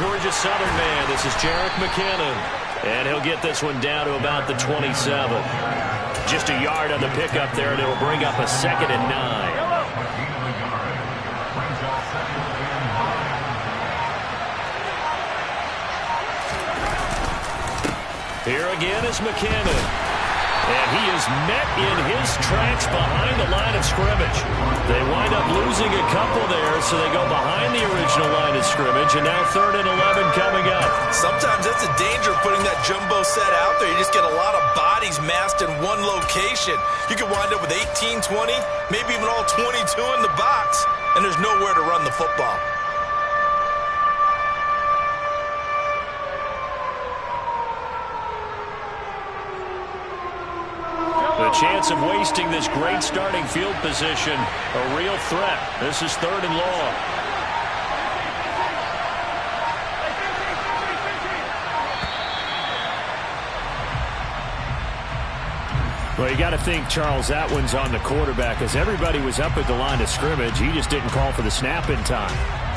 Georgia Southern man. This is Jerick McKinnon. And he'll get this one down to about the 27. Just a yard on the pickup there, and it'll bring up a 2nd and 9. Here again is McKinnon. And he is met in his tracks behind the line of scrimmage. They wind up losing a couple there, so they go behind the original line of scrimmage, and now 3rd and 11 coming up. Sometimes that's the danger of putting that jumbo set out there. You just get a lot of bodies massed in one location. You could wind up with 18, 20, maybe even all 22 in the box, and there's nowhere to run the football. The chance of wasting this great starting field position, a real threat. This is 3rd and long. Well, you got to think, Charles, that one's on the quarterback, as everybody was up at the line of scrimmage. He just didn't call for the snap in time.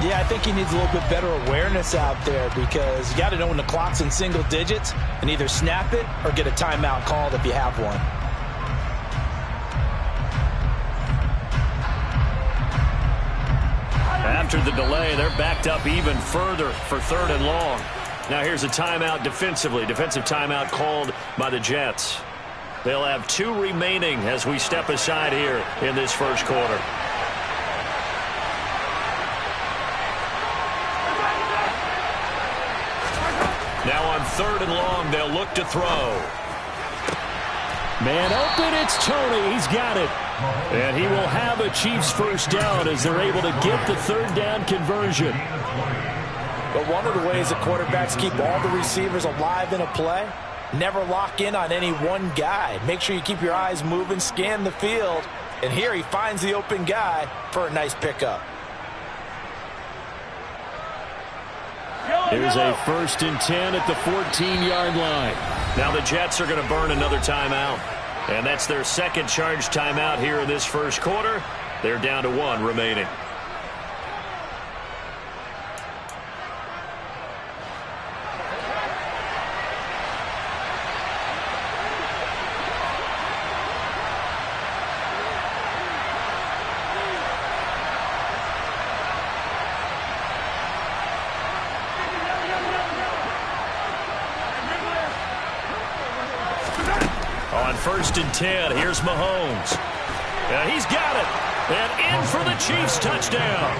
Yeah, I think he needs a little bit better awareness out there, because you got to know when the clock's in single digits and either snap it or get a timeout called if you have one. After the delay, they're backed up even further for 3rd and long. Now here's a timeout defensively. Defensive timeout called by the Jets. They'll have 2 remaining as we step aside here in this first quarter. Now on 3rd and long, they'll look to throw. Man open, it's Toney. He's got it. And he will have a Chiefs first down as they're able to get the 3rd down conversion. But one of the ways that quarterbacks keep all the receivers alive in a play, never lock in on any one guy. Make sure you keep your eyes moving, scan the field. And here he finds the open guy for a nice pickup. Here's a 1st and 10 at the 14-yard line. Now the Jets are going to burn another timeout. And that's their 2nd charge timeout here in this first quarter. They're down to 1 remaining. On 1st and 10, here's Mahomes. He's got it. And in for the Chiefs touchdown.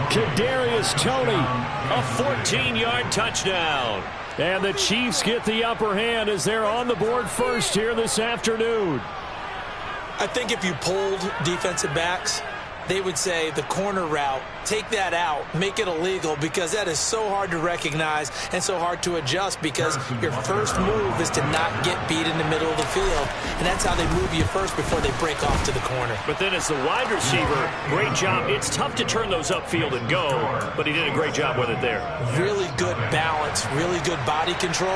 Kadarius Toney, a 14-yard touchdown. And the Chiefs get the upper hand as they're on the board first here this afternoon. I think if you polled defensive backs, they would say the corner route, take that out, make it illegal, because that is so hard to recognize and so hard to adjust, because your first move is to not get beat in the middle of the field, and that's how they move you first before they break off to the corner. But then as the wide receiver, great job. It's tough to turn those upfield and go, but he did a great job with it there. Really good balance, really good body control,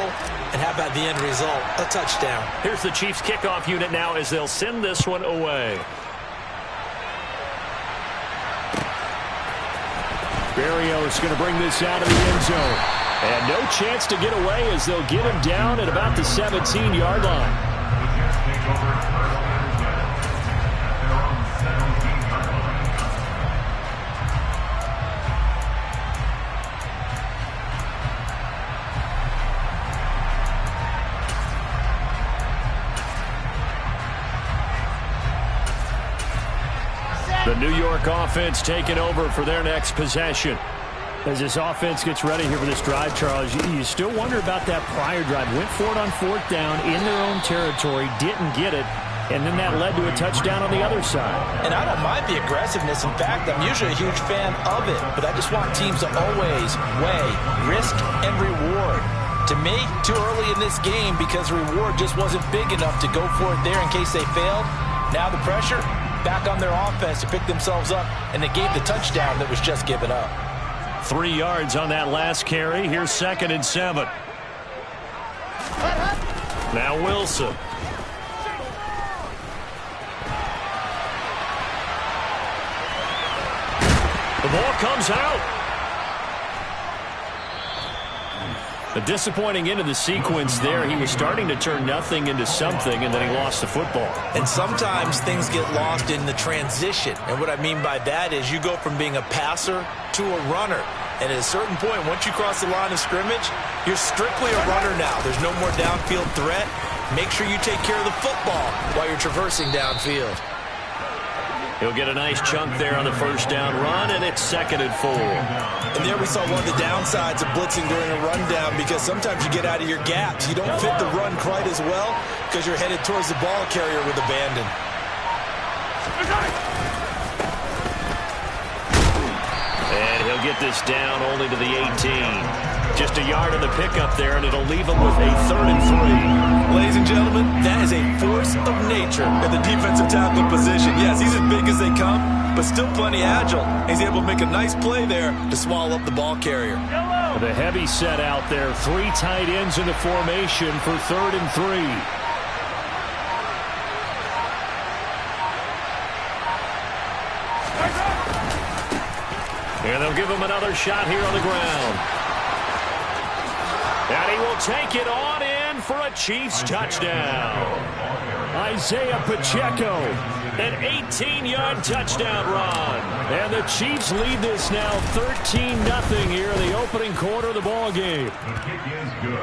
and how about the end result? A touchdown. Here's the Chiefs kickoff unit now as they'll send this one away. Berrios going to bring this out of the end zone. And no chance to get away as they'll get him down at about the 17-yard line. The New York offense taking over for their next possession. As this offense gets ready here for this drive, Charles, you still wonder about that prior drive. Went for it on 4th down in their own territory, didn't get it, and then that led to a touchdown on the other side. And I don't mind the aggressiveness. In fact, I'm usually a huge fan of it, but I just want teams to always weigh risk and reward. To me, too early in this game, because the reward just wasn't big enough to go for it there in case they failed. Now the pressure back on their offense to pick themselves up, and they gave the touchdown that was just given up. 3 yards on that last carry. Here's 2nd and 7. Now Wilson. The ball comes out. A disappointing end of the sequence there. He was starting to turn nothing into something, and then he lost the football. And sometimes things get lost in the transition. And what I mean by that is you go from being a passer to a runner. And at a certain point, once you cross the line of scrimmage, you're strictly a runner now. There's no more downfield threat. Make sure you take care of the football while you're traversing downfield. He'll get a nice chunk there on the first down run, and it's 2nd and 4. And there we saw one of the downsides of blitzing during a rundown, because sometimes you get out of your gaps. You don't fit the run quite as well because you're headed towards the ball carrier with abandon. And he'll get this down only to the 18. Just a yard on the pickup there, and it'll leave him with a 3rd and 3. Ladies and gentlemen, that is a force of nature at the defensive tackle position. Yes, he's as big as they come, but still plenty agile. He's able to make a nice play there to swallow up the ball carrier. The heavy set out there. 3 tight ends in the formation for 3rd and 3. And they'll give him another shot here on the ground. And he will take it on in for a Chiefs touchdown. Isaiah Pacheco, an 18-yard touchdown run. And the Chiefs lead this now 13-0 here in the opening quarter of the ball game.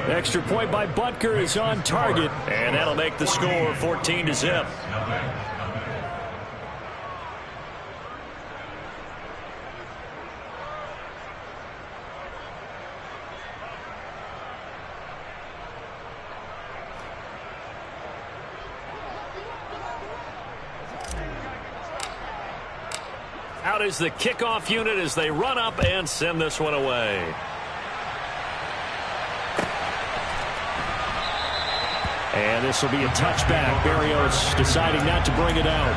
Extra point by Butker is on target, and that'll make the score 14-0. Out is the kickoff unit as they run up and send this one away. And this will be a touchback. Berrios deciding not to bring it out.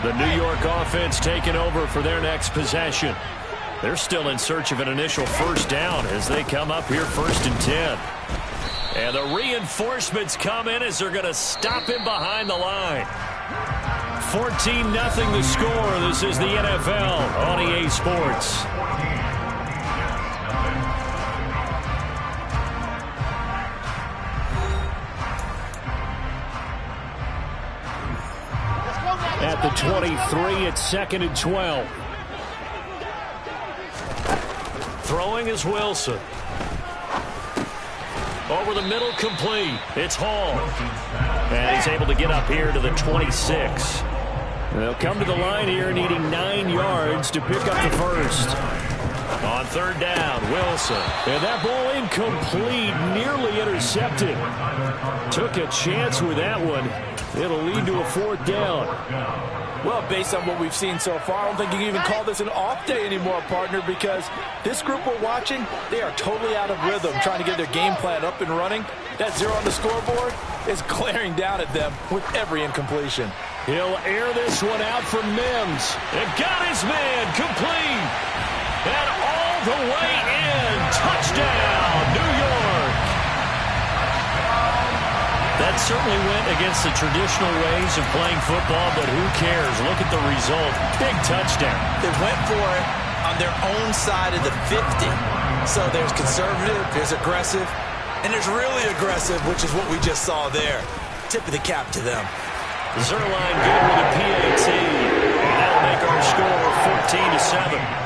The New York offense taking over for their next possession. They're still in search of an initial first down as they come up here 1st and 10. And the reinforcements come in as they're going to stop him behind the line. 14-0 the score. This is the NFL on EA Sports. At the 23, it's 2nd and 12. Throwing is Wilson. Over the middle, complete. It's Hall. And he's able to get up here to the 26. They'll come to the line here needing 9 yards to pick up the first. On 3rd down, Wilson. And that ball incomplete, nearly intercepted. Took a chance with that one. It'll lead to a 4th down. Well, based on what we've seen so far, I don't think you can even call this an off day anymore, partner, because this group we're watching, they are totally out of rhythm, trying to get their game plan up and running. That 0 on the scoreboard is glaring down at them with every incompletion. He'll air this one out from Mims. And got his man complete. And all the way in. Touchdown, New York. That certainly went against the traditional ways of playing football, but who cares? Look at the result. Big touchdown. They went for it on their own side of the 50. So there's conservative, there's aggressive, and there's really aggressive, which is what we just saw there. Tip of the cap to them. Zerline good with a PAT. And that'll make our score 14-7.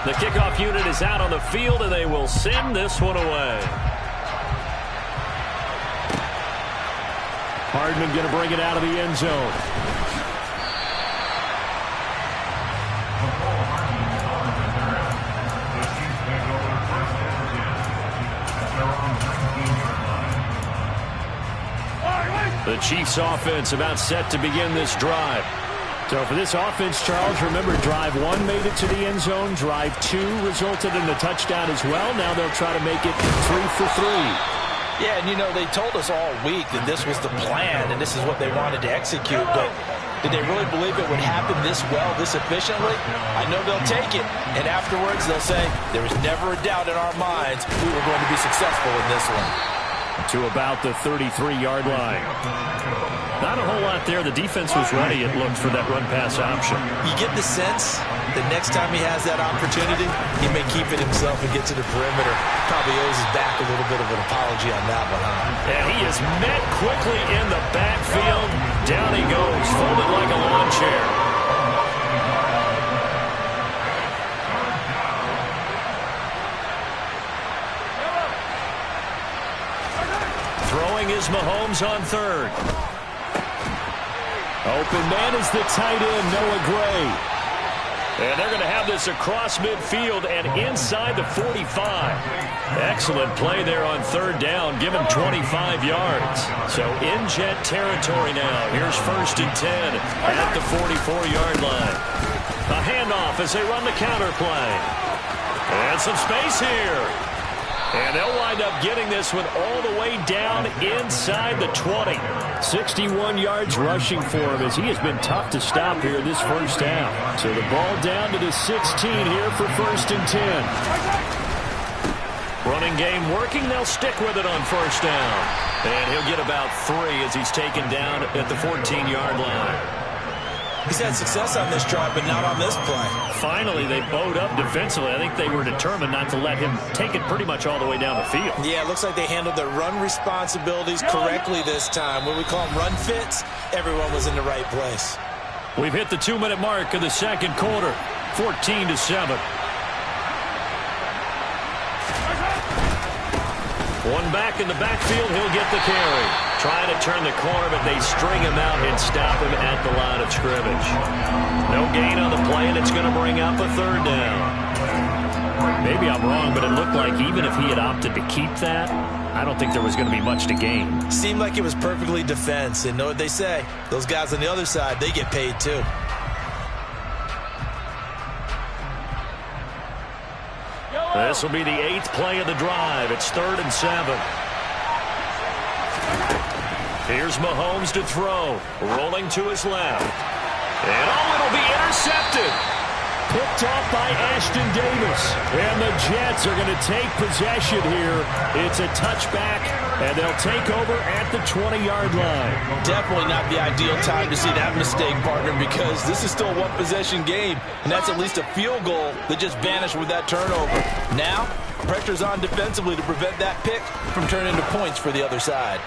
The kickoff unit is out on the field, and they will send this one away. Hardman going to bring it out of the end zone. The Chiefs offense about set to begin this drive. So for this offense, Charles, remember, drive 1 made it to the end zone. Drive 2 resulted in a touchdown as well. Now they'll try to make it 3 for 3. Yeah, and you know, they told us all week that this was the plan and this is what they wanted to execute, but did they really believe it would happen this well, this efficiently? I know they'll take it, and afterwards they'll say, there was never a doubt in our minds we were going to be successful in this one. To about the 33-yard line. Not a whole lot there. The defense was ready, it looked, for that run-pass option. You get the sense that next time he has that opportunity, he may keep it himself and get to the perimeter. Probably owes his back a little bit of an apology on that one, huh? And he is met quickly in the backfield. Down he goes, folded like a lawn chair. Throwing is Mahomes on third. Open man is the tight end, Noah Gray. And they're going to have this across midfield and inside the 45. Excellent play there on third down. Give him 25 yards. So in jet territory now. Here's 1st and 10 at the 44-yard line. A handoff as they run the counter play. And some space here. And they'll wind up getting this one all the way down inside the 20. 61 yards rushing for him as he has been tough to stop here this first half. So the ball down to the 16 here for 1st and 10. Running game working. They'll stick with it on 1st down. And he'll get about 3 as he's taken down at the 14-yard line. He's had success on this drive, but not on this play. Finally, they bowed up defensively. I think they were determined not to let him take it pretty much all the way down the field. Yeah, it looks like they handled their run responsibilities correctly this time. When we call them run fits, everyone was in the right place. We've hit the 2-minute mark of the second quarter, 14-7. One back in the backfield, he'll get the carry. Trying to turn the corner, but they string him out and stop him at the line of scrimmage. No gain on the play, and it's going to bring up a 3rd down. Maybe I'm wrong, but it looked like even if he had opted to keep that, I don't think there was going to be much to gain. Seemed like it was perfectly defense, and know what they say. Those guys on the other side, they get paid too. This will be the 8th play of the drive. It's 3rd and 7. Here's Mahomes to throw. Rolling to his left. And it'll be intercepted. Picked off by Ashton Davis. And the Jets are going to take possession here. It's a touchback, and they'll take over at the 20-yard line. Definitely not the ideal time to see that mistake, partner, because this is still a one-possession game, and that's at least a field goal that just vanished with that turnover. Now, pressure's on defensively to prevent that pick from turning into points for the other side.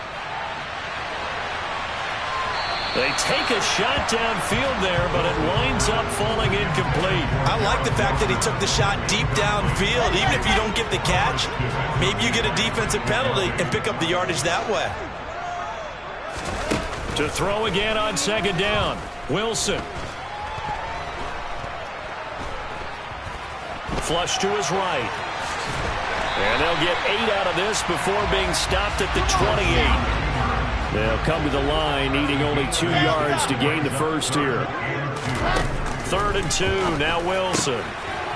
They take a shot downfield there, but it winds up falling incomplete. I like the fact that he took the shot deep downfield. Even if you don't get the catch, maybe you get a defensive penalty and pick up the yardage that way. To throw again on 2nd down, Wilson. Flush to his right. And they'll get 8 out of this before being stopped at the 28. They'll come to the line, needing only 2 yards to gain the first here. 3rd and 2, now Wilson.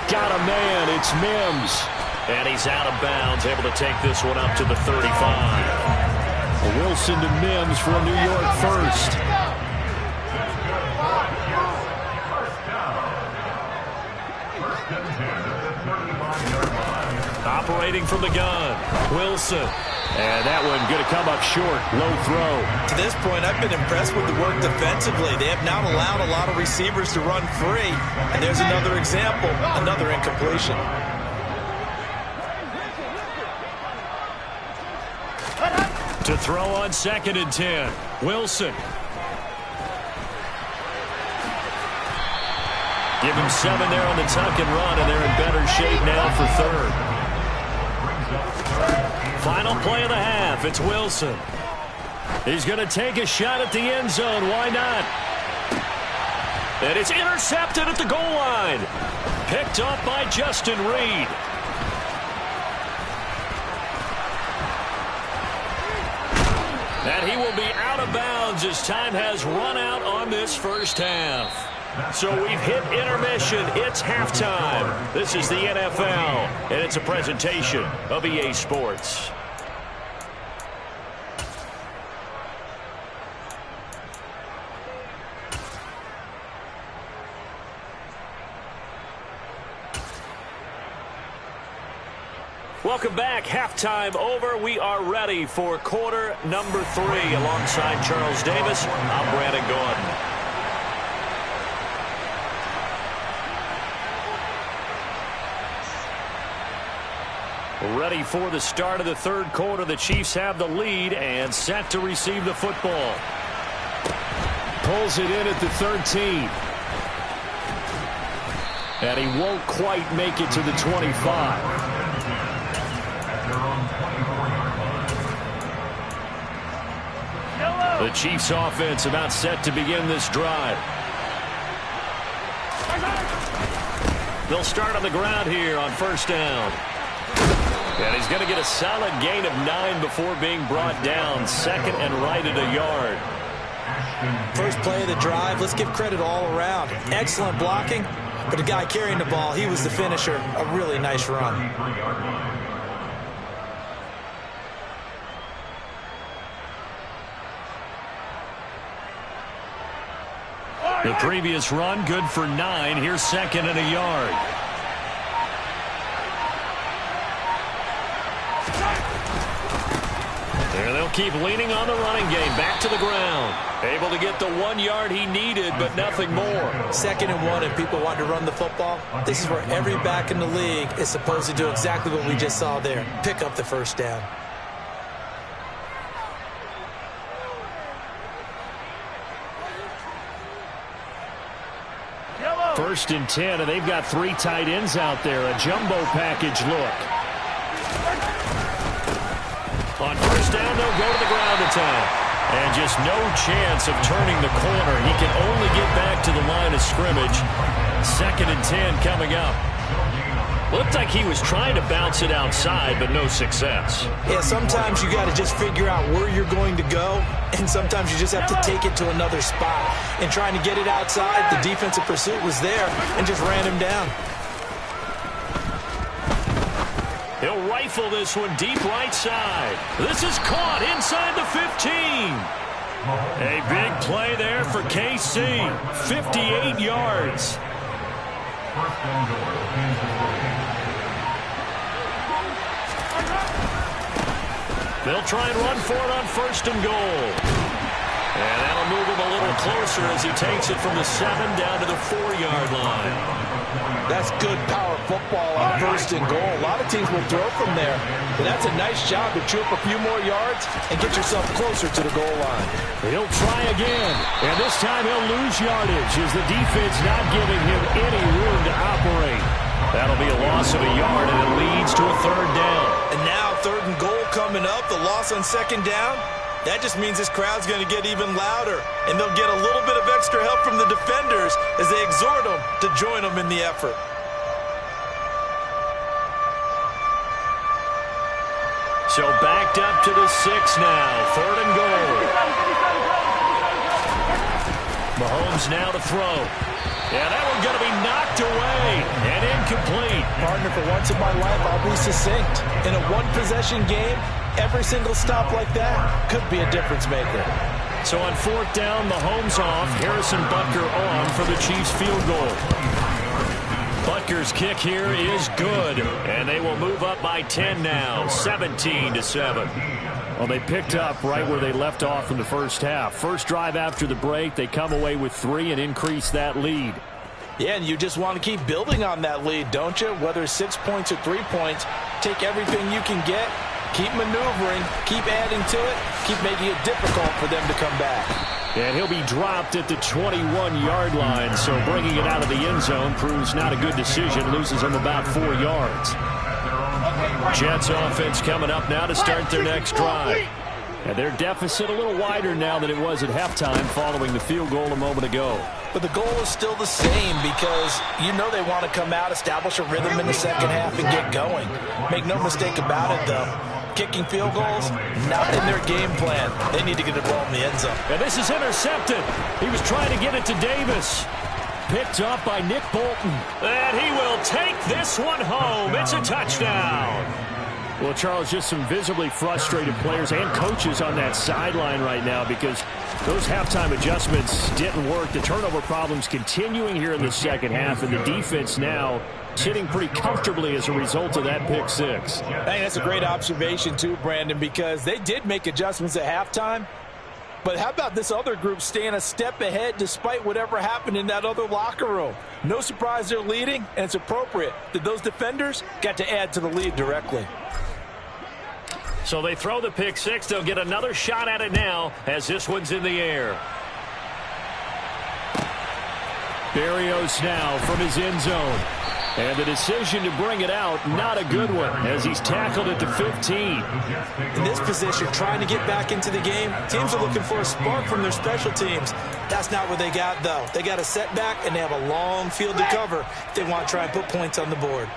Got a man, it's Mims. And he's out of bounds, able to take this one up to the 35. Wilson to Mims for a New York first. Operating from the gun, Wilson. And that one going to come up short. Low throw. To this point, I've been impressed with the work defensively. They have not allowed a lot of receivers to run free. And there's another example, another incompletion. To throw on 2nd and 10. Wilson. Give him 7 there on the tuck and run, and they're in better shape now for 3rd. Final play of the half. It's Wilson. He's going to take a shot at the end zone. Why not? And it's intercepted at the goal line. Picked off by Justin Reed. And he will be out of bounds as time has run out on this first half. So we've hit intermission. It's halftime. This is the NFL, and it's a presentation of EA Sports. Welcome back. Halftime over. We are ready for quarter number 3. Alongside Charles Davis, I'm Brandon Gordon. Ready for the start of the third quarter. The Chiefs have the lead and set to receive the football. Pulls it in at the 13. And he won't quite make it to the 25. The Chiefs offense about set to begin this drive. They'll start on the ground here on first down. And he's going to get a solid gain of 9 before being brought down. Second and right at a yard. First play of the drive, let's give credit all around. Excellent blocking, but the guy carrying the ball, he was the finisher. A really nice run. The previous run, good for 9. Here's second and a yard. There they'll keep leaning on the running game. Back to the ground. Able to get the 1 yard he needed, but nothing more. 2nd and 1, if people want to run the football, this is where every back in the league is supposed to do exactly what we just saw there. Pick up the first down. First and 10, and they've got 3 tight ends out there. A jumbo package look. On first down, they'll go to the ground attack. And just no chance of turning the corner. He can only get back to the line of scrimmage. 2nd and 10 coming up. Looked like he was trying to bounce it outside, but no success. Yeah, sometimes you got to just figure out where you're going to go, and sometimes you just have to take it to another spot. And trying to get it outside, the defensive pursuit was there and just ran him down. He'll rifle this one deep right side. This is caught inside the 15. A big play there for KC. 58 yards. They'll try and run for it on first and goal. And that'll move him a little closer as he takes it from the 7 down to the 4-yard line. That's good power football on first and goal. A lot of teams will throw from there, but that's a nice job to chew up a few more yards and get yourself closer to the goal line. He'll try again, and this time he'll lose yardage as the defense not giving him any room to operate. That'll be a loss of a yard, and it leads to a 3rd down. And now 3rd and goal coming up, the loss on 2nd down. That just means this crowd's going to get even louder, and they'll get a little bit of extra help from the defenders as they exhort them to join them in the effort. So backed up to the 6 now, 3rd and goal. Mahomes now to throw. Yeah, that one's going to be knocked away and incomplete. Partner, for once in my life, I'll be succinct. In a one-possession game, every single stop like that could be a difference maker. So on 4th down, Mahomes off. Harrison Butker on for the Chiefs field goal. Butker's kick here is good, and they will move up by 10 now, 17-7. Well, they picked up right where they left off in the first half. First drive after the break, they come away with 3 and increase that lead. Yeah, and you just want to keep building on that lead, don't you? Whether it's 6 points or 3 points, take everything you can get, keep maneuvering, keep adding to it, keep making it difficult for them to come back. And he'll be dropped at the 21-yard line, so bringing it out of the end zone proves not a good decision, loses him about 4 yards. Jets offense coming up now to start their next drive. And their deficit a little wider now than it was at halftime following the field goal a moment ago. But the goal is still the same because you know they want to come out, establish a rhythm in the second half, and get going. Make no mistake about it, though. Kicking field goals, not in their game plan. They need to get the ball in the end zone. And this is intercepted. He was trying to get it to Davis. Picked up by Nick Bolton. And he will take this one home. It's a touchdown. Well, Charles, just some visibly frustrated players and coaches on that sideline right now because those halftime adjustments didn't work. The turnover problems continuing here in the second half, and the defense now sitting pretty comfortably as a result of that pick six. I think that's a great observation too, Brandon, because they did make adjustments at halftime. But how about this other group staying a step ahead despite whatever happened in that other locker room? No surprise they're leading, and it's appropriate that those defenders got to add to the lead directly. So they throw the pick six. They'll get another shot at it now as this one's in the air. Berrios now from his end zone. And the decision to bring it out, not a good one, as he's tackled at the 15. In this position, trying to get back into the game, teams are looking for a spark from their special teams. That's not what they got, though. They got a setback, and they have a long field to cover if they want to try and put points on the board.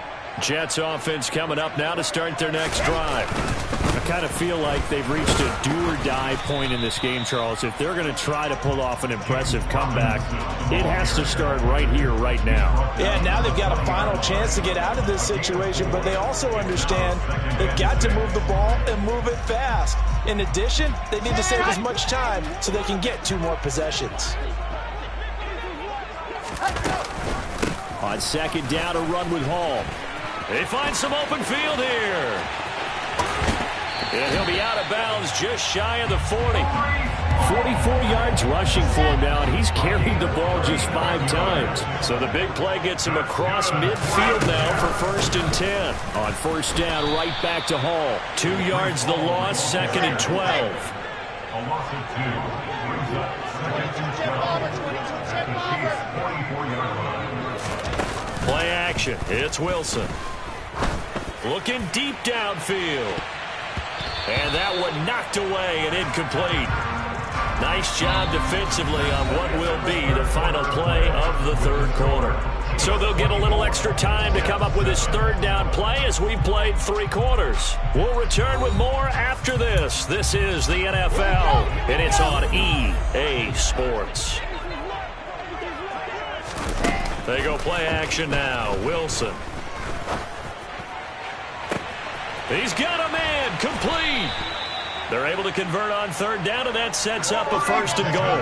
Jets offense coming up now to start their next drive. I kind of feel like they've reached a do-or-die point in this game, Charles. If they're going to try to pull off an impressive comeback, it has to start right here, right now. Yeah, now they've got a final chance to get out of this situation, but they also understand they've got to move the ball and move it fast. In addition, they need to save as much time so they can get 2 more possessions. On second down, a run with Hall. They find some open field here. And he'll be out of bounds just shy of the 40. 44 yards rushing for him now, and he's carried the ball just 5 times. So the big play gets him across midfield now for 1st and 10. On first down, right back to Hall. 2 yards the loss, 2nd and 12. A loss of 2 brings up 2nd and 12. Play action. It's Wilson. Looking deep downfield. And that one knocked away and incomplete. Nice job defensively on what will be the final play of the 3rd quarter. So they'll get a little extra time to come up with his 3rd down play as we've played 3 quarters. We'll return with more after this. This is the NFL, and it's on EA Sports. They go play action now. Wilson. He's got a man, complete. They're able to convert on 3rd down, and that sets up a 1st and goal.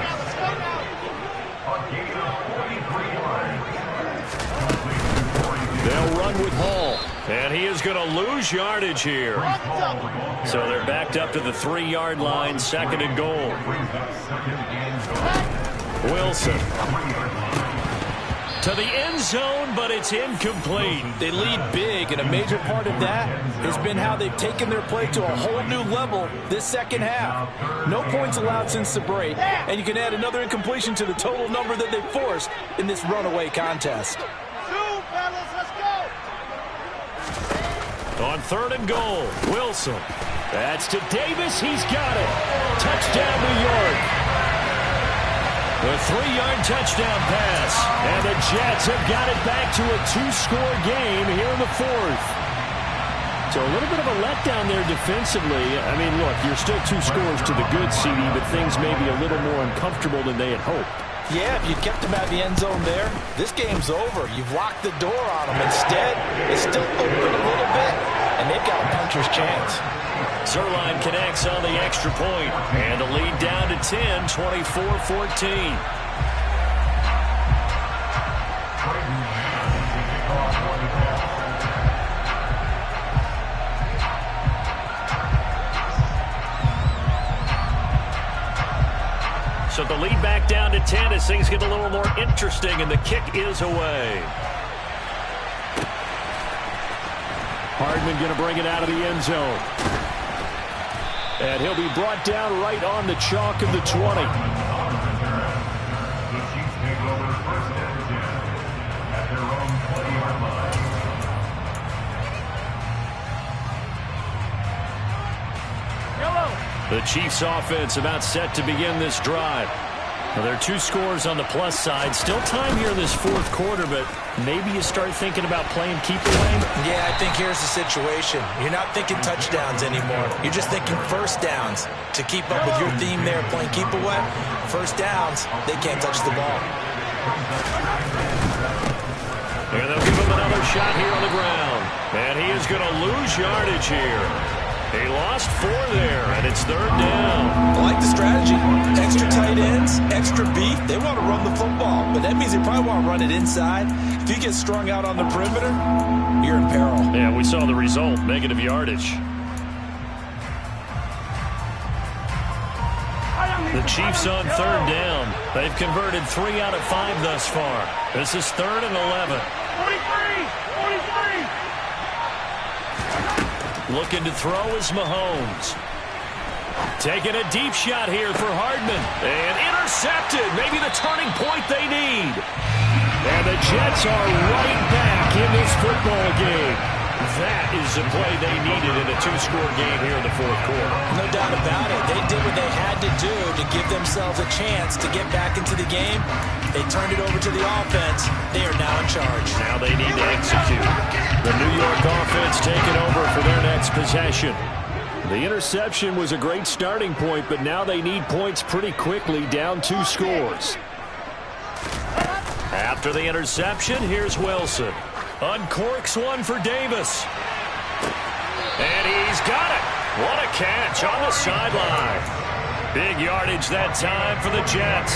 They'll run with Hall, and he is going to lose yardage here. So they're backed up to the 3-yard line, 2nd and goal. Wilson. To the end zone, but it's incomplete. They lead big, and a major part of that has been how they've taken their play to a whole new level this second half. No points allowed since the break, and you can add another incompletion to the total number that they forced in this runaway contest. On 3rd and goal, Wilson. That's to Davis. He's got it. Touchdown, New York. A 3-yard touchdown pass. And the Jets have got it back to a 2-score game here in the 4th. So a little bit of a letdown there defensively. I mean, look, you're still 2 scores to the good, CD, but things may be a little more uncomfortable than they had hoped. Yeah, if you kept them at the end zone there, this game's over. You've locked the door on them. Instead, it's still open a little bit, and they've got a puncher's chance. Zuerlein connects on the extra point, and the lead down to 10, 24-14. So the lead back down to 10 as things get a little more interesting, and the kick is away. Hardman going to bring it out of the end zone. And he'll be brought down right on the chalk of the 20. The Chiefs offense about set to begin this drive. Well, there are 2 scores on the plus side. Still time here in this 4th quarter, but maybe you start thinking about playing keep away. Yeah, I think here's the situation. You're not thinking touchdowns anymore. You're just thinking 1st downs. To keep up with your theme there, playing keep away, 1st downs, they can't touch the ball. And they'll give him another shot here on the ground. And he is going to lose yardage here. He lost 4 there, and it's 3rd down. I like the strategy. Extra tight ends, extra beef. They want to run the football. but that means they probably want to run it inside. If you get strung out on the perimeter, you're in peril. Yeah, we saw the result, negative yardage. The Chiefs on third down. They've converted 3 out of 5 thus far. This is 3rd and 11. 43. Looking to throw is Mahomes. Taking a deep shot here for Hardman. And intercepted. Maybe the turning point they need. And the Jets are right back in this football game. That is the play they needed in a 2-score game here in the 4th quarter. No doubt about it. They did what they had to do to give themselves a chance to get back into the game. They turned it over to the offense. They are now in charge. Now they need to execute. The New York offense taking over for their next possession. The interception was a great starting point, but now they need points pretty quickly, down 2 scores. After the interception, here's Wilson. Uncorks one for Davis. And he's got it. What a catch on the sideline. Big yardage that time for the Jets.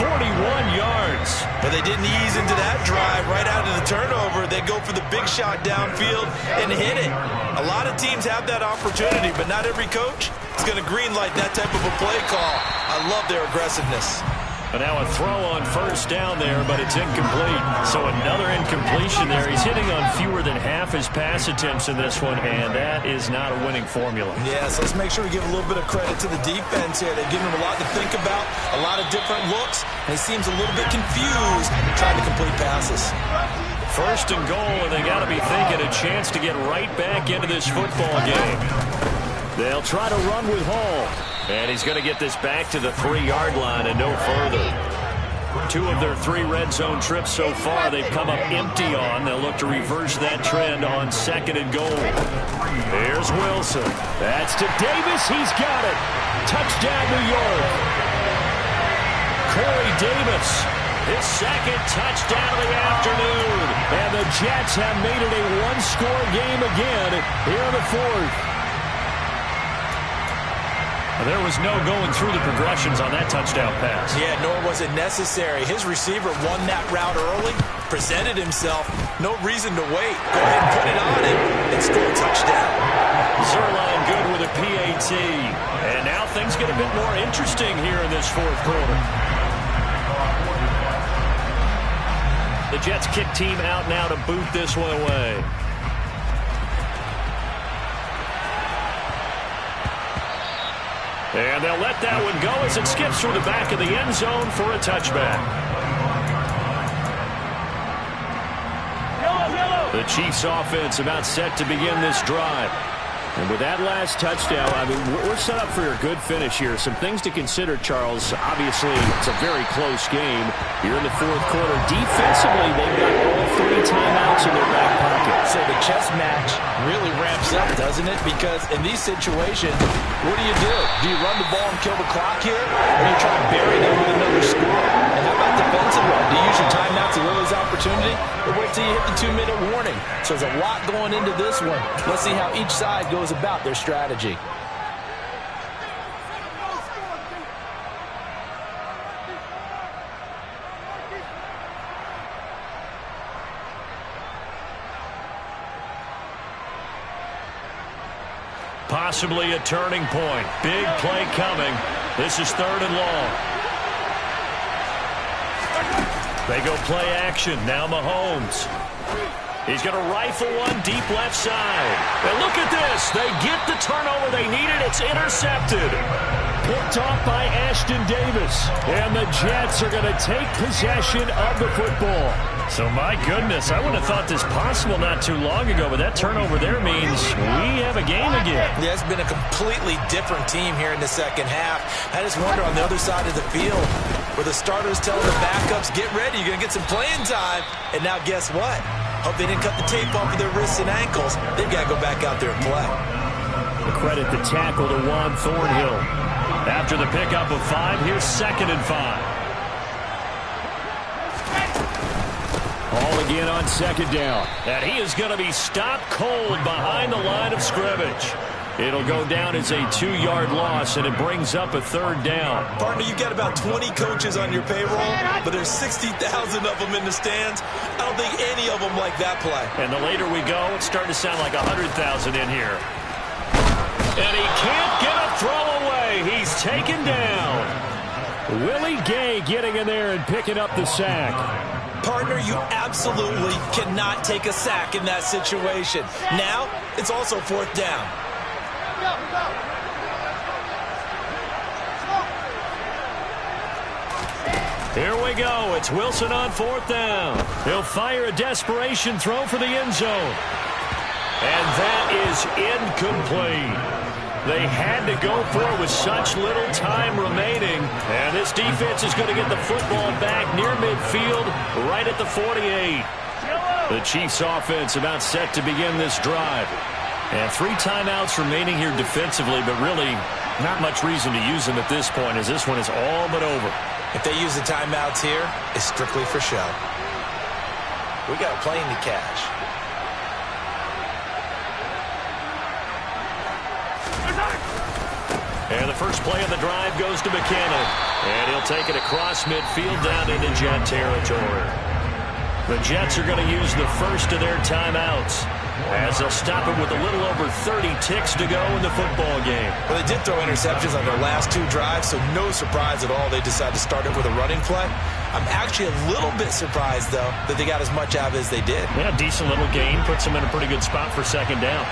41 yards. But they didn't ease into that drive right out of the turnover. They go for the big shot downfield and hit it. A lot of teams have that opportunity, but not every coach is going to greenlight that type of a play call. I love their aggressiveness. But now a throw on first down there, but it's incomplete. So another incompletion there. He's hitting on fewer than half his pass attempts in this one, and that is not a winning formula. Yes, let's make sure we give a little bit of credit to the defense here. They've given him a lot to think about, a lot of different looks, and he seems a little bit confused trying to complete passes. 1st and goal, and they got to be thinking a chance to get right back into this football game. They'll try to run with Hall. And he's going to get this back to the 3-yard line and no further. 2 of their 3 red zone trips so far they've come up empty on. They'll look to reverse that trend on 2nd and goal. Here's Wilson. That's to Davis. He's got it. Touchdown, New York. Corey Davis, his 2nd touchdown of the afternoon. And the Jets have made it a 1-score game again here in the 4th. There was no going through the progressions on that touchdown pass. Yeah, nor was it necessary. His receiver won that route early, presented himself. No reason to wait. Go ahead and put it on him and score a touchdown. Zuerlein good with a PAT. And now things get a bit more interesting here in this 4th quarter. The Jets kick team out now to boot this one away. And they'll let that one go as it skips through the back of the end zone for a touchback. The Chiefs offense about set to begin this drive. And with that last touchdown, I mean, we're set up for a good finish here. Some things to consider, Charles. Obviously, it's a very close game. You're in the 4th quarter. Defensively, they've got all 3 timeouts in their back pocket. So the chess match really ramps up, doesn't it? Because in these situations, what do? Do you run the ball and kill the clock here? Or do you try to bury them with another score? And how about defensively? Do you use your timeout to Lily's opportunity? Or wait till you hit the 2-minute warning? So there's a lot going into this one. Let's see how each side goes about their strategy. Possibly a turning point. Big play coming. This is 3rd and long. They go play action. Now Mahomes. He's going to rifle one deep left side. And look at this. They get the turnover they needed. It's intercepted. Picked off by Ashton Davis. And the Jets are going to take possession of the football. So, my goodness, I wouldn't have thought this possible not too long ago, but that turnover there means we have a game again. Yeah, it's been a completely different team here in the 2nd half. I just wonder on the other side of the field where the starters telling the backups, get ready, you're going to get some playing time. And now guess what? Hope they didn't cut the tape off of their wrists and ankles. They've got to go back out there and play. The credit the tackle to Juan Thornhill. After the pickup of 5, here's 2nd and 5. All again on 2nd down. And he is going to be stopped cold behind the line of scrimmage. It'll go down as a 2-yard loss, and it brings up a 3rd down. Partner, you got about 20 coaches on your payroll, but there's 60,000 of them in the stands. I don't think any of them like that play. And the later we go, it's starting to sound like 100,000 in here. And he can't get a throw away. He's taken down. Willie Gay getting in there and picking up the sack. Partner, you absolutely cannot take a sack in that situation. Now, it's also 4th down. Here we go. It's Wilson on 4th down. He'll fire a desperation throw for the end zone. And that is incomplete. They had to go for it with such little time remaining. And this defense is going to get the football back near midfield, right at the 48. The Chiefs offense about set to begin this drive. And 3 timeouts remaining here defensively, but really not much reason to use them at this point, as this one is all but over. If they use the timeouts here, it's strictly for show. We got a plane to catch. And the first play of the drive goes to McKinnon. And he'll take it across midfield down into Jet territory. The Jets are going to use the first of their timeouts, as they'll stop it with a little over 30 ticks to go in the football game. Well, they did throw interceptions on their last 2 drives, so no surprise at all they decided to start it with a running play. I'm actually a little bit surprised, though, that they got as much out of it as they did. Yeah, decent little gain. Puts them in a pretty good spot for 2nd down.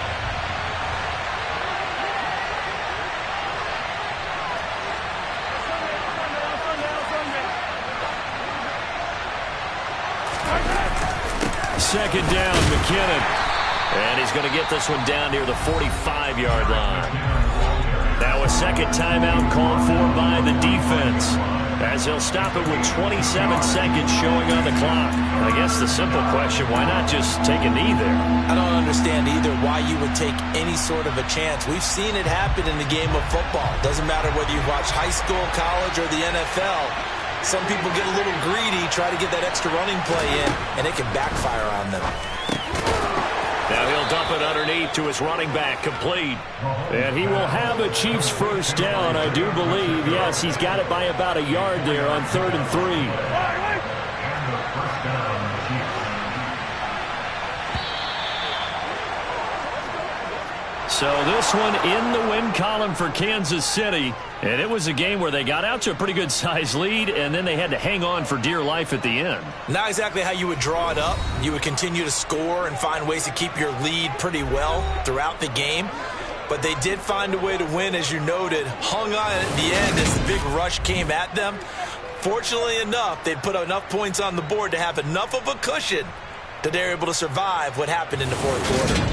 Second down, McKinnon. And he's going to get this one down near the 45-yard line. Now a second timeout called for by the defense, as he'll stop it with 27 seconds showing on the clock. I guess the simple question, why not just take a knee there? I don't understand either why you would take any sort of a chance. We've seen it happen in the game of football. Doesn't matter whether you watch high school, college, or the NFL. Some people get a little greedy, try to get that extra running play in, and it can backfire on them. Now he'll dump it underneath to his running back, complete. And he will have a Chiefs first down, I do believe. Yes, he's got it by about a yard there on 3rd and 3. So this one in the win column for Kansas City. And it was a game where they got out to a pretty good size lead, and then they had to hang on for dear life at the end. Not exactly how you would draw it up. You would continue to score and find ways to keep your lead pretty well throughout the game. But they did find a way to win, as you noted. Hung on at the end as the big rush came at them. Fortunately enough, they put enough points on the board to have enough of a cushion that they're able to survive what happened in the 4th quarter.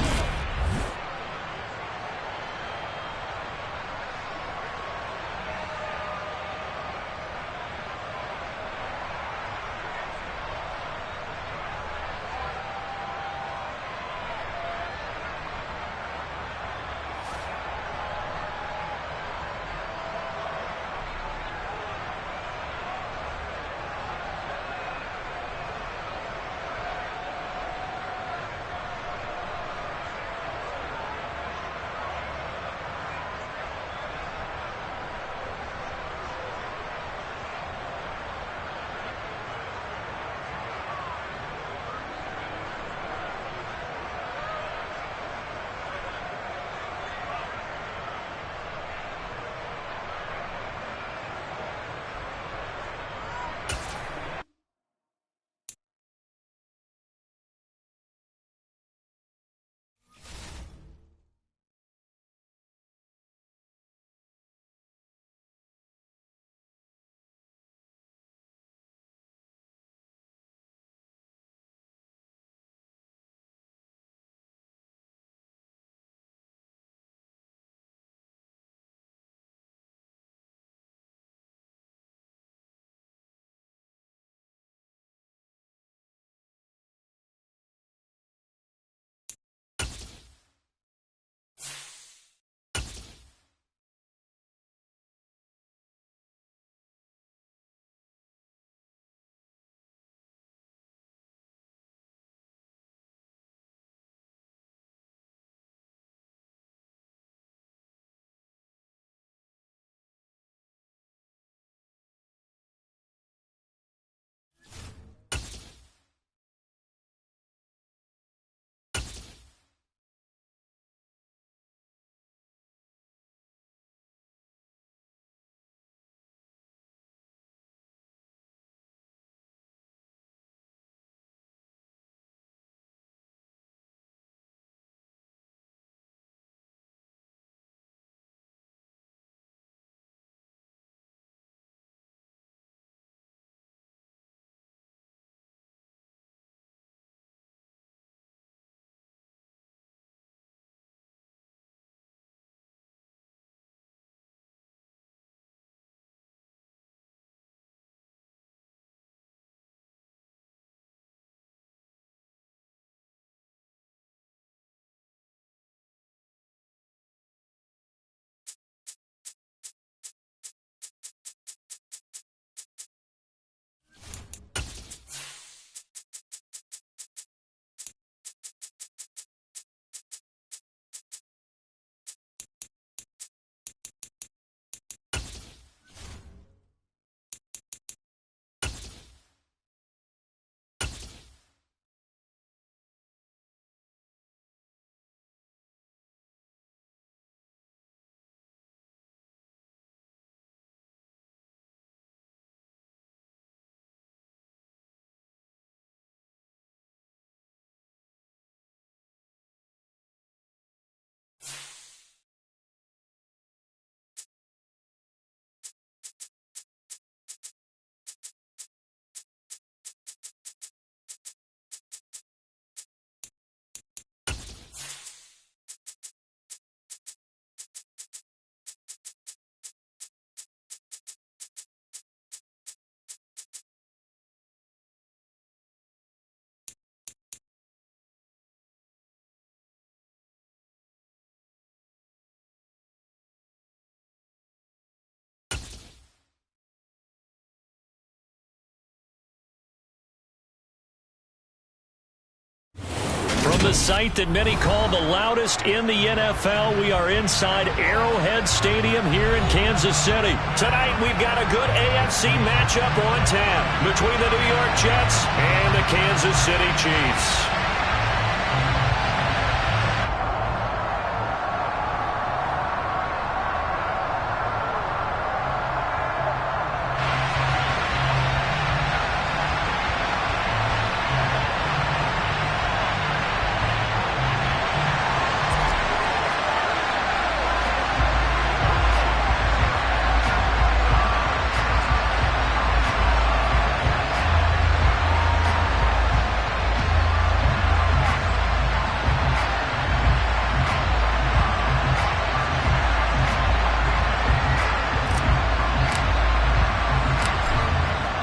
the site that many call the loudest in the NFL. We are inside Arrowhead Stadium here in Kansas City. Tonight, we've got a good AFC matchup on tap between the New York Jets and the Kansas City Chiefs.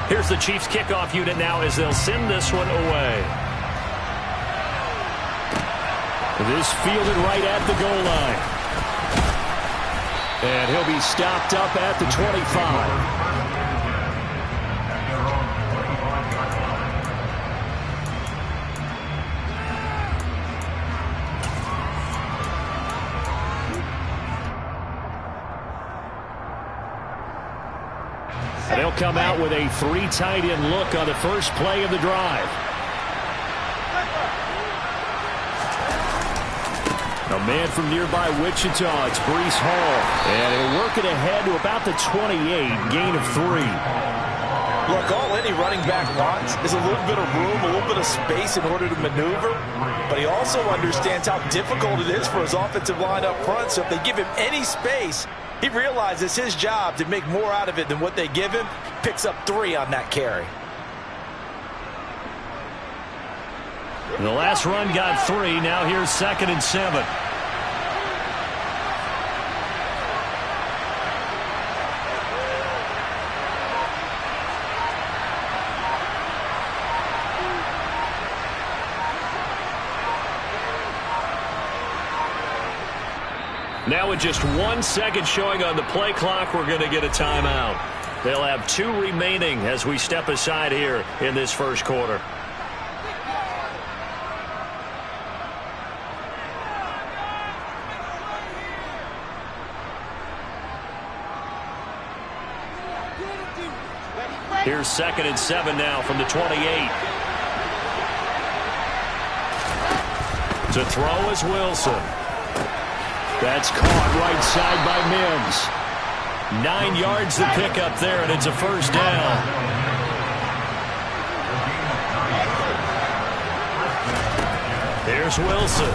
Here's the Chiefs kickoff unit now as they'll send this one away. This fielded right at the goal line. And he'll be stopped up at the 25. They'll come out with a 3 tight end look on the first play of the drive. A man from nearby Wichita, it's Breece Hall. And he'll work it ahead to about the 28, gain of 3. Look, all any running back wants is a little bit of room, a little bit of space in order to maneuver. But he also understands how difficult it is for his offensive line up front. So if they give him any space, he realizes his job to make more out of it than what they give him. Picks up 3 on that carry. The last run got 3. Now here's 2nd and 7. Now with just 1 second showing on the play clock, we're going to get a timeout. They'll have 2 remaining as we step aside here in this first quarter. Here's 2nd and 7 now from the 28. To throw is Wilson. That's caught right side by Mims. 9 yards to pick up there, and it's a first down. Here's Wilson.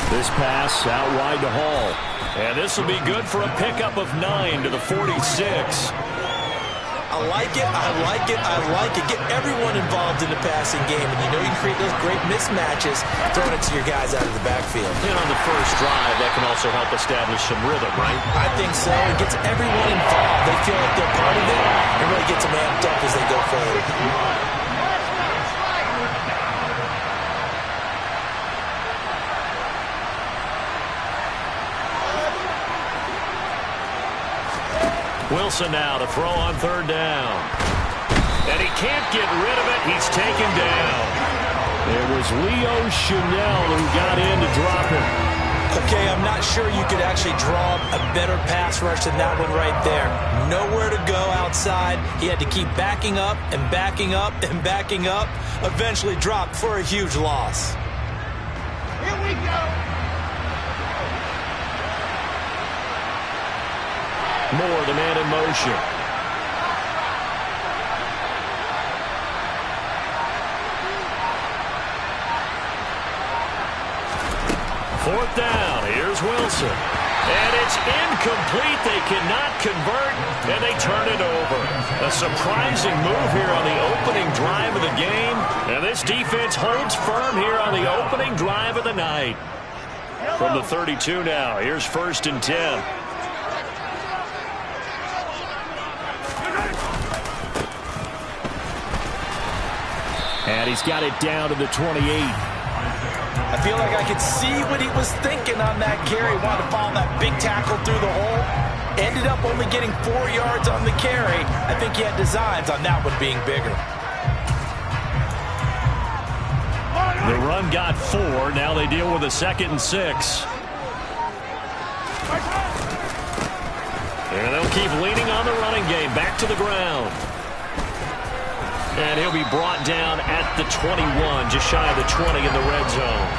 This pass out wide to Hall. And this will be good for a pickup of 9 to the 46. I like it, I like it, I like it. Get everyone involved in the passing game. And you know you create those great mismatches throwing it to your guys out of the backfield. And on the first drive, that can also help establish some rhythm, right? I think so. It gets everyone involved. They feel like they're part of it. It really gets them amped up as they go forward. Wilson now to throw on 3rd down. And he can't get rid of it. He's taken down. It was Leo Chanel who got in to drop him. Okay, I'm not sure you could actually draw a better pass rush than that one right there. Nowhere to go outside. He had to keep backing up and backing up and backing up. Eventually dropped for a huge loss. Here we go. Moore, the man in motion. Fourth down. Here's Wilson. And it's incomplete. They cannot convert, and they turn it over. A surprising move here on the opening drive of the game. And this defense holds firm here on the opening drive of the night. From the 32 now, here's 1st and 10. And he's got it down to the 28. I feel like I could see what he was thinking on that carry. Wanted to follow that big tackle through the hole. Ended up only getting 4 yards on the carry. I think he had designs on that one being bigger. The run got 4. Now they deal with a 2nd and 6. And they'll keep leaning on the running game. Back to the ground. And he'll be brought down at the 21, just shy of the 20 in the red zone.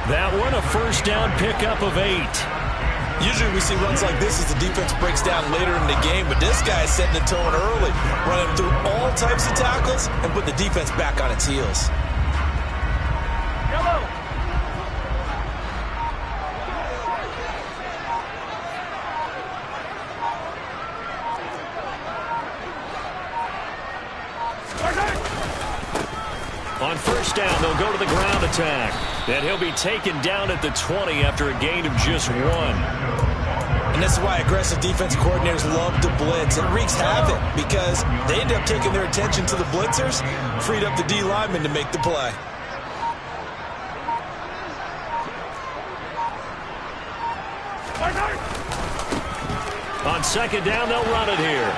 That one, a first down pickup of 8. Usually we see runs like this as the defense breaks down later in the game, but this guy is setting the tone early, running through all types of tackles and put the defense back on its heels. Yellow. On first down, they'll go to the ground attack. And he'll be taken down at the 20 after a gain of just 1. And this is why aggressive defense coordinators love to blitz. It wreaks havoc because they end up taking their attention to the blitzers, freed up the D lineman to make the play. On second down, they'll run it here.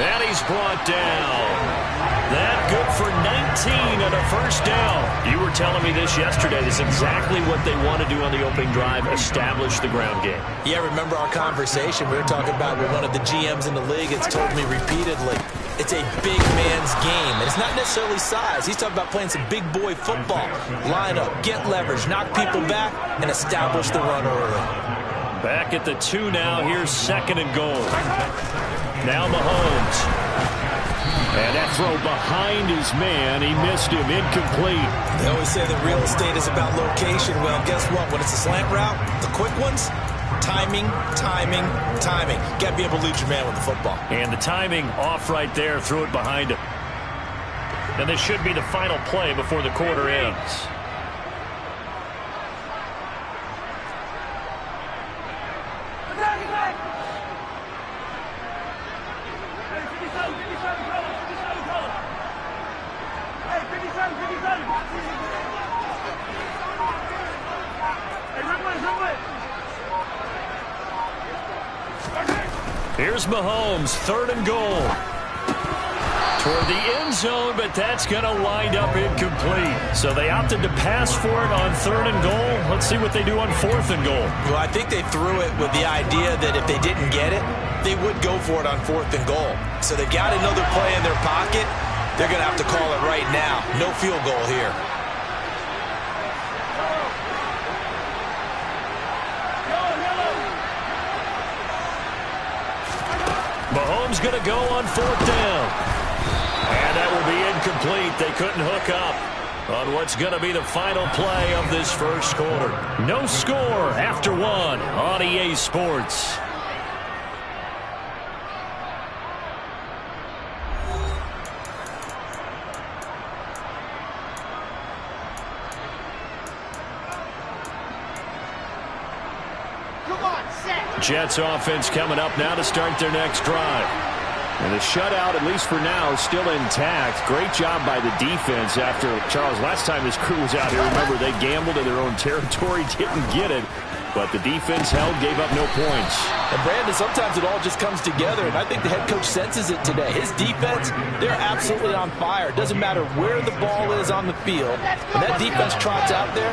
And he's brought down. That good for 19 and a first down. You were telling me this yesterday. This is exactly what they want to do on the opening drive, establish the ground game. Yeah, remember our conversation we were talking about with one of the GMs in the league. It's told me repeatedly, it's a big man's game. And it's not necessarily size. He's talking about playing some big boy football. Line up, get leverage, knock people back, and establish the run early. Back at the 2 now. Here's 2nd and goal. Now Mahomes. And that throw behind his man. He missed him. Incomplete. They always say that real estate is about location. Well, guess what? When it's a slant route, the quick ones, timing, timing, timing. Got to be able to lead your man with the football. And the timing off right there. Threw it behind him. And this should be the final play before the quarter ends. Here's Mahomes, 3rd and goal. Toward the end zone, but that's going to wind up incomplete. So they opted to pass for it on 3rd and goal. Let's see what they do on 4th and goal. Well, I think they threw it with the idea that if they didn't get it, they would go for it on 4th and goal. So they've got another play in their pocket. They're going to have to call it right now. No field goal here. Mahomes going to go on 4th down. And that will be incomplete. They couldn't hook up on what's going to be the final play of this first quarter. No score after 1 on EA Sports. Jets offense coming up now to start their next drive. And the shutout, at least for now, is still intact. Great job by the defense after, Charles, last time this crew was out here, remember, they gambled in their own territory, didn't get it. But the defense held, gave up no points. And Brandon, sometimes it all just comes together, and I think the head coach senses it today. His defense, they're absolutely on fire. It doesn't matter where the ball is on the field. When that defense trots out there,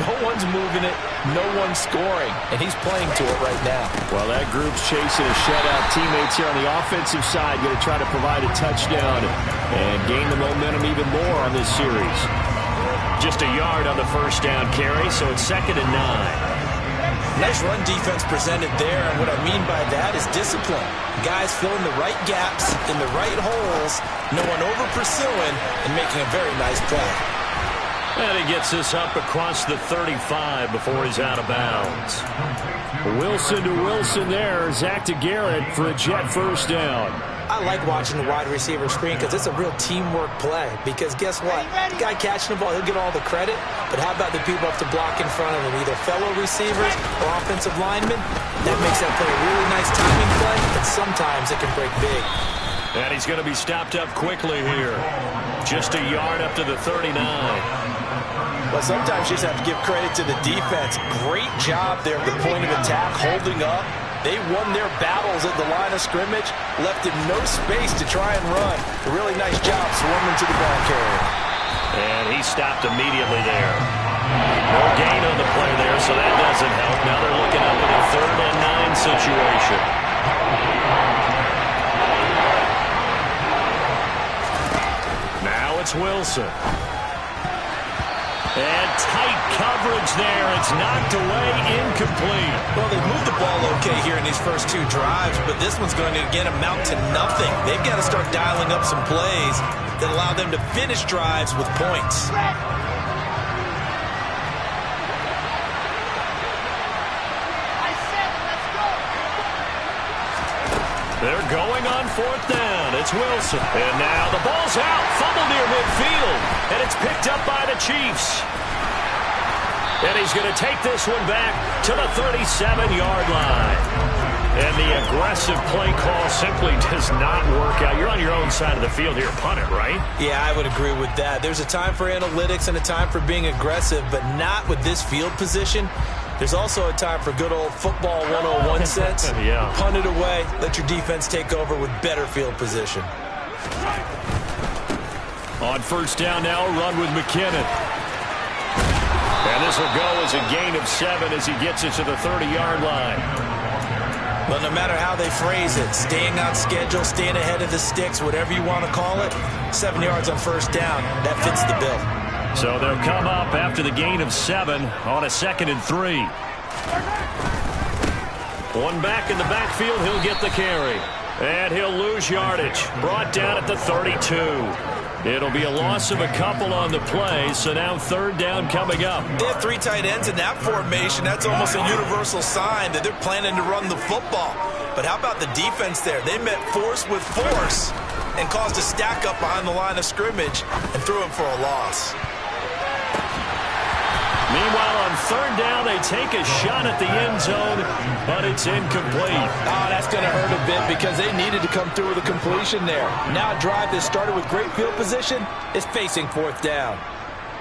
no one's moving it, no one's scoring, and he's playing to it right now. Well, that group's chasing a shutout. Teammates here on the offensive side going to try to provide a touchdown and gain the momentum even more on this series. Just a yard on the first down carry, so it's 2nd and 9. Nice run defense presented there, and what I mean by that is discipline. Guys filling the right gaps in the right holes, no one over-pursuing, and making a very nice play. And he gets this up across the 35 before he's out of bounds. Wilson to Wilson there. Zach to Garrett for a Jet first down. I like watching the wide receiver screen because it's a real teamwork play. Because guess what? The guy catching the ball, he'll get all the credit. But how about the people up to block in front of him, either fellow receivers or offensive linemen? That makes that play a really nice timing play, but sometimes it can break big. And he's going to be stopped up quickly here. Just a yard up to the 39. Well, sometimes you just have to give credit to the defense. Great job there at the point of attack, holding up. They won their battles at the line of scrimmage, left him no space to try and run. A really nice job swarming to the ball carrier. And he stopped immediately there. No gain on the play there, so that doesn't help. Now they're looking up at a 3rd and 9 situation. Now it's Wilson. And tight coverage there. It's knocked away, incomplete. Well, they've moved the ball okay here in these first 2 drives, but this one's going to, again, amount to nothing. They've got to start dialing up some plays that allow them to finish drives with points. They're going on 4th down. It's Wilson. And now the ball's out. Fumble near midfield. And it's picked up by the Chiefs. And he's going to take this one back to the 37-yard line. And the aggressive play call simply does not work out. You're on your own side of the field here. Punt it, right? Yeah, I would agree with that. There's a time for analytics and a time for being aggressive, but not with this field position. There's also a time for good old football 101 sense. Yeah. Punt it away. Let your defense take over with better field position. On 1st down now, a run with McKinnon. And this will go as a gain of 7 as he gets it to the 30-yard line. Well, no matter how they phrase it, staying on schedule, staying ahead of the sticks, whatever you want to call it, 7 yards on 1st down, that fits the bill. So they'll come up after the gain of 7 on a 2nd and 3. One back in the backfield, he'll get the carry. And he'll lose yardage. Brought down at the 32. It'll be a loss of a couple on the play, so now 3rd down coming up. They have 3 tight ends in that formation. That's almost a universal sign that they're planning to run the football. But how about the defense there? They met force with force and caused a stack up behind the line of scrimmage and threw him for a loss. Meanwhile, on 3rd down, they take a shot at the end zone, but it's incomplete. Oh, that's going to hurt a bit because they needed to come through with a completion there. Now a drive that started with great field position is facing 4th down.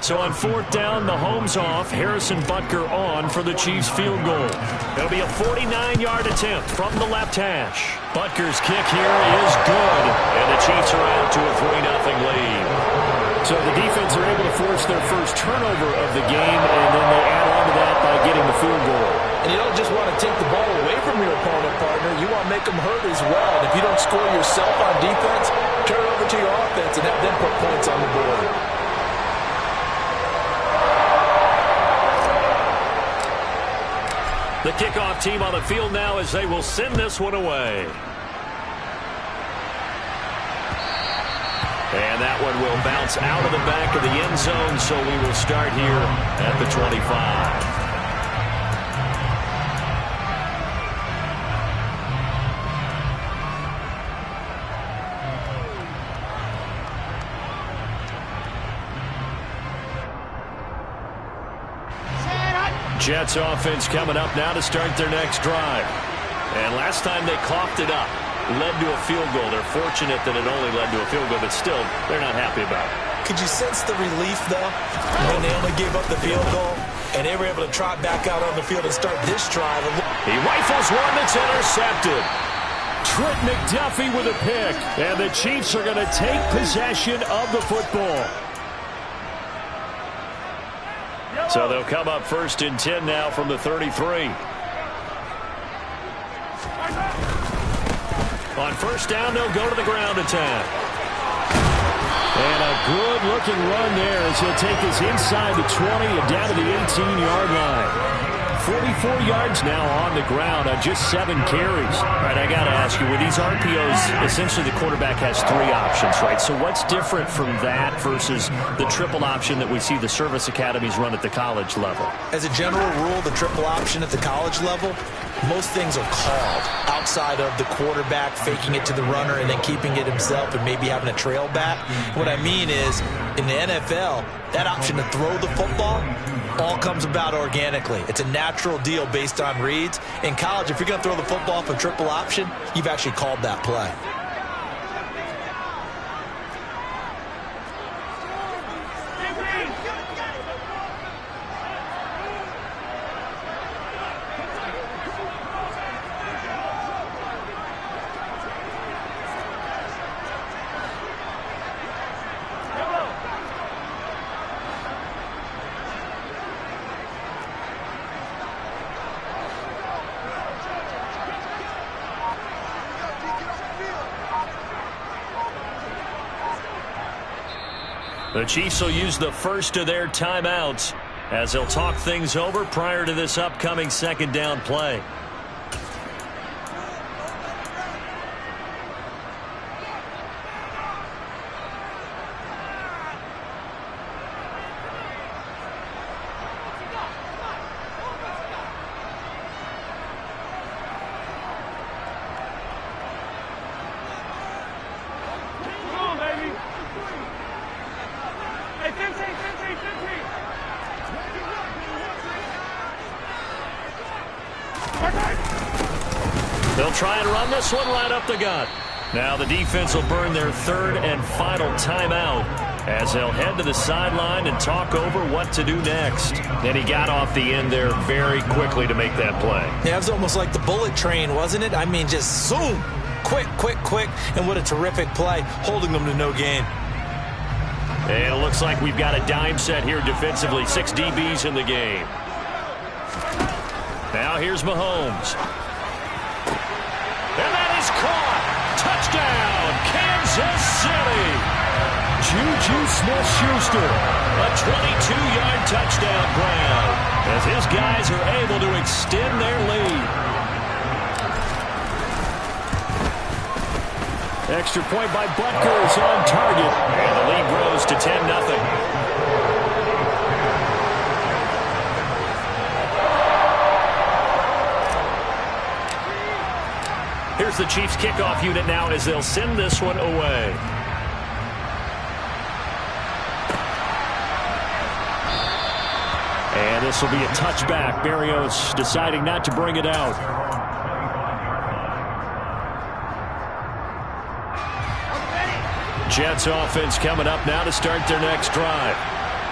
So on 4th down, Mahomes off, Harrison Butker on for the Chiefs field goal. It'll be a 49-yard attempt from the left hash. Butker's kick here is good, and the Chiefs are out to a 3-0 lead. So the defense are able to force their first turnover of the game, and then they add on to that by getting the field goal. And you don't just want to take the ball away from your opponent, partner. You want to make them hurt as well. And if you don't score yourself on defense, turn it over to your offense and have them put points on the board. The kickoff team on the field now as they will send this one away. And that one will bounce out of the back of the end zone, so we will start here at the 25. Jets offense coming up now to start their next drive. And last time they coughed it up, led to a field goal. They're fortunate that it only led to a field goal, but still, they're not happy about it. Could you sense the relief, though, when they only gave up the field goal and they were able to trot back out on the field and start this drive? He rifles one that's intercepted. Trent McDuffie with a pick, and the Chiefs are going to take possession of the football. So they'll come up 1st and 10 now from the 33. On 1st down, they'll go to the ground attack. And a good-looking run there as he'll take us inside the 20 and down to the 18-yard line. 44 yards now on the ground on just 7 carries. All right, I got to ask you, with these RPOs, essentially the quarterback has 3 options, right? So what's different from that versus the triple option that we see the service academies run at the college level? As a general rule, the triple option at the college level, most things are called outside of the quarterback faking it to the runner and then keeping it himself and maybe having a trail back. What I mean is, in the NFL, that option to throw the football all comes about organically. It's a natural deal based on reads. In college, if you're going to throw the football for triple option, you've actually called that play. The Chiefs will use the first of their timeouts as they'll talk things over prior to this upcoming second down play. They'll try and run this one right up the gut. Now the defense will burn their third and final timeout as they'll head to the sideline and talk over what to do next. And he got off the end there very quickly to make that play. Yeah, it was almost like the bullet train, wasn't it? I mean, just zoom. Quick, quick, quick. And what a terrific play, holding them to no gain. And it looks like we've got a dime set here defensively. 6 DBs in the game. Now here's Mahomes. And that is caught. Touchdown, Kansas City. Juju Smith-Schuster, a 22-yard touchdown grab as his guys are able to extend their lead. Extra point by Butker is on target, and the lead grows to 10-0. Here's the Chiefs kickoff unit now as they'll send this one away. And this will be a touchback. Berrios deciding not to bring it out. Jets offense coming up now to start their next drive.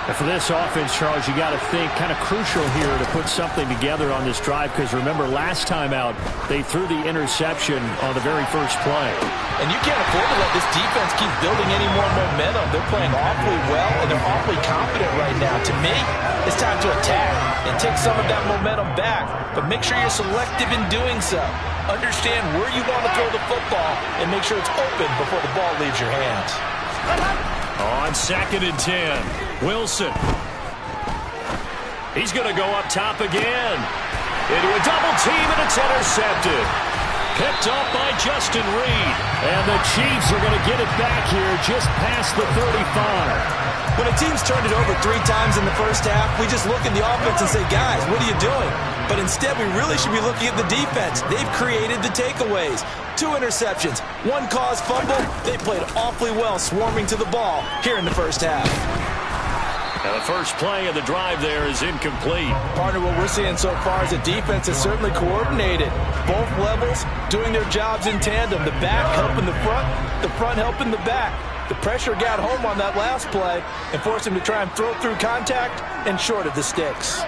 And for this offense, Charles, you got to think kind of crucial here to put something together on this drive because remember last time out they threw the interception on the very first play. And you can't afford to let this defense keep building any more momentum. They're playing awfully well and they're awfully confident right now. To me, it's time to attack and take some of that momentum back. But make sure you're selective in doing so. Understand where you want to throw the football and make sure it's open before the ball leaves your hands. On 2nd and 10, Wilson. He's going to go up top again. Into a double team, and it's intercepted. Picked off by Justin Reed. And the Chiefs are going to get it back here just past the 35. When a team's turned it over 3 times in the first half, we just look at the offense and say, guys, what are you doing? But instead, we really should be looking at the defense. They've created the takeaways. 2 interceptions, 1 caused fumble. They played awfully well swarming to the ball here in the first half. Now the first play of the drive there is incomplete. Partner, what we're seeing so far is the defense is certainly coordinated. Both levels doing their jobs in tandem. The back helping the front helping the back. The pressure got home on that last play and forced him to try and throw through contact and short of the sticks.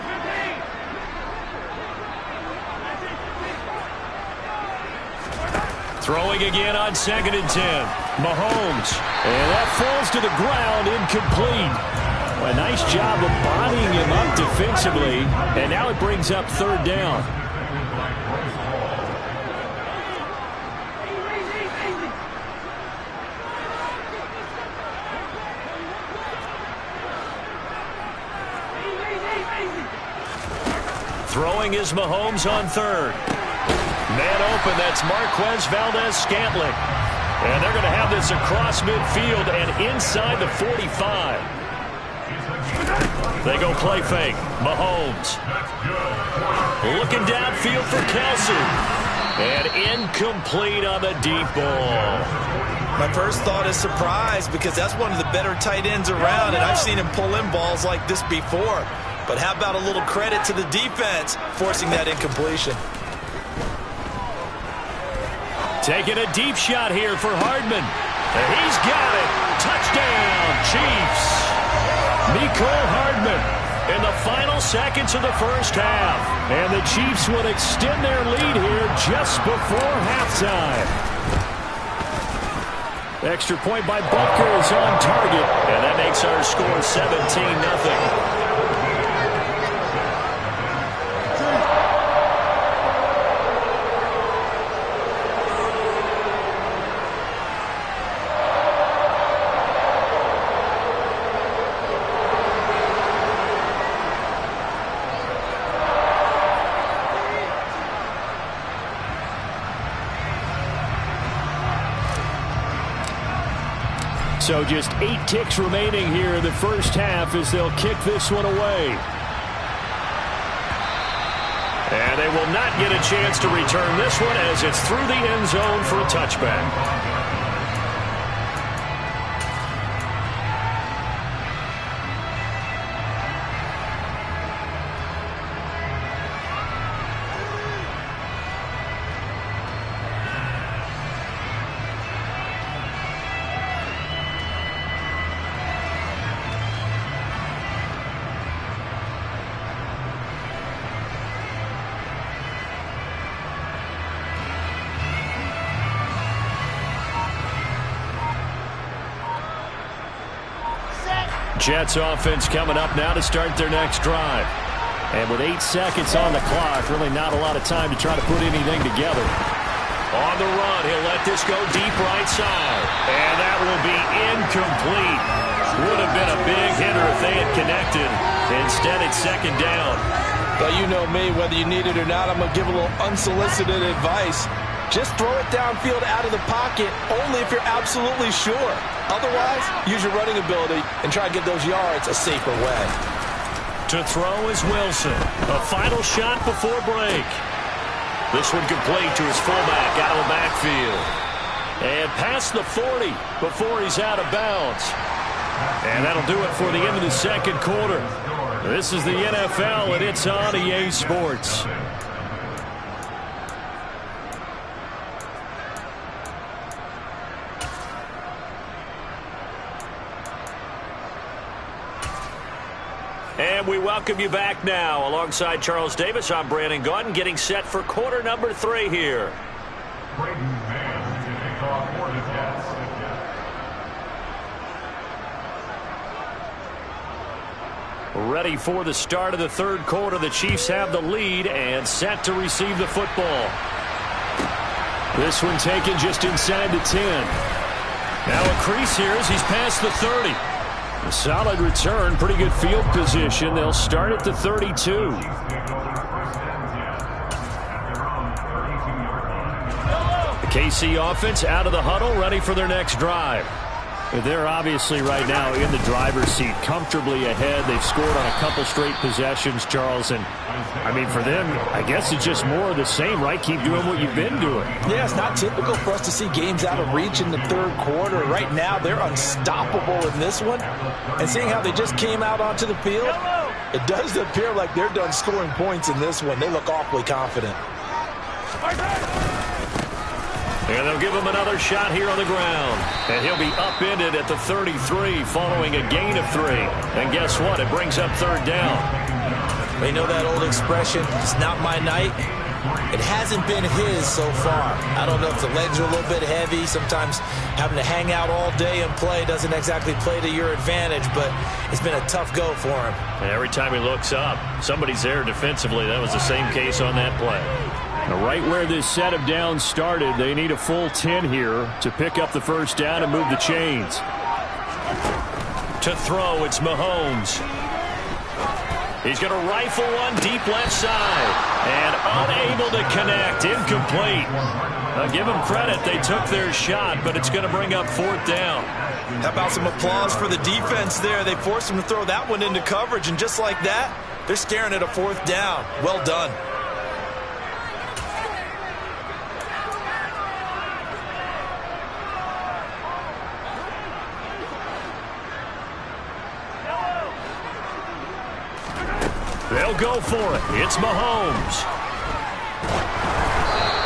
Throwing again on 2nd and 10. Mahomes. And that falls to the ground, incomplete. A nice job of bodying him up defensively. And now it brings up 3rd down. Throwing is Mahomes on 3rd. Man open, that's Marquez Valdes-Scantling. And they're going to have this across midfield and inside the 45. They go play fake. Mahomes. Looking downfield for Kelsey. And incomplete on the deep ball. My first thought is surprise because that's one of the better tight ends around, and I've seen him pull in balls like this before. But how about a little credit to the defense forcing that incompletion? Taking a deep shot here for Hardman. And he's got it. Touchdown, Chiefs. Mecole Hardman in the final seconds of the first half. And the Chiefs would extend their lead here just before halftime. Extra point by Butker is on target. And that makes our score 17-0. So just 8 ticks remaining here in the first half as they'll kick this one away. And they will not get a chance to return this one as it's through the end zone for a touchback. Jets offense coming up now to start their next drive. And with 8 seconds on the clock, really not a lot of time to try to put anything together. On the run, he'll let this go deep right side. And that will be incomplete. Would have been a big hitter if they had connected. Instead, it's second down. Well, you know me, whether you need it or not, I'm going to give a little unsolicited advice. Just throw it downfield out of the pocket only if you're absolutely sure. Otherwise, use your running ability and try to get those yards a safer way. To throw is Wilson. A final shot before break. This one complete to his fullback out of the backfield. And past the 40 before he's out of bounds. And that'll do it for the end of the second quarter. This is the NFL, and it's on EA Sports. And we welcome you back now. Alongside Charles Davis, I'm Brandon Gaudin, getting set for quarter number 3 here. Ready for the start of the third quarter. The Chiefs have the lead and set to receive the football. This one taken just inside the 10. Now a crease here as he's past the 30. A solid return, pretty good field position. They'll start at the 32. The KC offense out of the huddle, ready for their next drive. They're obviously right now in the driver's seat, comfortably ahead. They've scored on a couple straight possessions, Charles. And, I mean, for them, I guess it's just more of the same, right? Keep doing what you've been doing. Yeah, it's not typical for us to see games out of reach in the third quarter. Right now, they're unstoppable in this one. And seeing how they just came out onto the field, it does appear like they're done scoring points in this one. They look awfully confident. And they'll give him another shot here on the ground. And he'll be upended at the 33 following a gain of 3. And guess what? It brings up third down. They know that old expression, it's not my night. It hasn't been his so far. I don't know if the legs are a little bit heavy. Sometimes having to hang out all day and play doesn't exactly play to your advantage, but it's been a tough go for him. And every time he looks up, somebody's there defensively. That was the same case on that play. Now, right where this set of downs started, they need a full 10 here to pick up the first down and move the chains. To throw, it's Mahomes. He's going to rifle one deep left side. And unable to connect. Incomplete. I'll give them credit. They took their shot, but it's going to bring up fourth down. How about some applause for the defense there? They forced him to throw that one into coverage, and just like that, they're staring at a fourth down. Well done. They'll go for it. It's Mahomes.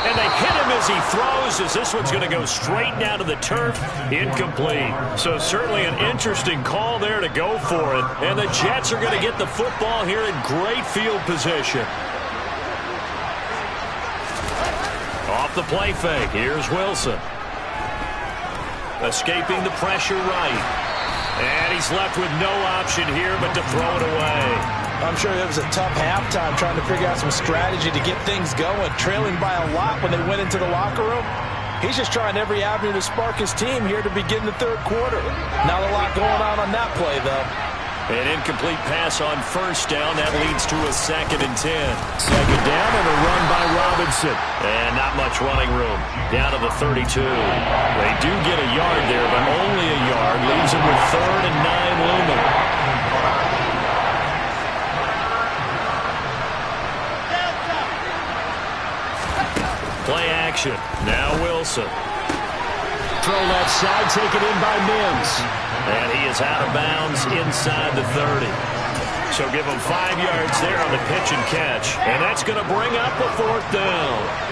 And they hit him as he throws, as this one's going to go straight down to the turf. Incomplete. So certainly an interesting call there to go for it. And the Jets are going to get the football here in great field position. Off the play fake. Here's Wilson. Escaping the pressure right. And he's left with no option here but to throw it away. I'm sure it was a tough halftime trying to figure out some strategy to get things going. Trailing by a lot when they went into the locker room. He's just trying every avenue to spark his team here to begin the third quarter. Not a lot going on that play, though. An incomplete pass on first down. That leads to a 2nd and 10. Second down and a run by Robinson. And not much running room. Down to the 32. They do get a yard there, but only a yard. Leaves them with 3rd and 9 looming. Play action. Now Wilson. Throw left side, taken in by Mims. And he is out of bounds inside the 30. So give him 5 yards there on the pitch and catch. And that's going to bring up a 4th down.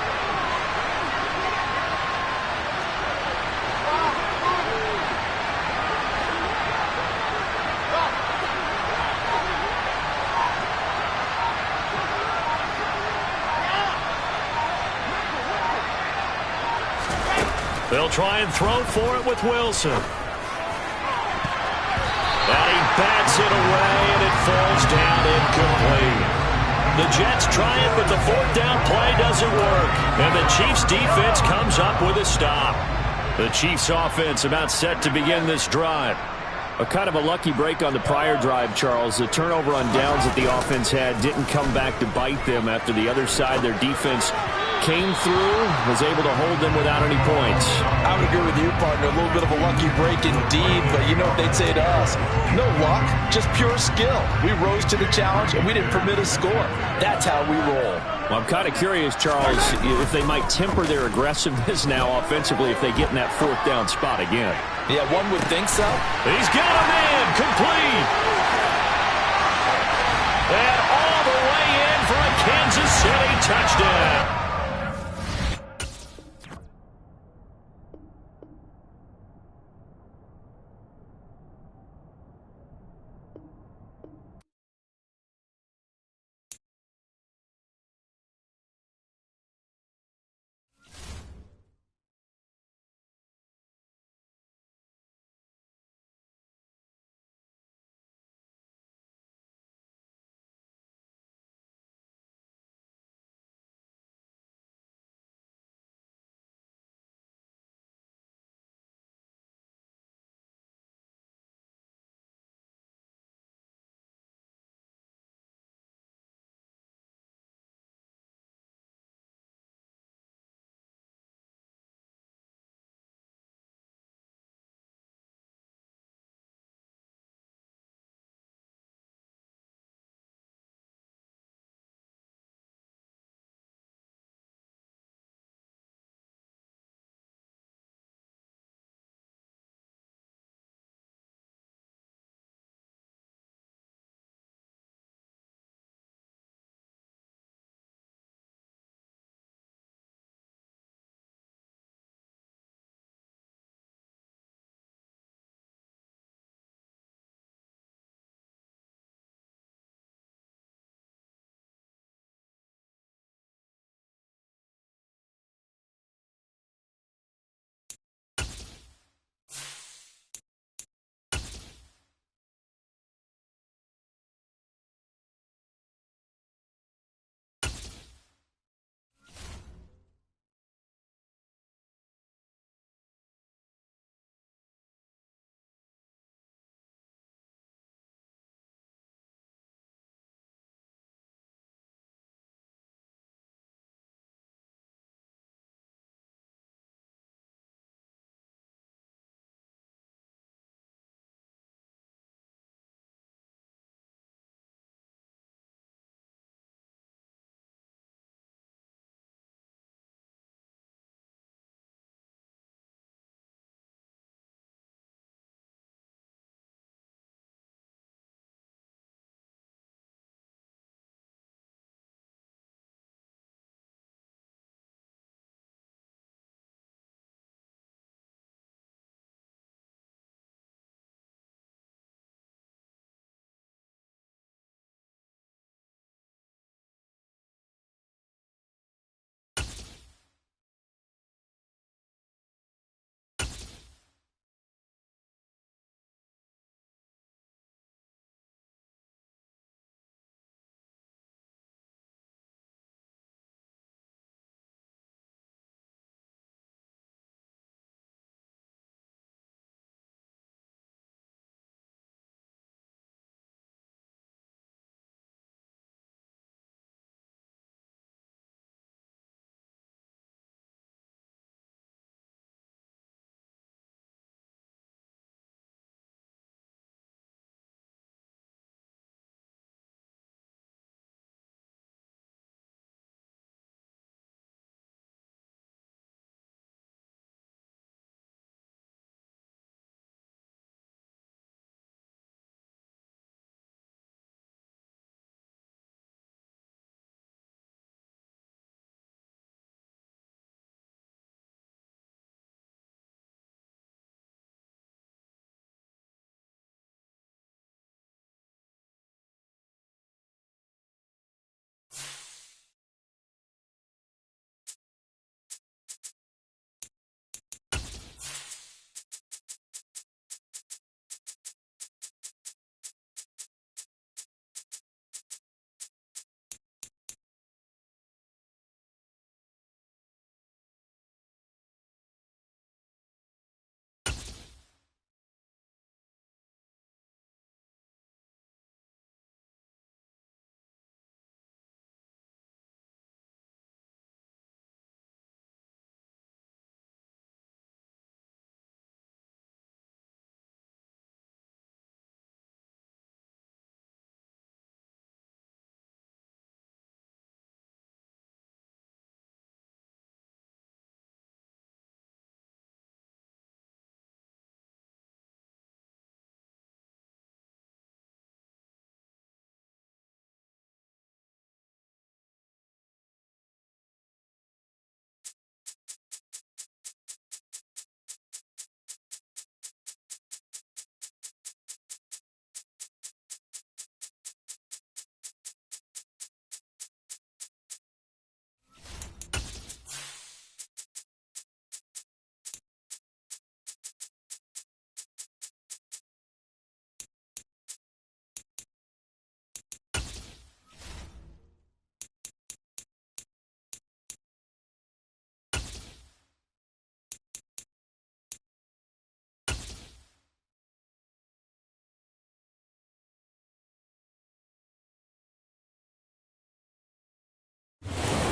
They'll try and throw for it with Wilson. And he bats it away, and it falls down incomplete. The Jets try it, but the 4th down play doesn't work. And the Chiefs' defense comes up with a stop. The Chiefs' offense about set to begin this drive. A kind of a lucky break on the prior drive, Charles. The turnover on downs that the offense had didn't come back to bite them after the other side. Their defense came through, was able to hold them without any points. I would agree with you, partner. A little bit of a lucky break indeed, but you know what they'd say to us? No luck, just pure skill. We rose to the challenge, and we didn't permit a score. That's how we roll. Well, I'm kind of curious, Charles, if they might temper their aggressiveness now offensively if they get in that 4th down spot again. Yeah, one would think so. He's got a man, complete. And all the way in for a Kansas City touchdown.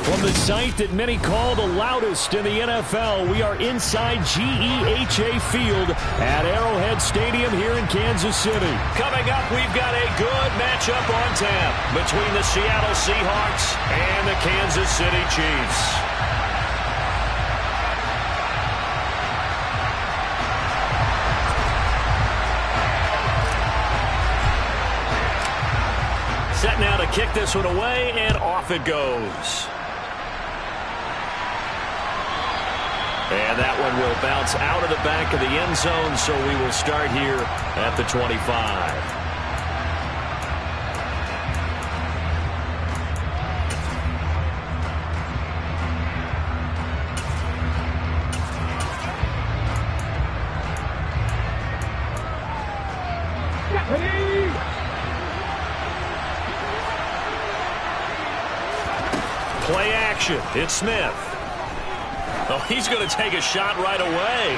From the site that many call the loudest in the NFL, we are inside GEHA Field at Arrowhead Stadium here in Kansas City. Coming up, we've got a good matchup on tap between the Seattle Seahawks and the Kansas City Chiefs. Set now to kick this one away, and off it goes. And that one will bounce out of the back of the end zone, so we will start here at the 25. Play action. It's Smith. Oh, he's going to take a shot right away.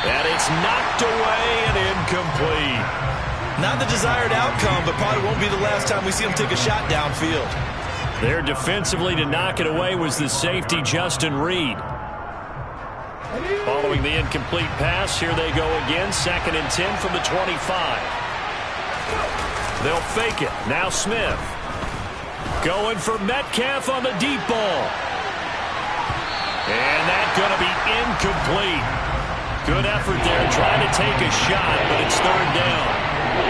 And it's knocked away and incomplete. Not the desired outcome, but probably won't be the last time we see him take a shot downfield. There defensively to knock it away was the safety, Justin Reed. Following the incomplete pass, here they go again. 2nd and 10 from the 25. They'll fake it. Now Smith. Going for Metcalf on the deep ball. And that's going to be incomplete. Good effort there trying to take a shot, but it's 3rd down.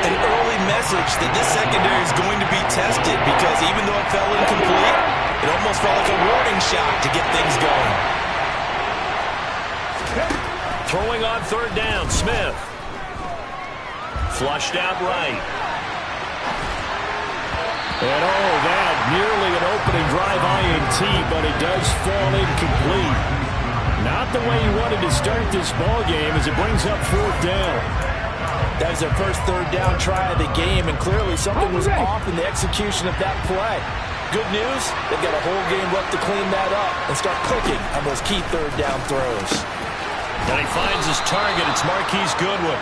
An early message that this secondary is going to be tested because even though it fell incomplete, it almost felt like a warning shot to get things going. Throwing on 3rd down, Smith. Flushed out right. And that nearly an opening drive INT, but it does fall incomplete. Not the way he wanted to start this ball game as it brings up 4th down. That was their first 3rd down try of the game, and clearly something was off in the execution of that play. Good news, they've got a whole game left to clean that up and start clicking on those key 3rd down throws. And he finds his target. It's Marquise Goodwin.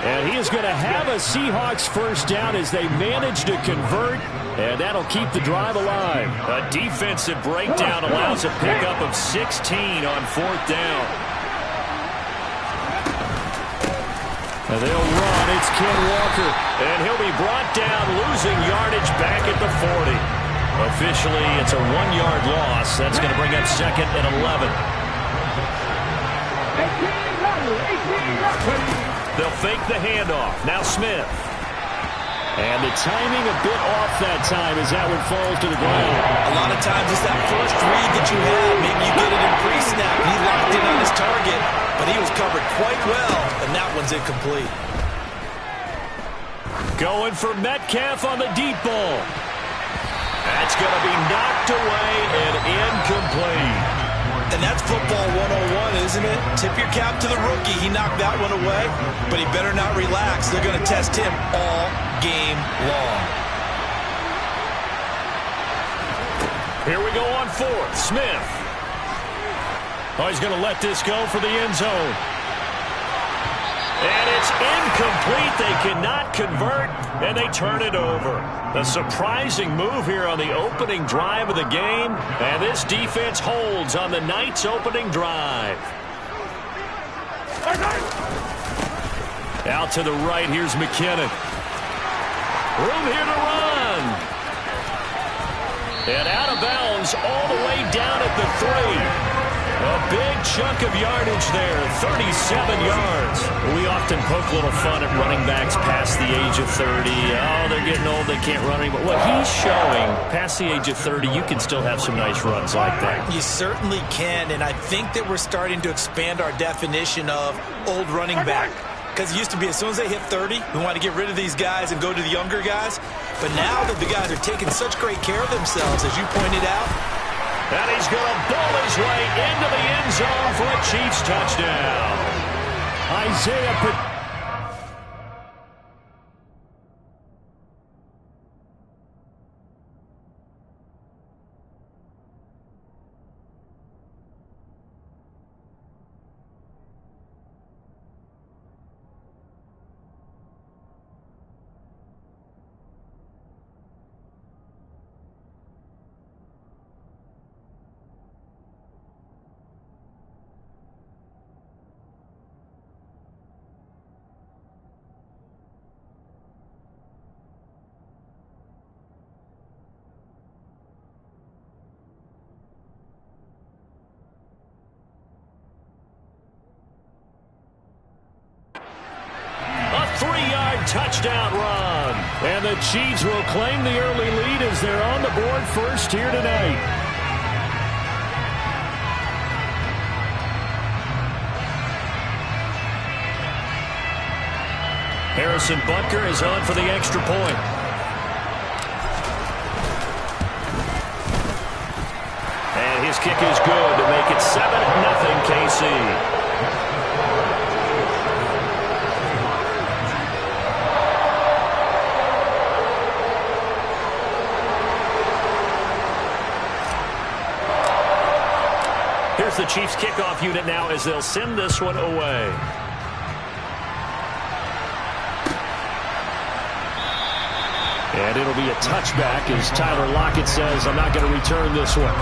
And he is going to have a Seahawks first down as they manage to convert, and that'll keep the drive alive. A defensive breakdown allows a pickup of 16 on 4th down. And they'll run. It's Ken Walker. And he'll be brought down, losing yardage back at the 40. Officially, it's a 1-yard loss. That's going to bring up 2nd and 11. They'll fake the handoff. Now Smith. And the timing a bit off that time as that one falls to the ground. A lot of times it's that first read that you have. Maybe you get it in pre-snap. He locked in on his target, but he was covered quite well, and that one's incomplete. Going for Metcalf on the deep ball. That's going to be knocked away and incomplete. And that's football 101, isn't it? Tip your cap to the rookie. He knocked that one away, but he better not relax. They're going to test him all game long. Here we go on 4th. Smith. Oh, he's going to let this go for the end zone. And it's incomplete. They cannot convert, and they turn it over. A surprising move here on the opening drive of the game, and this defense holds on the night's opening drive. Out to the right, here's McKinnon. Room here to run. And out of bounds all the way down at the 3. A big chunk of yardage there, 37 yards. We often poke a little fun at running backs past the age of 30. Oh, they're getting old, they can't run anymore. What he's showing, past the age of 30, you can still have some nice runs like that. You certainly can, and I think that we're starting to expand our definition of old running back. Because it used to be as soon as they hit 30, we want to get rid of these guys and go to the younger guys. But now that the guys are taking such great care of themselves, as you pointed out, and he's going to bowl his way into the end zone for a Chiefs touchdown. Isaiah touchdown run. And the Chiefs will claim the early lead as they're on the board first here tonight. Harrison Butker is on for the extra point. And his kick is good to make it 7-0 KC. Here's the Chiefs kickoff unit now as they'll send this one away. And it'll be a touchback as Tyler Lockett says, I'm not going to return this one.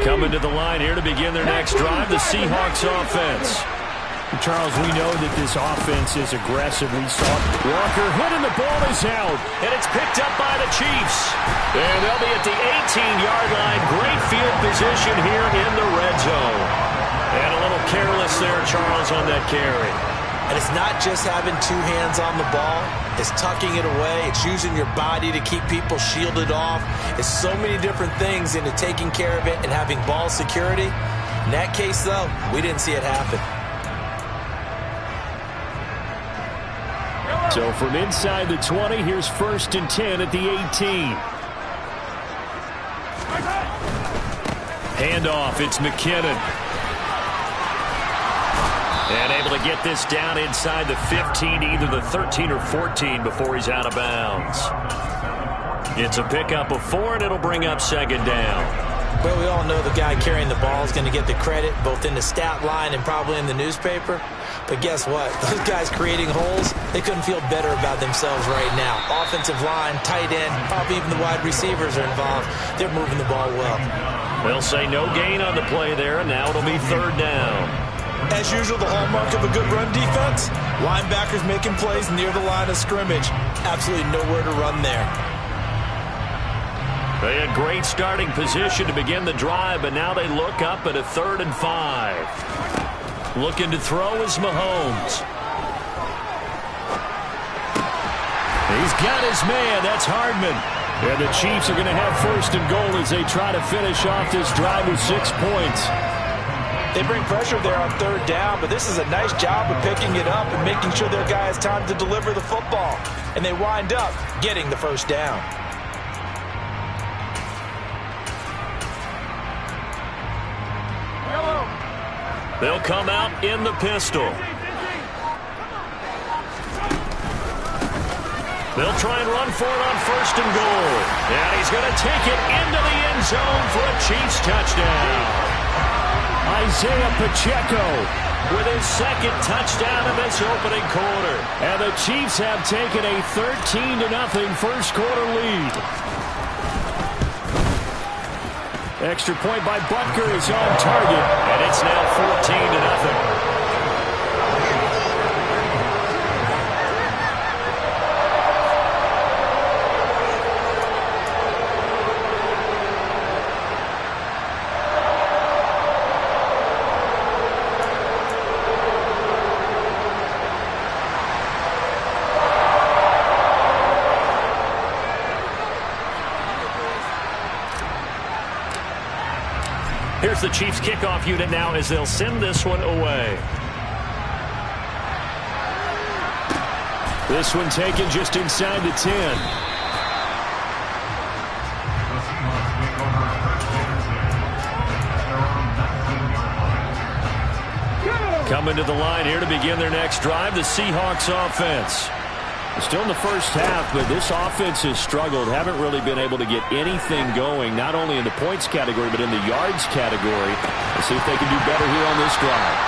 Coming to the line here to begin their next drive, the Seahawks offense. Charles, we know that this offense is aggressive. We saw Walker hit and the ball is out. And it's picked up by the Chiefs. And they'll be at the 18-yard line. Great field position here in the red zone. And a little careless there, Charles, on that carry. And it's not just having two hands on the ball. It's tucking it away. It's using your body to keep people shielded off. It's so many different things into taking care of it and having ball security. In that case, though, we didn't see it happen. So from inside the 20, here's 1st and 10 at the 18. Handoff, it's McKinnon. And able to get this down inside the 15, either the 13 or 14 before he's out of bounds. It's a pickup of 4, and it'll bring up 2nd down. Well, we all know the guy carrying the ball is going to get the credit both in the stat line and probably in the newspaper. But guess what? Those guys creating holes, they couldn't feel better about themselves right now. Offensive line, tight end, probably even the wide receivers are involved. They're moving the ball well. They'll say no gain on the play there, and now it'll be 3rd down. As usual, the hallmark of a good run defense, linebackers making plays near the line of scrimmage. Absolutely nowhere to run there. They had great starting position to begin the drive, but now they look up at a 3rd and 5. Looking to throw is Mahomes. He's got his man. That's Hardman. And the Chiefs are going to have 1st and goal as they try to finish off this drive with 6 points. They bring pressure there on 3rd down, but this is a nice job of picking it up and making sure their guy has time to deliver the football. And they wind up getting the 1st down. They'll come out in the pistol. They'll try and run for it on 1st and goal. And he's going to take it into the end zone for a Chiefs touchdown. Isaiah Pacheco with his 2nd touchdown in this opening quarter. And the Chiefs have taken a 13-0 first quarter lead. Extra point by Butker is on target, and it's now 14-0. Here's the Chiefs kickoff unit now as they'll send this one away. This one taken just inside the 10. Coming to the line here to begin their next drive, the Seahawks offense. Still in the first half, but this offense has struggled. Haven't really been able to get anything going, not only in the points category, but in the yards category. Let's see if they can do better here on this drive.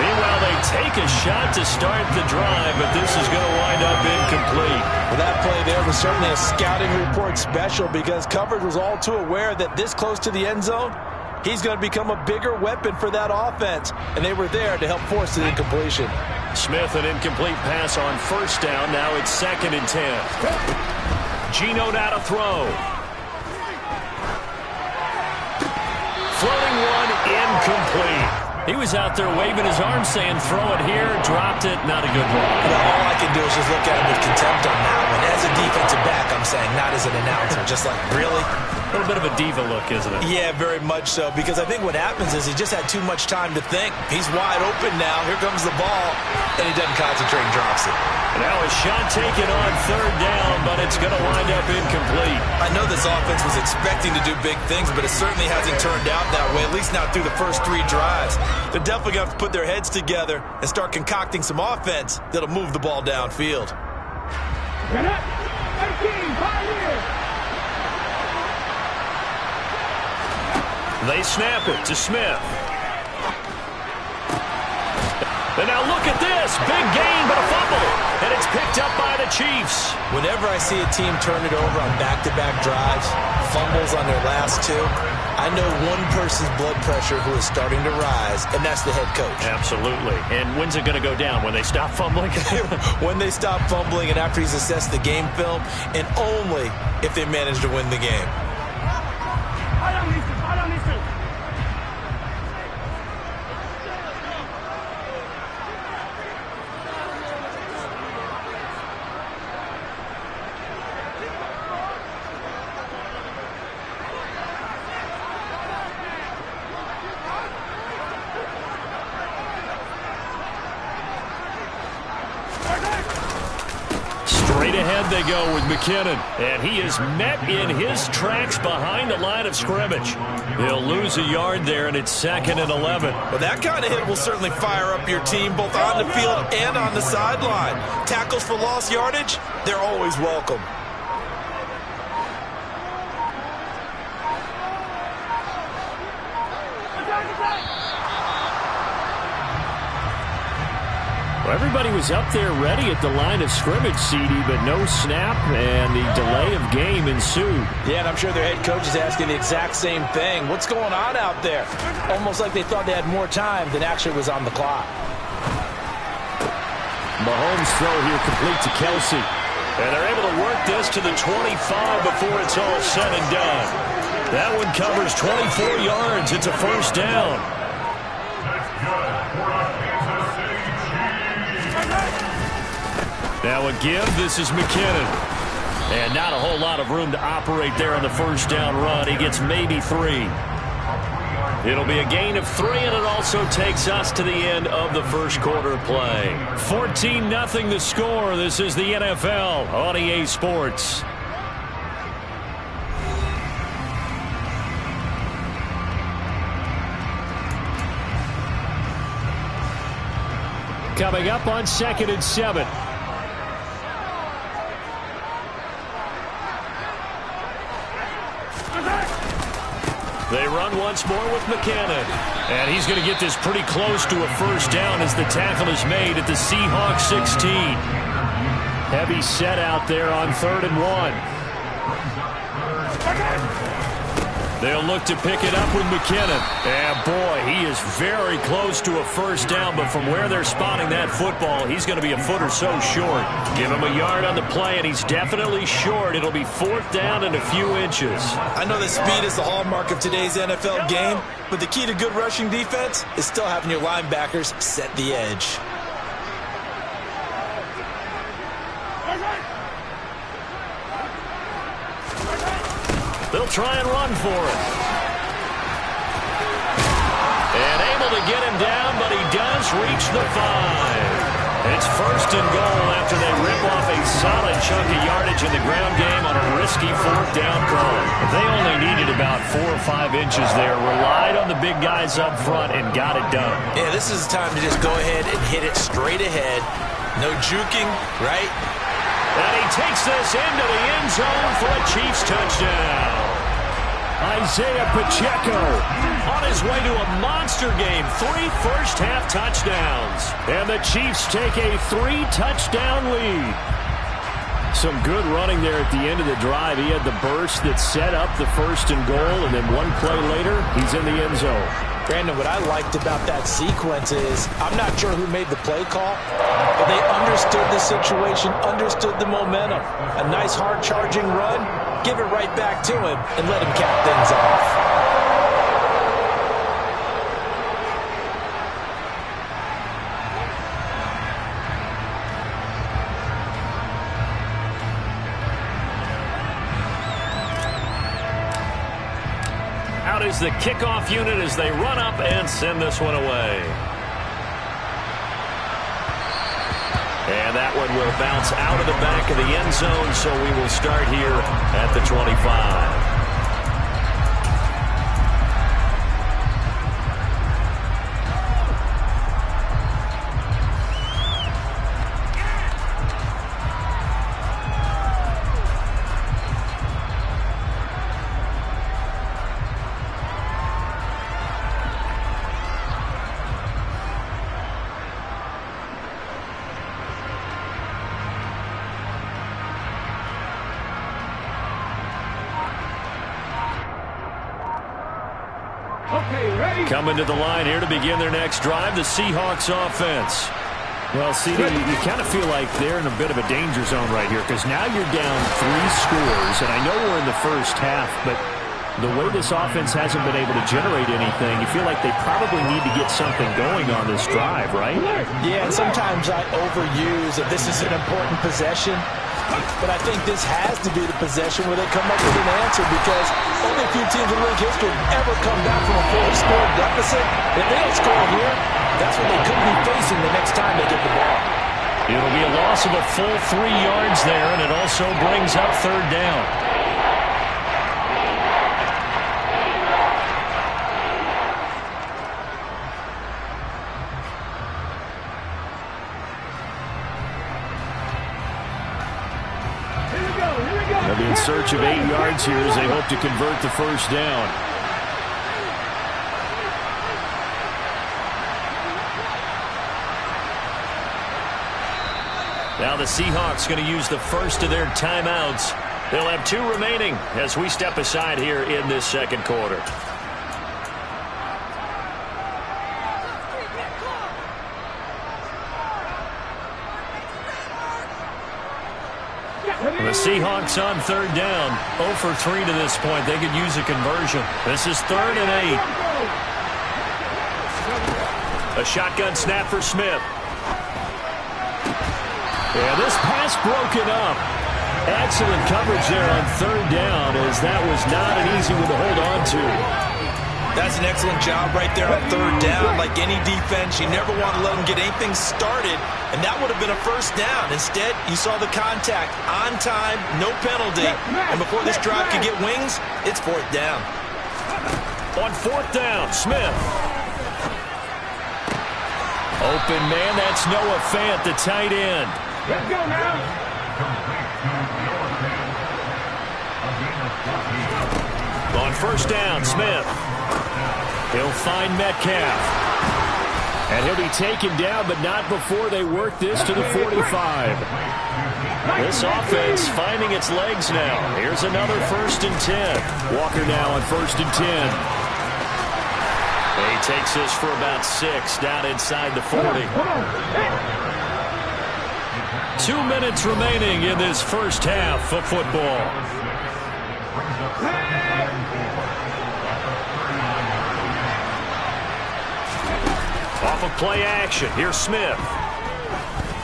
Meanwhile, they take a shot to start the drive, but this is going to wind up incomplete. Well, that play there was certainly a scouting report special because coverage was all too aware that this close to the end zone, he's going to become a bigger weapon for that offense. And they were there to help force the incompletion. Smith, an incomplete pass on first down. Now it's 2nd and 10. Geno now to throw. Floating one, incomplete. He was out there waving his arms saying, throw it here, dropped it, not a good ball. Well, all I can do is just look at him with contempt on that one. As a defensive back, I'm saying, not as an announcer. Just like, really? A little bit of a diva look, isn't it? Yeah, very much so. Because I think what happens is he just had too much time to think. He's wide open now. Here comes the ball. And he doesn't concentrate and drops it. Now a shot taken on 3rd down, but it's going to wind up incomplete. I know this offense was expecting to do big things, but it certainly hasn't turned out that way, at least not through the first 3 drives. They're definitely going to have to put their heads together and start concocting some offense that'll move the ball downfield. They snap it to Smith. And now look at this. Big gain, but a fumble. And it's picked up by the Chiefs. Whenever I see a team turn it over on back-to-back drives, fumbles on their last 2, I know one person's blood pressure who is starting to rise, and that's the head coach. Absolutely. And when's it going to go down? When they stop fumbling? When they stop fumbling and after he's assessed the game film, and only if they manage to win the game. Straight ahead they go with McKinnon. And he is met in his tracks behind the line of scrimmage. He'll lose a yard there, and it's 2nd and 11. Well, that kind of hit will certainly fire up your team both on the field and on the sideline. Tackles for lost yardage, they're always welcome. Everybody was up there ready at the line of scrimmage, CD, but no snap, and the delay of game ensued. Yeah, and I'm sure their head coach is asking the exact same thing. What's going on out there? Almost like they thought they had more time than actually was on the clock. Mahomes' throw here complete to Kelsey. And they're able to work this to the 25 before it's all said and done. That one covers 24 yards. It's a 1st down. Now a give, this is McKinnon. And not a whole lot of room to operate there on the 1st down run. He gets maybe 3. It'll be a gain of 3, and it also takes us to the end of the 1st quarter play. 14-0 the score. This is the NFL on EA Sports. Coming up on 2nd and 7. They run once more with McKinnon. And he's going to get this pretty close to a 1st down as the tackle is made at the Seahawks 16. Heavy set out there on 3rd and 1. They'll look to pick it up with McKinnon. And, boy, he is very close to a 1st down, but from where they're spotting that football, he's going to be a foot or so short. Give him a yard on the play, and he's definitely short. It'll be 4th down and a few inches. I know that speed is the hallmark of today's NFL game, but the key to good rushing defense is still having your linebackers set the edge. They'll try and run for it. And able to get him down, but he does reach the 5. It's 1st and goal after they rip off a solid chunk of yardage in the ground game on a risky 4th down call. They only needed about 4 or 5 inches there, relied on the big guys up front, and got it done. Yeah, this is the time to just go ahead and hit it straight ahead. No juking, right? And he takes this into the end zone for a Chiefs touchdown. Isaiah Pacheco on his way to a monster game. 3 first-half touchdowns. And the Chiefs take a 3-touchdown lead. Some good running there at the end of the drive. He had the burst that set up the 1st and goal, and then one play later, he's in the end zone. Brandon, what I liked about that sequence is I'm not sure who made the play call, but they understood the situation, understood the momentum. A nice hard charging run, give it right back to him, and let him cap things off. Out is the kickoff unit as they run up and send this one away. And that one will bounce out of the back of the end zone, so we will start here at the 25. Coming to the line here to begin their next drive, the Seahawks offense. Well, CD, you kind of feel like they're in a bit of a danger zone right here because now you're down 3 scores, and I know we're in the first half, but the way this offense hasn't been able to generate anything, you feel like they probably need to get something going on this drive, right? Yeah, and sometimes I overuse that this is an important possession. But I think this has to be the possession where they come up with an answer because only a few teams in league history have ever come back from a 4-score deficit. If they don't score here, that's what they could be facing the next time they get the ball. It'll be a loss of a full 3 yards there, and it also brings up 3rd down. They'll be in search of 8 yards here as they hope to convert the 1st down. Now the Seahawks going to use the first of their timeouts. They'll have 2 remaining as we step aside here in this 2nd quarter. The Seahawks on 3rd down. 0 for 3 to this point. They could use a conversion. This is 3rd and 8. A shotgun snap for Smith. Yeah, this pass broken up. Excellent coverage there on 3rd down as that was not an easy one to hold on to. That's an excellent job right there on 3rd down. Like any defense, you never want to let them get anything started, and that would have been a 1st down. Instead, you saw the contact on time, no penalty, and before this drive could get wings, it's 4th down. On 4th down, Smith. Open man, that's Noah Fant, the tight end. Let's go now. On 1st down, Smith. He'll find Metcalf. And he'll be taken down, but not before they work this to the 45. This offense finding its legs now. Here's another 1st and 10. Walker now on 1st and 10. He takes this for about 6 down inside the 40. 2 minutes remaining in this first half of football. Off of play action. Here's Smith.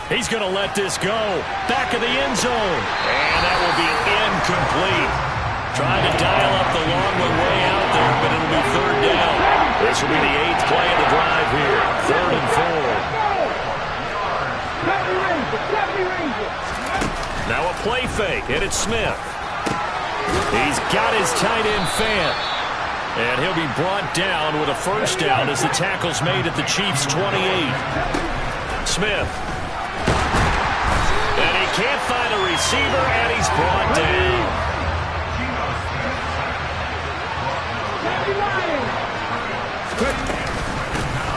He's going to let this go. Back of the end zone. And that will be incomplete. Trying to dial up the long way out there, but it'll be 3rd down. This will be the 8th play of the drive here. 3rd and 4. Now a play fake, and it's Smith. He's got his tight end Fant. And he'll be brought down with a 1st down as the tackle's made at the Chiefs' 28. Smith. And he can't find a receiver, and he's brought down.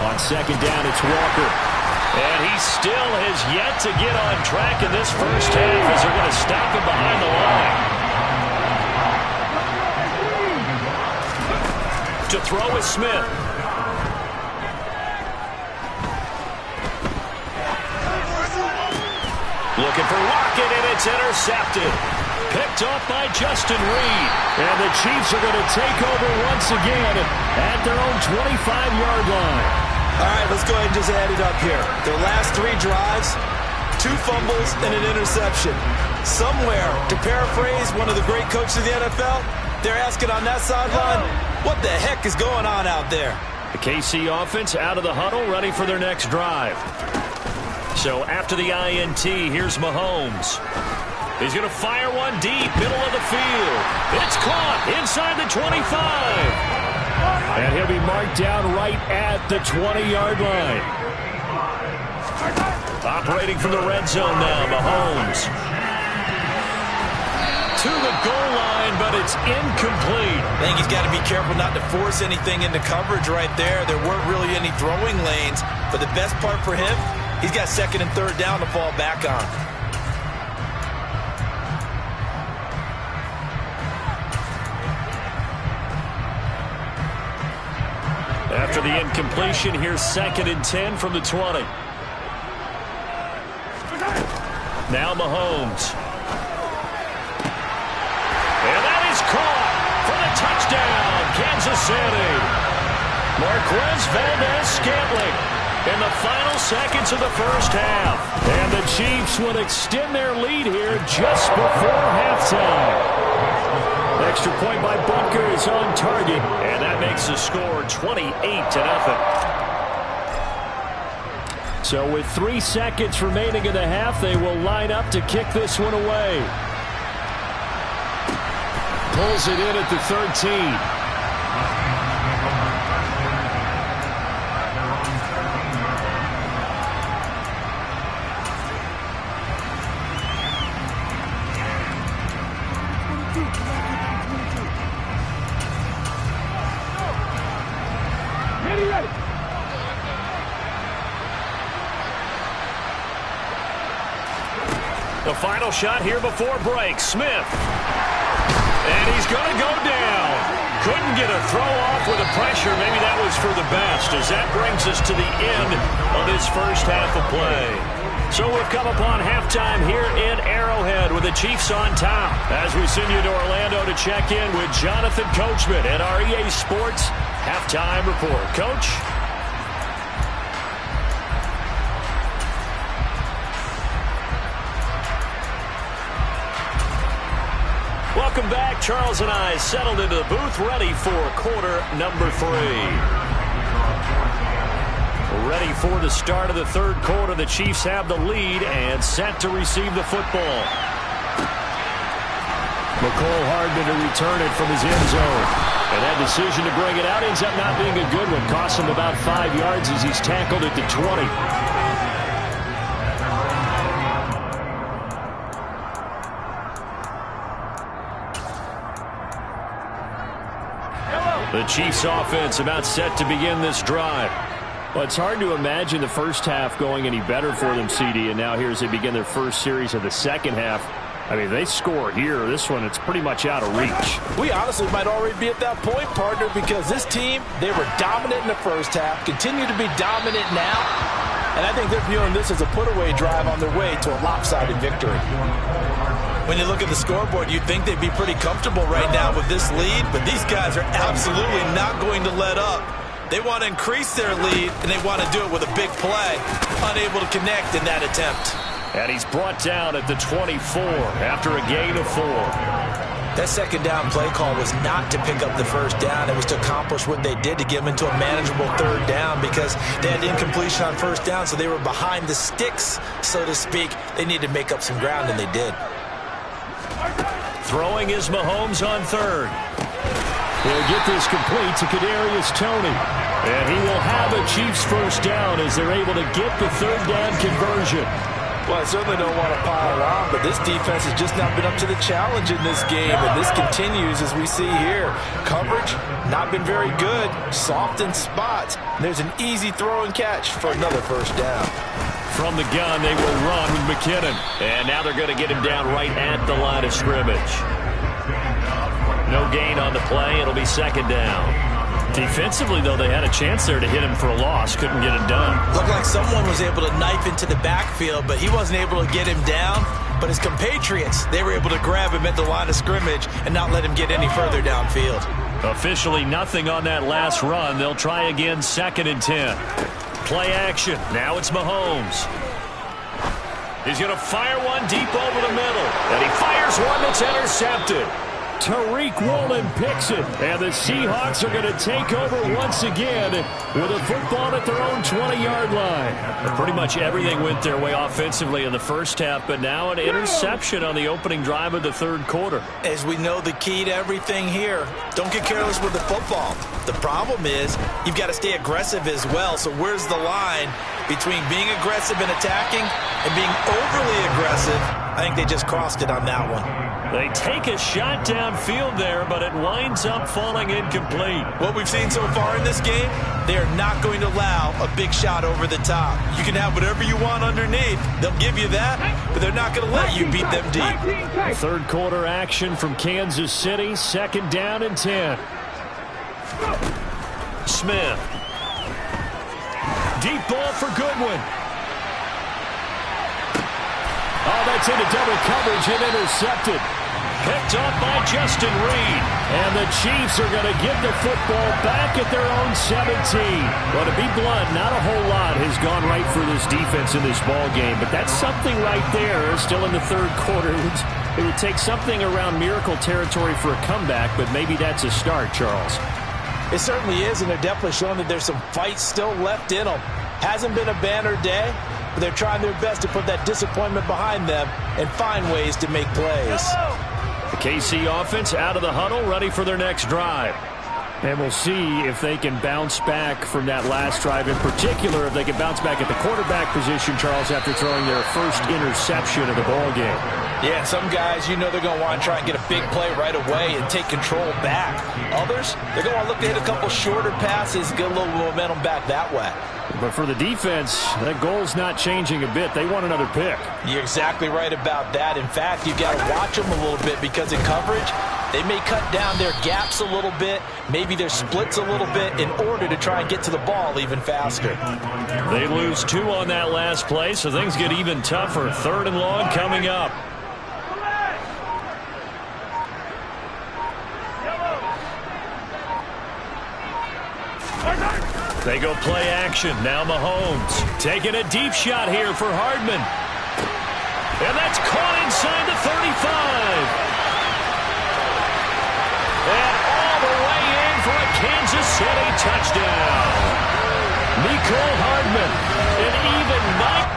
On 2nd down, it's Walker. And he still has yet to get on track in this first half as they're going to stop him behind the line. To throw is Smith. Looking for Lockett, and it's intercepted. Picked off by Justin Reed. And the Chiefs are going to take over once again at their own 25-yard line. All right, let's go ahead and just add it up here. Their last 3 drives, 2 fumbles and an interception. Somewhere, to paraphrase one of the great coaches of the NFL, they're asking on that sideline, what the heck is going on out there? The KC offense out of the huddle, ready for their next drive. So after the INT, here's Mahomes. He's going to fire one deep, middle of the field. It's caught inside the 25. And he'll be marked down right at the 20-yard line. Operating from the red zone now, Mahomes. To the goal line, but it's incomplete. I think he's got to be careful not to force anything into coverage right there. There weren't really any throwing lanes. But the best part for him, he's got 2nd and 3rd down to fall back on. After the incompletion, here's 2nd and 10 from the 20. Now Mahomes. And that is caught for the touchdown, Kansas City. Marquez Valdes-Scantling in the final seconds of the first half. And the Chiefs would extend their lead here just before halftime. Extra point by Butker is on target, and that makes the score 28-0. So with 3 seconds remaining in the half, they will line up to kick this one away. Pulls it in at the 13. The final shot here before break. Smith. And he's going to go down. Couldn't get a throw off with the pressure. Maybe that was for the best, as that brings us to the end of this first half of play. So we've come upon halftime here in Arrowhead with the Chiefs on top. As we send you to Orlando to check in with Jonathan Coachman at our EA Sports Halftime Report. Coach? Welcome back. Charles and I settled into the booth, ready for quarter number 3. Ready for the start of the third quarter. The Chiefs have the lead and set to receive the football. McCole Hardman to return it from his end zone. And that decision to bring it out ends up not being a good one. Costs him about 5 yards as he's tackled at the 20. The Chiefs offense about set to begin this drive. Well, it's hard to imagine the first half going any better for them, CD, and now here as they begin their first series of the second half. I mean, they score here. This one, it's pretty much out of reach. We honestly might already be at that point, partner, because this team, they were dominant in the first half, continue to be dominant now, and I think they're viewing this as a put-away drive on their way to a lopsided victory. When you look at the scoreboard, you'd think they'd be pretty comfortable right now with this lead, but these guys are absolutely not going to let up. They want to increase their lead, and they want to do it with a big play. Unable to connect in that attempt. And he's brought down at the 24 after a gain of 4. That second down play call was not to pick up the first down. It was to accomplish what they did to get them into a manageable third down because they had incompletion on first down, so they were behind the sticks, so to speak. They needed to make up some ground, and they did. Throwing is Mahomes on third. He'll get this complete to Kadarius Toney. And he will have a Chiefs first down as they're able to get the third down conversion. Well, I certainly don't want to pile on, but this defense has just not been up to the challenge in this game, and this continues as we see here. Coverage, not been very good, soft in spots. There's an easy throw and catch for another first down. From the gun, they will run with McKinnon. And now they're going to get him down right at the line of scrimmage. No gain on the play. It'll be second down. Defensively, though, they had a chance there to hit him for a loss. Couldn't get it done. Looked like someone was able to knife into the backfield, but he wasn't able to get him down. But his compatriots, they were able to grab him at the line of scrimmage and not let him get any further downfield. Officially nothing on that last run. They'll try again, 2nd and 10. Play action. Now it's Mahomes. He's going to fire one deep over the middle. And he fires one that's intercepted. Tariq Woolen picks it. And the Seahawks are going to take over once again with a football at their own 20-yard line. Pretty much everything went their way offensively in the first half, but now an interception on the opening drive of the third quarter. As we know, the key to everything here, don't get careless with the football. The problem is you've got to stay aggressive as well. So where's the line between being aggressive and attacking and being overly aggressive? I think they just crossed it on that one. They take a shot downfield there, but it winds up falling incomplete. What we've seen so far in this game, they are not going to allow a big shot over the top. You can have whatever you want underneath. They'll give you that, but they're not going to let you beat them deep. Third quarter action from Kansas City. 2nd down and 10. Smith. Deep ball for Goodwin. Oh, that's into double coverage and intercepted. Picked up by Justin Reed. And the Chiefs are going to get the football back at their own 17. Well, to be blunt, not a whole lot has gone right for this defense in this ball game, but that's something right there. Still in the third quarter. It would take something around miracle territory for a comeback, but maybe that's a start, Charles. It certainly is, and they're definitely showing that there's some fight still left in them. Hasn't been a banner day, but they're trying their best to put that disappointment behind them and find ways to make plays. The KC offense out of the huddle, ready for their next drive. And we'll see if they can bounce back from that last drive. In particular, if they can bounce back at the quarterback position, Charles, after throwing their first interception of the ball game. Yeah, some guys, you know they're going to want to try and get a big play right away and take control back. Others, they're going to want to look to hit a couple shorter passes, get a little momentum back that way. But for the defense, that goal's not changing a bit. They want another pick. You're exactly right about that. In fact, you've got to watch them a little bit because in coverage, they may cut down their gaps a little bit, maybe their splits a little bit in order to try and get to the ball even faster. They lose 2 on that last play, so things get even tougher. 3rd and long coming up. They go play action. Now Mahomes taking a deep shot here for Hardman. And that's caught inside the 35. And all the way in for a Kansas City touchdown. Mecole Hardman, an even 9.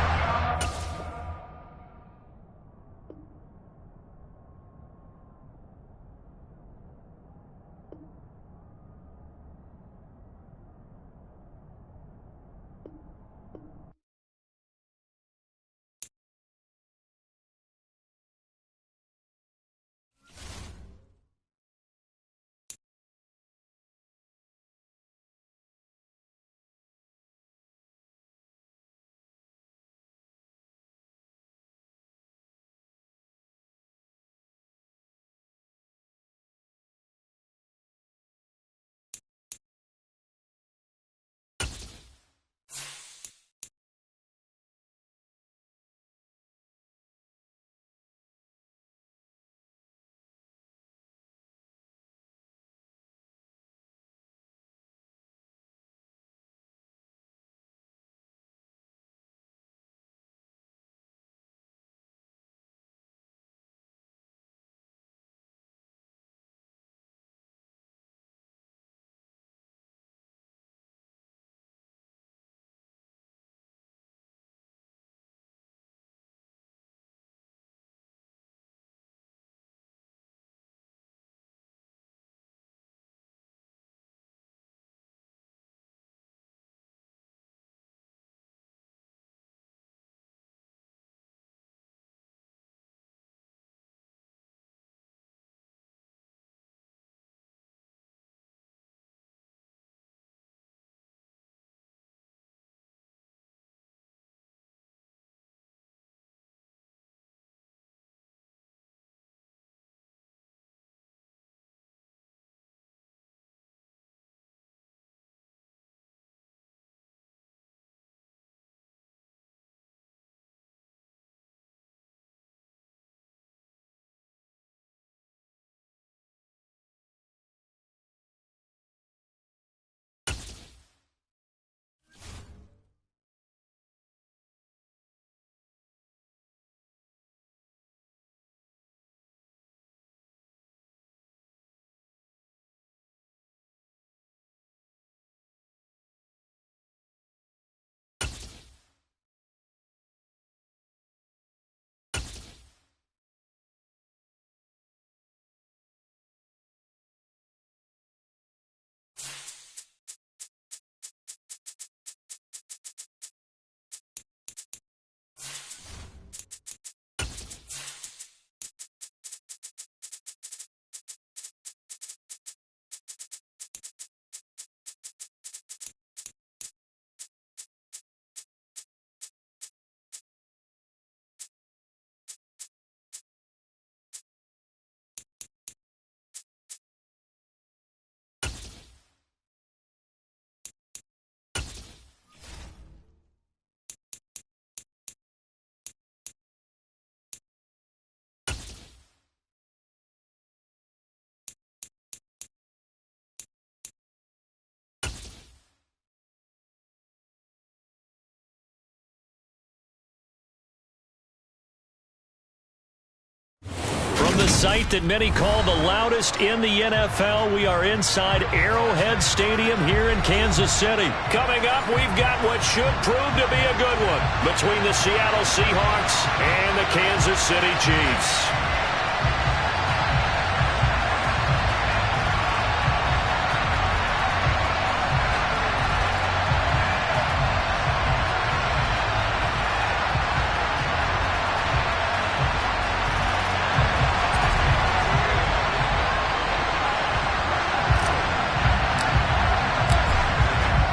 sight that many call the loudest in the NFL. We are inside Arrowhead Stadium here in Kansas City. Coming up, we've got what should prove to be a good one between the Seattle Seahawks and the Kansas City Chiefs.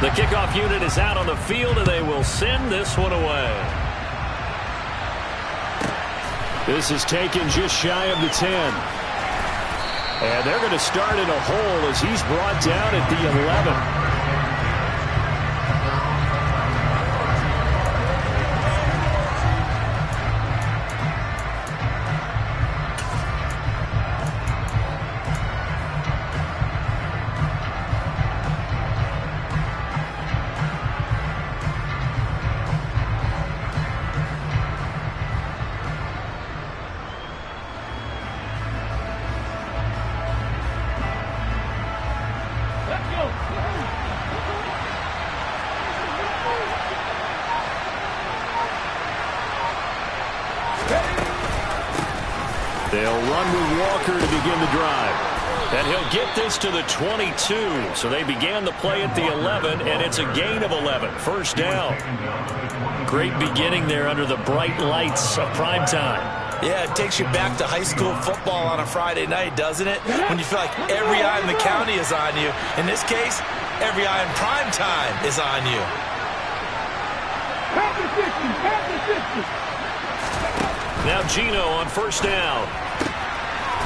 The kickoff unit is out on the field, and they will send this one away. This is taken just shy of the 10. And they're going to start in a hole as he's brought down at the 11. They'll run with Walker to begin the drive. And he'll get this to the 22. So they began the play at the 11, and it's a gain of 11. First down. Great beginning there under the bright lights of primetime. Yeah, it takes you back to high school football on a Friday night, doesn't it? When you feel like every eye in the county is on you. In this case, every eye in primetime is on you. Now Geno on first down.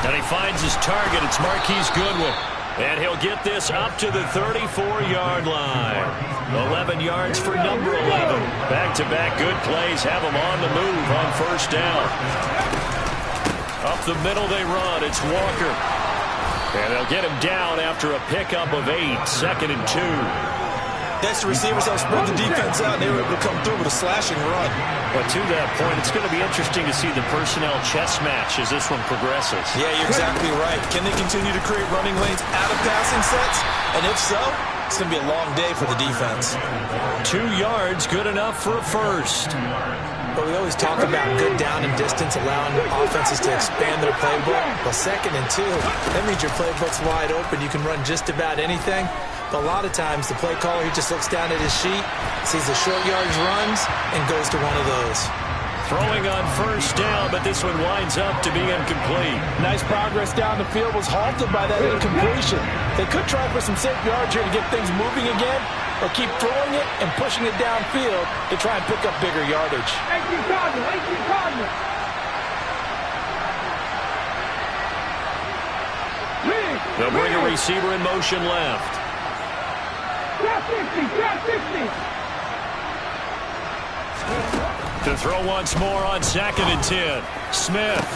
And he finds his target. It's Marquise Goodwin. And he'll get this up to the 34-yard line. 11 yards for number 11. Back-to-back good plays have him on the move on first down. Up the middle they run. It's Walker. And they'll get him down after a pickup of 8. 2nd and 2. That's the receivers have spread the defense out, and they were able to come through with a slashing run. But to that point, it's going to be interesting to see the personnel chess match as this one progresses. Yeah, you're exactly right. Can they continue to create running lanes out of passing sets? And if so, it's going to be a long day for the defense. 2 yards, good enough for a first. But we always talk about good down and distance, allowing offenses to expand their playbook. Well, 2nd and 2, that means your playbook's wide open. You can run just about anything. But a lot of times, the play caller, he just looks down at his sheet, sees the short yardage runs, and goes to one of those. Throwing on first down, but this one winds up to be incomplete. Nice progress down the field, was halted by that incompletion. They could try for some safe yards here to get things moving again, or keep throwing it and pushing it downfield to try and pick up bigger yardage. 18 Cardinals. They'll bring a receiver in motion left. To throw once more on 2nd and 10. Smith.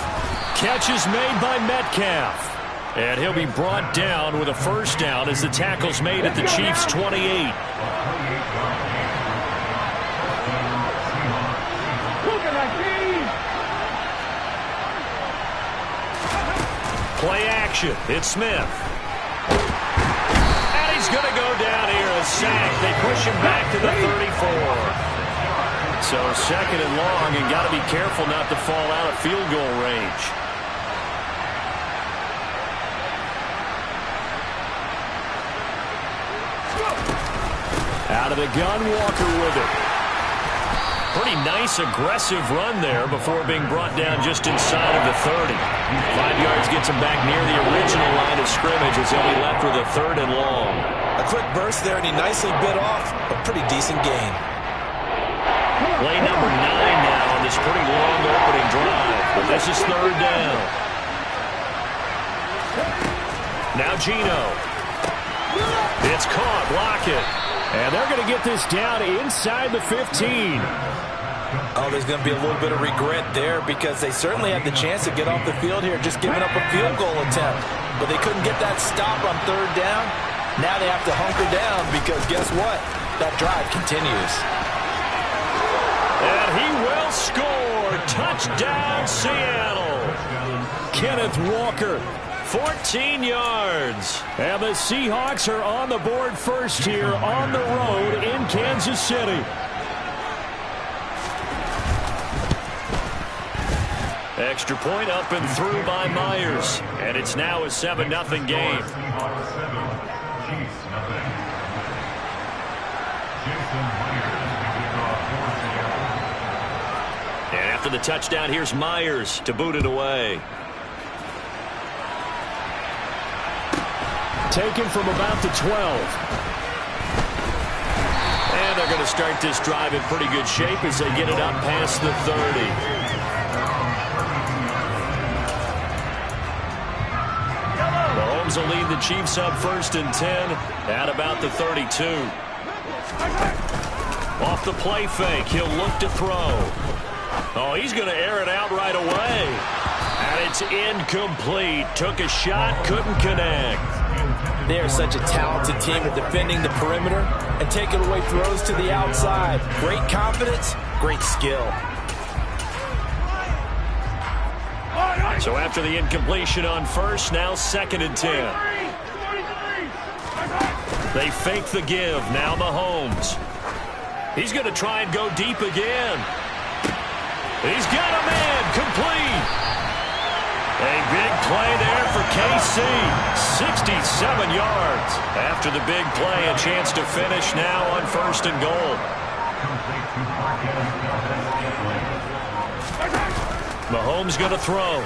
Catch is made by Metcalf. And he'll be brought down with a first down as the tackle's made at the Chiefs' 28. Play action. It's Smith. And he's going to go down here. A sack. They push him back to the 34. So 2nd and long, and got to be careful not to fall out of field goal range. Out of the gun, Walker with it. Pretty nice, aggressive run there before being brought down just inside of the 30. 5 yards gets him back near the original line of scrimmage as he'll be left with a 3rd and long. A quick burst there, and he nicely bit off a pretty decent gain. Play number 9 now on this pretty long opening drive, but this is 3rd down. Now Geno. It's caught, Lockett. And they're going to get this down inside the 15. Oh, there's going to be a little bit of regret there because they certainly had the chance to get off the field here, just giving up a field goal attempt. But they couldn't get that stop on 3rd down. Now they have to hunker down because guess what? That drive continues. And he will score. Touchdown, Seattle. Kenneth Walker. 14 yards. And the Seahawks are on the board first here on the road in Kansas City. Extra point up and through by Myers. And it's now a 7-0 game. And after the touchdown, here's Myers to boot it away. Taken from about the 12. And they're going to start this drive in pretty good shape as they get it up past the 30. Mahomes will lead the Chiefs up 1st and 10 at about the 32. Off the play fake, he'll look to throw. Oh, he's going to air it out right away. And it's incomplete. Took a shot, couldn't connect. They are such a talented team at defending the perimeter and taking away throws to the outside. Great confidence, great skill. So after the incompletion on first, now 2nd and 10. They fake the give. Now Mahomes. He's going to try and go deep again. He's got a man. Complete. A big play there for KC. 67 yards. After the big play, a chance to finish now on 1st and goal. Mahomes going to throw.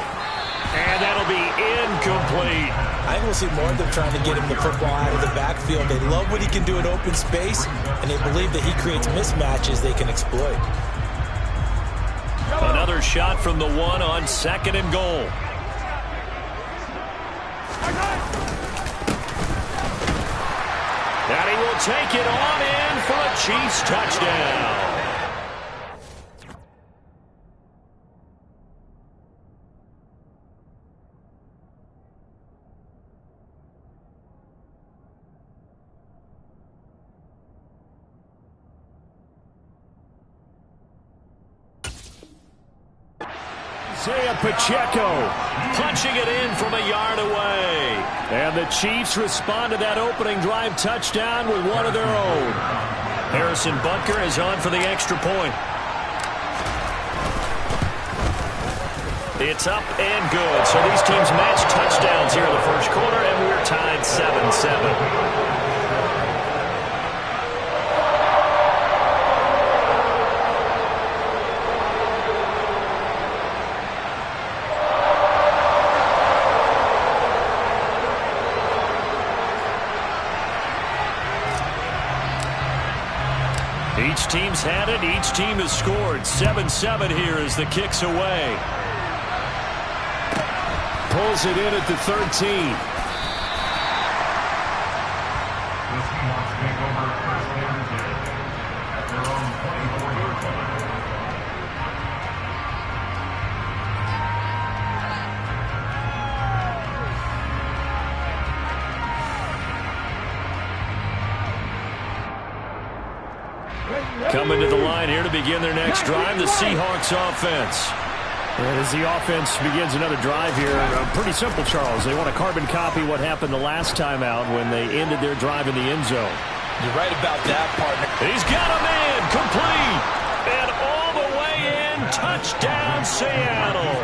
And that'll be incomplete. I think we'll see more of them trying to get him the football out of the backfield. They love what he can do in open space, and they believe that he creates mismatches they can exploit. Another shot from the 1 on 2nd and goal. And he will take it on in for a Chiefs touchdown. Isaiah Pacheco punching it in from a yard away. And the Chiefs respond to that opening drive touchdown with one of their own. Harrison Butker is on for the extra point. It's up and good. So these teams match touchdowns here in the first quarter, and we're tied 7-7. Each team's had it. Each team has scored. 7-7 here as the kick's away. Pulls it in at the 13. The Seahawks take over 1st and 10 at their own 24-yard line. Coming to the line here to begin their next drive, the Seahawks offense. And as the offense begins another drive here, pretty simple, Charles. They want to carbon copy what happened the last time out when they ended their drive in the end zone. You're right about that, partner. He's got a man, complete, and all the way in, touchdown Seattle.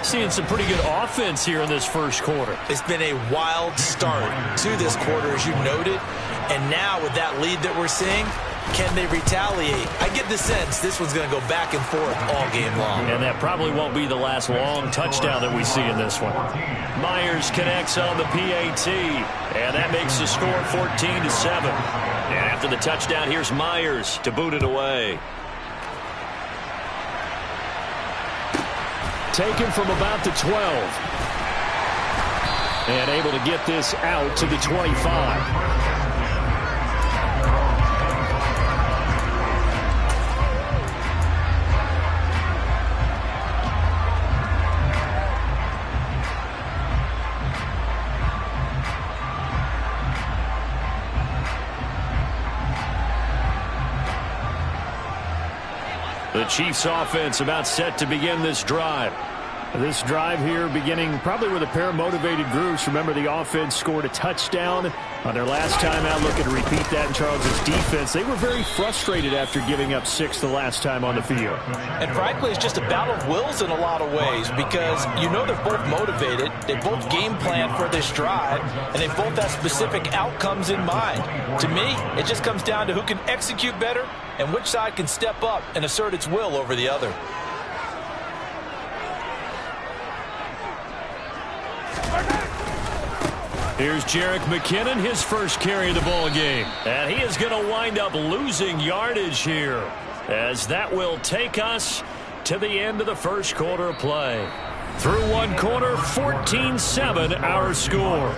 Seeing some pretty good offense here in this first quarter. It's been a wild start to this quarter, as you noted. And now with that lead that we're seeing, can they retaliate? I get the sense this one's going to go back and forth all game long. And that probably won't be the last long touchdown that we see in this one. Myers connects on the PAT, and that makes the score 14-7. And after the touchdown, here's Myers to boot it away. Taken from about the 12. And able to get this out to the 25. The The Chiefs offense about set to begin this drive. This drive here beginning probably with a pair of motivated groups. Remember, the offense scored a touchdown on their last time out. Looking to repeat that in Charles' defense. They were very frustrated after giving up 6 the last time on the field. And frankly, it's just a battle of wills in a lot of ways because you know they're both motivated. They both game plan for this drive, and they both have specific outcomes in mind. To me, it just comes down to who can execute better and which side can step up and assert its will over the other. Here's Jerick McKinnon, his first carry of the ball game. And he is going to wind up losing yardage here, as that will take us to the end of the first quarter of play. Through one quarter, 14-7 our score.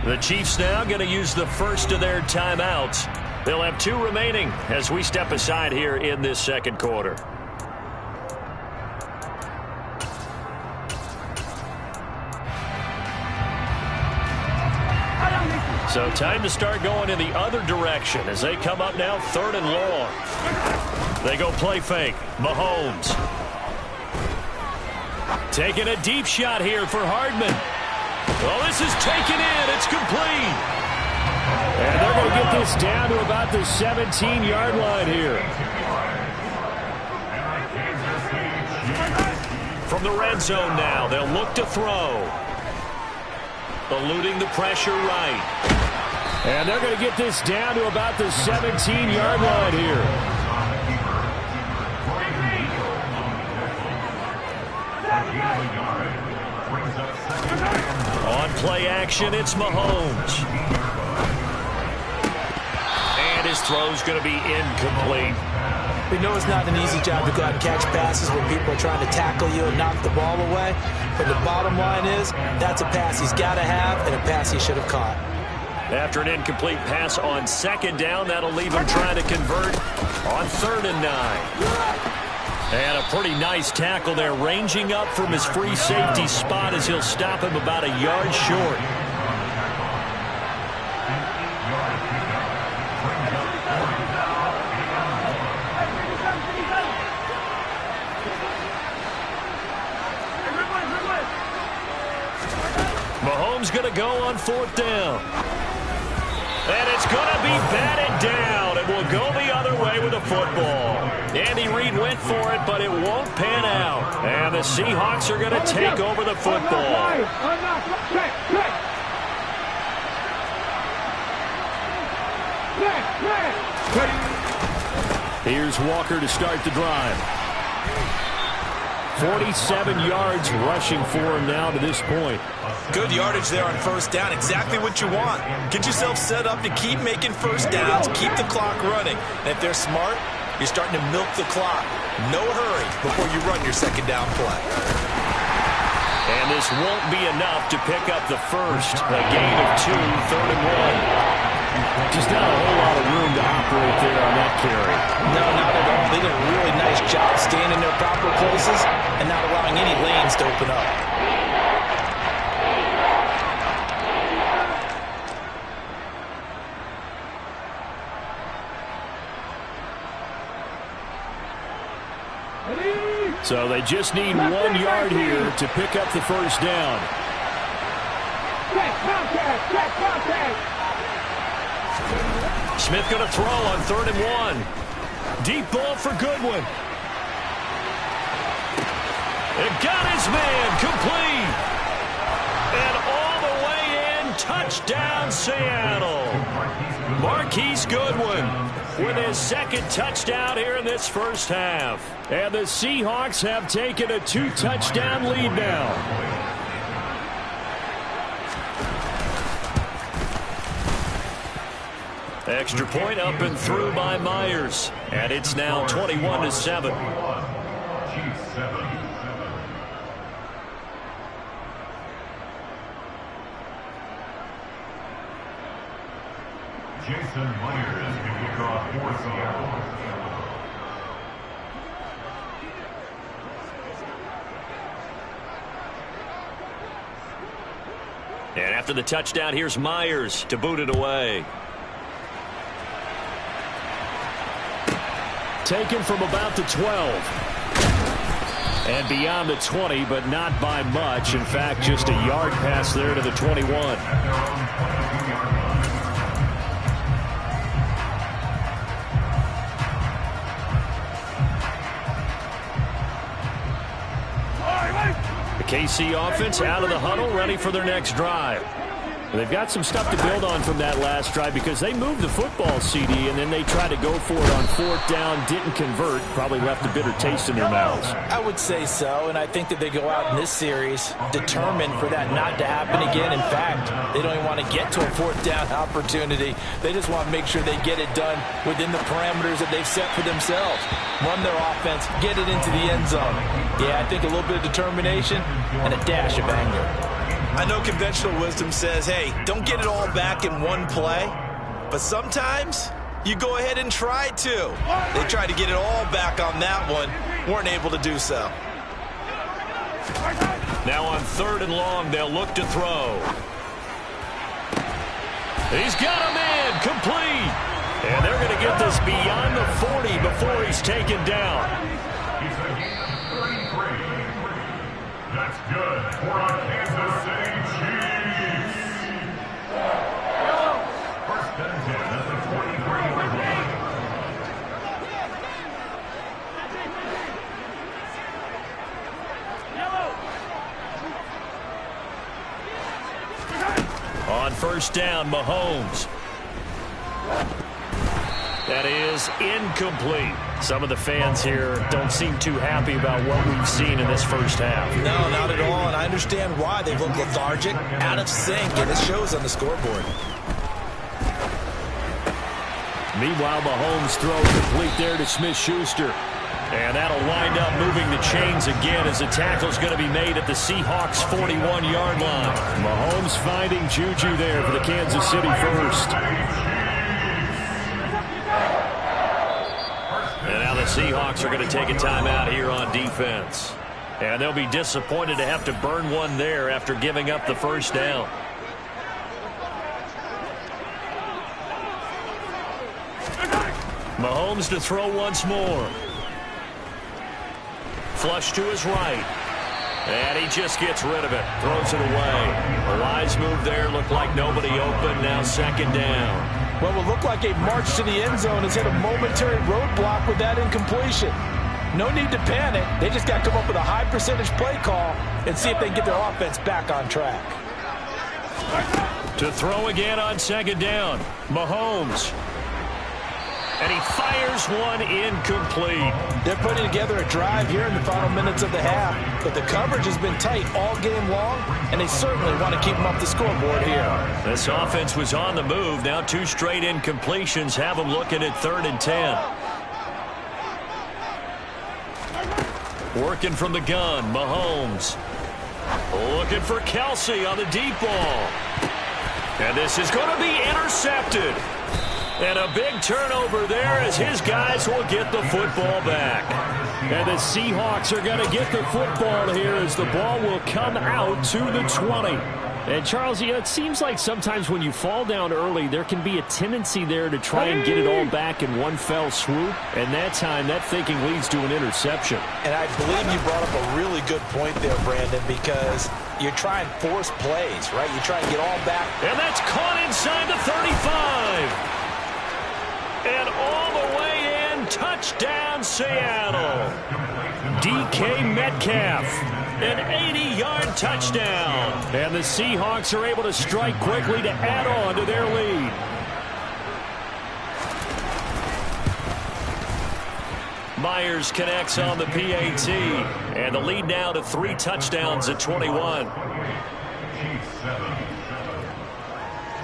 The Chiefs now going to use the first of their timeouts. They'll have 2 remaining as we step aside here in this second quarter. So time to start going in the other direction as they come up now 3rd and long. They go play fake. Mahomes. Taking a deep shot here for Hardman. Well, this is taken in. It's complete. And they're going to get this down to about the 17-yard line here. From the red zone now, they'll look to throw. Eluding the pressure right. And they're going to get this down to about the 17-yard line here. On play action, it's Mahomes. And his throw's going to be incomplete. We know it's not an easy job to go out and catch passes when people are trying to tackle you and knock the ball away. But the bottom line is, that's a pass he's got to have and a pass he should have caught. After an incomplete pass on 2nd down, that'll leave him trying to convert on 3rd and 9. And a pretty nice tackle there, ranging up from his free safety spot as he'll stop him about a yard short. Mahomes going to go on 4th down. And it's going to be batted down. It will go the other way with the football. Andy Reid went for it, but it won't pan out. And the Seahawks are going to take over the football. Here's Walker to start the drive. 47 yards rushing for him now to this point. Good yardage there on 1st down. Exactly what you want. Get yourself set up to keep making 1st downs, keep the clock running. And if they're smart, you're starting to milk the clock. No hurry before you run your 2nd down play. And this won't be enough to pick up the first. A gain of 2, 3rd and 1. Just not a whole lot of room to operate there on that carry. No, not at all. They did a really nice job staying in their proper places and not allowing any lanes to open up. So they just need 1 yard here to pick up the first down. Smith going to throw on 3rd and 1. Deep ball for Goodwin. It got his man complete. And all the way in, touchdown Seattle. Marquise Goodwin with his 2nd touchdown here in this first half. And the Seahawks have taken a 2-touchdown lead now. Extra point up and through by Myers. And it's now 21-7. Jason Myers to kick off for Seattle. And after the touchdown, here's Myers to boot it away. Taken from about the 12. And beyond the 20, but not by much. In fact, just a yard pass there to the 21. The KC offense out of the huddle, ready for their next drive. They've got some stuff to build on from that last drive because they moved the football, CD, and then they tried to go for it on fourth down, didn't convert, probably left a bitter taste in their mouths. I would say so, and I think that they go out in this series determined for that not to happen again. In fact, they don't even want to get to a fourth down opportunity. They just want to make sure they get it done within the parameters that they've set for themselves. Run their offense, get it into the end zone. Yeah, I think a little bit of determination and a dash of anger. I know conventional wisdom says, hey, don't get it all back in one play. But sometimes you go ahead and try to. They tried to get it all back on that one. Weren't able to do so. Now on 3rd and long, they'll look to throw. He's got a man complete. And they're going to get this beyond the 40 before he's taken down. He's a gain of 33. That's good for our Kansas City Chiefs. First and 10 at the 23-yard line. On first down, Mahomes. That is incomplete. Some of the fans here don't seem too happy about what we've seen in this first half. No, not at all, and I understand why. They look lethargic, out of sync, and it shows on the scoreboard. Meanwhile, Mahomes throw complete there to Smith-Schuster. And that'll wind up moving the chains again as the tackle's going to be made at the Seahawks' 41-yard line. Mahomes finding Juju there for the Kansas City first. And now the Seahawks are going to take a timeout here on defense. And they'll be disappointed to have to burn one there after giving up the first down. Mahomes to throw once more. Flush to his right. And he just gets rid of it. Throws it away. A wise move there. Looked like nobody open. Now second down. Well, it looked like a march to the end zone has hit a momentary roadblock with that incompletion. No need to panic. They just got to come up with a high percentage play call and see if they can get their offense back on track. To throw again on second down. Mahomes. And he fires one incomplete. They're putting together a drive here in the final minutes of the half, but the coverage has been tight all game long, and they certainly want to keep them up the scoreboard here. This offense was on the move. Now 2 straight incompletions have them looking at 3rd and 10. Working from the gun, Mahomes. Looking for Kelsey on the deep ball. And this is going to be intercepted. And a big turnover there as his guys will get the football back. And the Seahawks are going to get the football here as the ball will come out to the 20. And, Charles, it seems like sometimes when you fall down early, there can be a tendency there to try and get it all back in one fell swoop. And that time, that thinking leads to an interception. And I believe you brought up a really good point there, Brandon, because you're trying to force plays, right? You try and get all back. And that's caught inside the 35. And all the way in, touchdown Seattle. DK Metcalf, an 80-yard touchdown. And the Seahawks are able to strike quickly to add on to their lead. Myers connects on the PAT. And the lead now to 3 touchdowns at 21.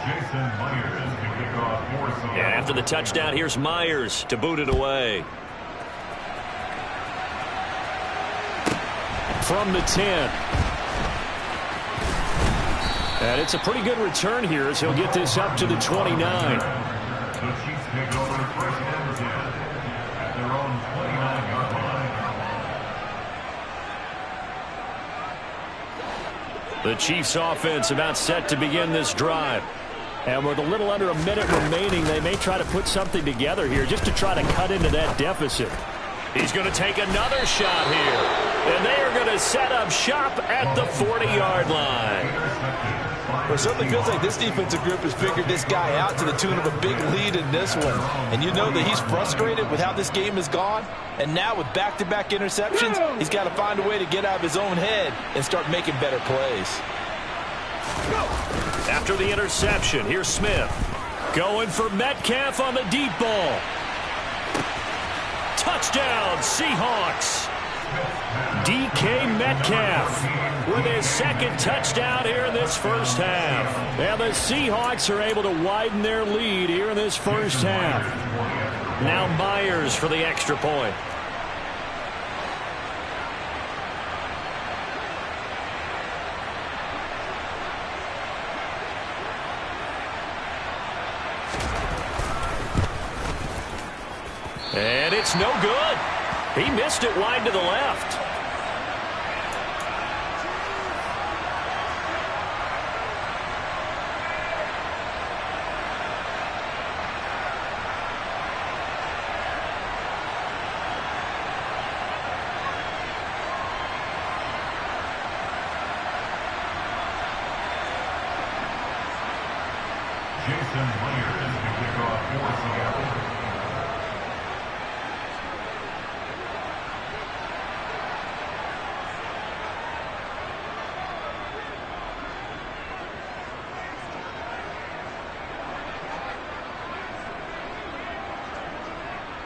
Jason Myers to kick off for Seattle. And after the touchdown, here's Myers to boot it away. From the 10. And it's a pretty good return here as he'll get this up to the 29. take over first and 10 at their own 29-yard line. The Chiefs offense about set to begin this drive. And with a little under a minute remaining, they may try to put something together here just to try to cut into that deficit. He's going to take another shot here. And they are going to set up shop at the 40-yard line. Well, it certainly feels like this defensive group has figured this guy out to the tune of a big lead in this one. And you know that he's frustrated with how this game has gone. And now with back-to-back interceptions, he's got to find a way to get out of his own head and start making better plays. After the interception, here's Smith. Going for Metcalf on the deep ball. Touchdown, Seahawks. DK Metcalf with his second touchdown here in this first half. And the Seahawks are able to widen their lead here in this first half. Now Myers for the extra point. And it's no good. He missed it wide to the left. Jason Myers to kick off for Seattle.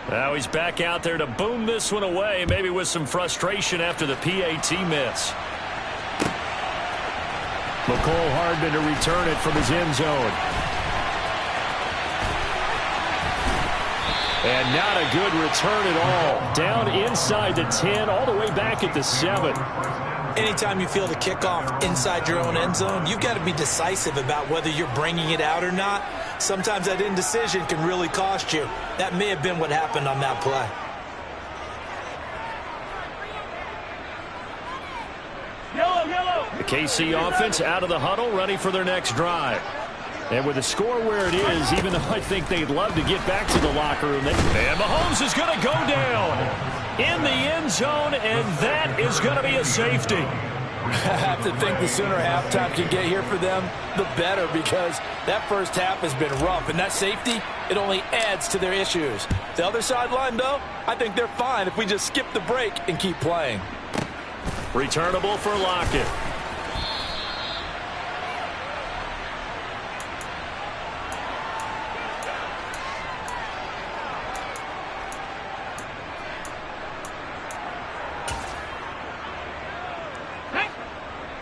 Now he's back out there to boom this one away, maybe with some frustration after the PAT miss. McCole Hardman to return it from his end zone. And not a good return at all. Down inside the 10, all the way back at the 7. Anytime you feel the kickoff inside your own end zone, you've got to be decisive about whether you're bringing it out or not. Sometimes that indecision can really cost you. That may have been what happened on that play. The KC offense out of the huddle, ready for their next drive. And with the score where it is, even though I think they'd love to get back to the locker room, and Mahomes is going to go down in the end zone, and that is going to be a safety. I have to think the sooner halftime can get here for them, the better, because that first half has been rough. And that safety, it only adds to their issues. The other sideline, though, I think they're fine if we just skip the break and keep playing. Returnable for Lockett.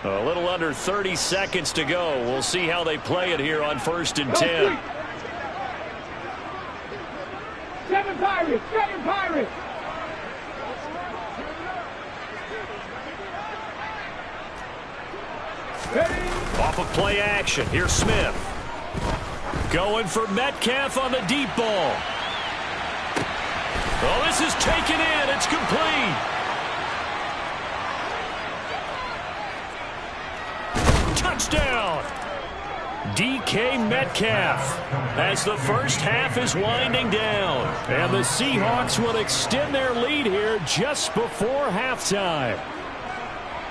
A little under 30 seconds to go. We'll see how they play it here on 1st and 10. Seven Pirates! Seven Pirates! Off of play action. Here's Smith. Going for Metcalf on the deep ball. Oh, this is taken in. It's complete. Touchdown! DK Metcalf as the first half is winding down. And the Seahawks will extend their lead here just before halftime.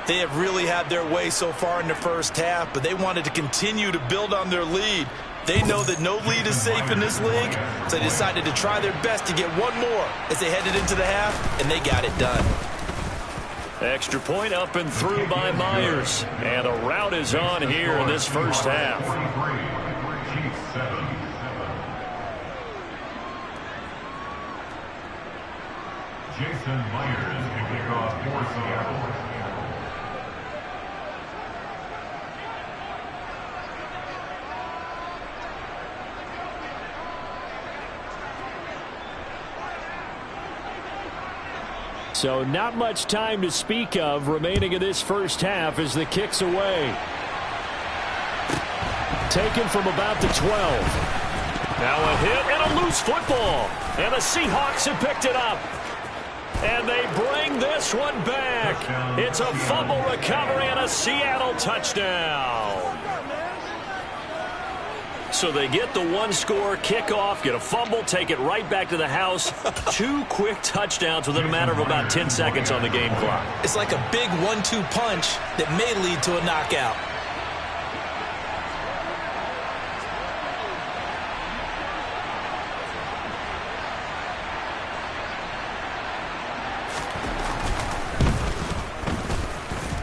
They have really had their way so far in the first half, but they wanted to continue to build on their lead. They know that no lead is safe in this league, so they decided to try their best to get one more as they headed into the half, and they got it done. Extra point up and through by Myers. And a rout is on here in this first half. Jason Myers to kick off for Seattle. So not much time to speak of remaining in this first half as the kick's away. Taken from about the 12. Now a hit and a loose football. And the Seahawks have picked it up. And they bring this one back. It's a fumble recovery and a Seattle touchdown. So they get the one-score kickoff, get a fumble, take it right back to the house. 2 quick touchdowns within a matter of about 10 seconds on the game clock. It's like a big 1-2 punch that may lead to a knockout.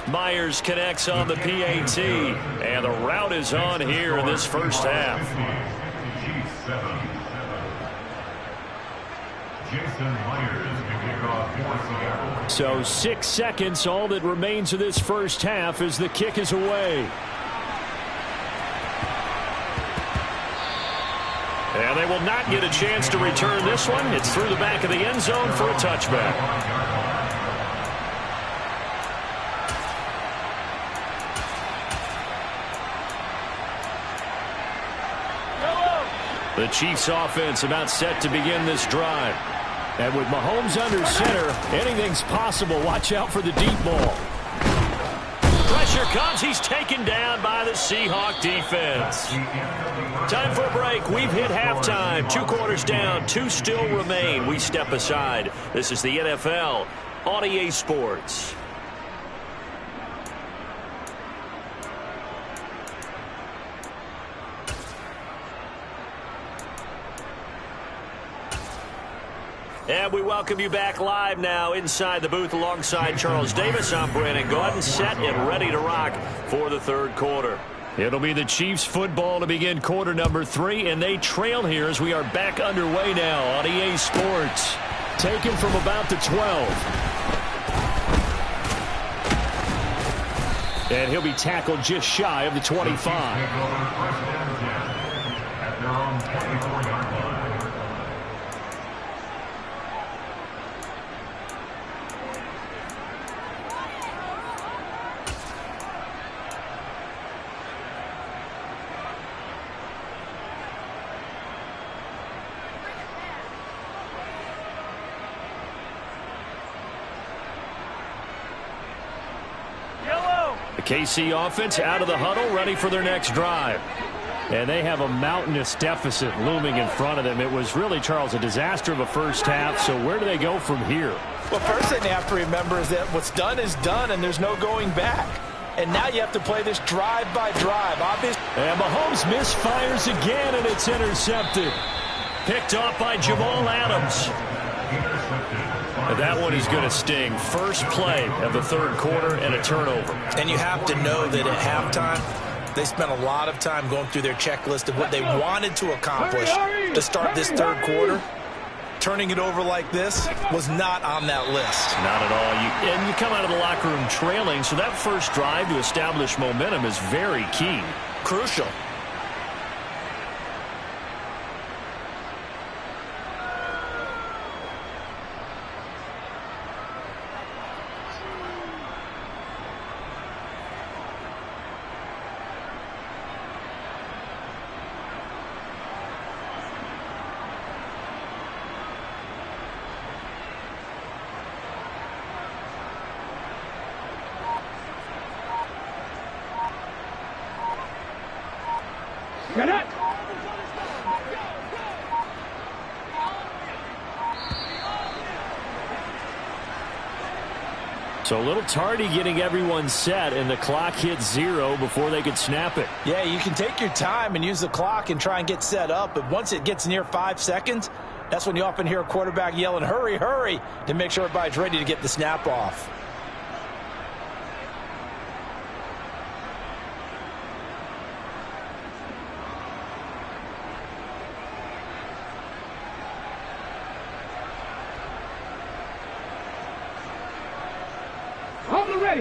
Myers connects on the PAT, and the route is on here in this first half. So 6 seconds, all that remains of this first half as the kick is away. And they will not get a chance to return this one. It's through the back of the end zone for a touchback. The Chiefs offense about set to begin this drive. And with Mahomes under center, anything's possible. Watch out for the deep ball. Pressure comes. He's taken down by the Seahawk defense. Time for a break. We've hit halftime. 2 quarters down. 2 still remain. We step aside. This is the NFL on EA Sports. And we welcome you back live now inside the booth alongside Charles Davis. I'm Brandon Gaudin, set and ready to rock for the third quarter. It'll be the Chiefs football to begin quarter number 3, and they trail here as we are back underway now on EA Sports. Taken from about the 12. And he'll be tackled just shy of the 25. At their own 24-yard line. KC offense out of the huddle, ready for their next drive. And they have a mountainous deficit looming in front of them. It was really, Charles, a disaster of a first half. So where do they go from here? Well, first thing they have to remember is that what's done is done, and there's no going back. And now you have to play this drive by drive. Obviously. And Mahomes misfires again, and it's intercepted. Picked off by Jamal Adams. And that one is going to sting. First play of the third quarter and a turnover. And you have to know that at halftime, they spent a lot of time going through their checklist of what they wanted to accomplish to start this third quarter. Turning it over like this was not on that list. Not at all. And you come out of the locker room trailing, so that first drive to establish momentum is very key. Crucial. So a little tardy getting everyone set, and the clock hits 0 before they could snap it. Yeah, you can take your time and use the clock and try and get set up, but once it gets near 5 seconds, that's when you often hear a quarterback yelling, hurry, hurry, to make sure everybody's ready to get the snap off.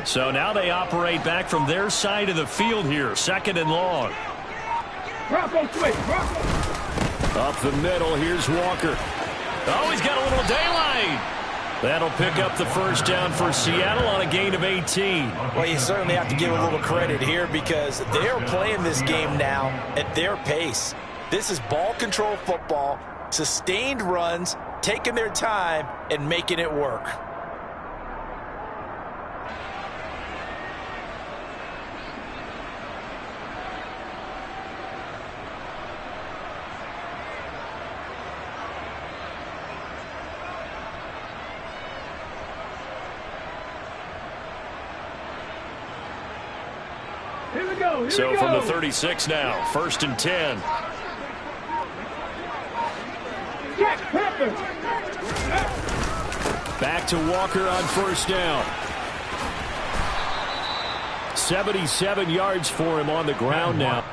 So now they operate back from their side of the field here, second and long. Bronco switch, Bronco. Up the middle, here's Walker. Oh, he's got a little daylight. That'll pick up the first down for Seattle on a gain of 18. Well, you certainly have to give a little credit here because they're playing this game now at their pace. This is ball control football, sustained runs, taking their time, and making it work. Here we go. So from the 36 now, 1st and 10. Jack Pepper. Back to Walker on 1st down. 77 yards for him on the ground now.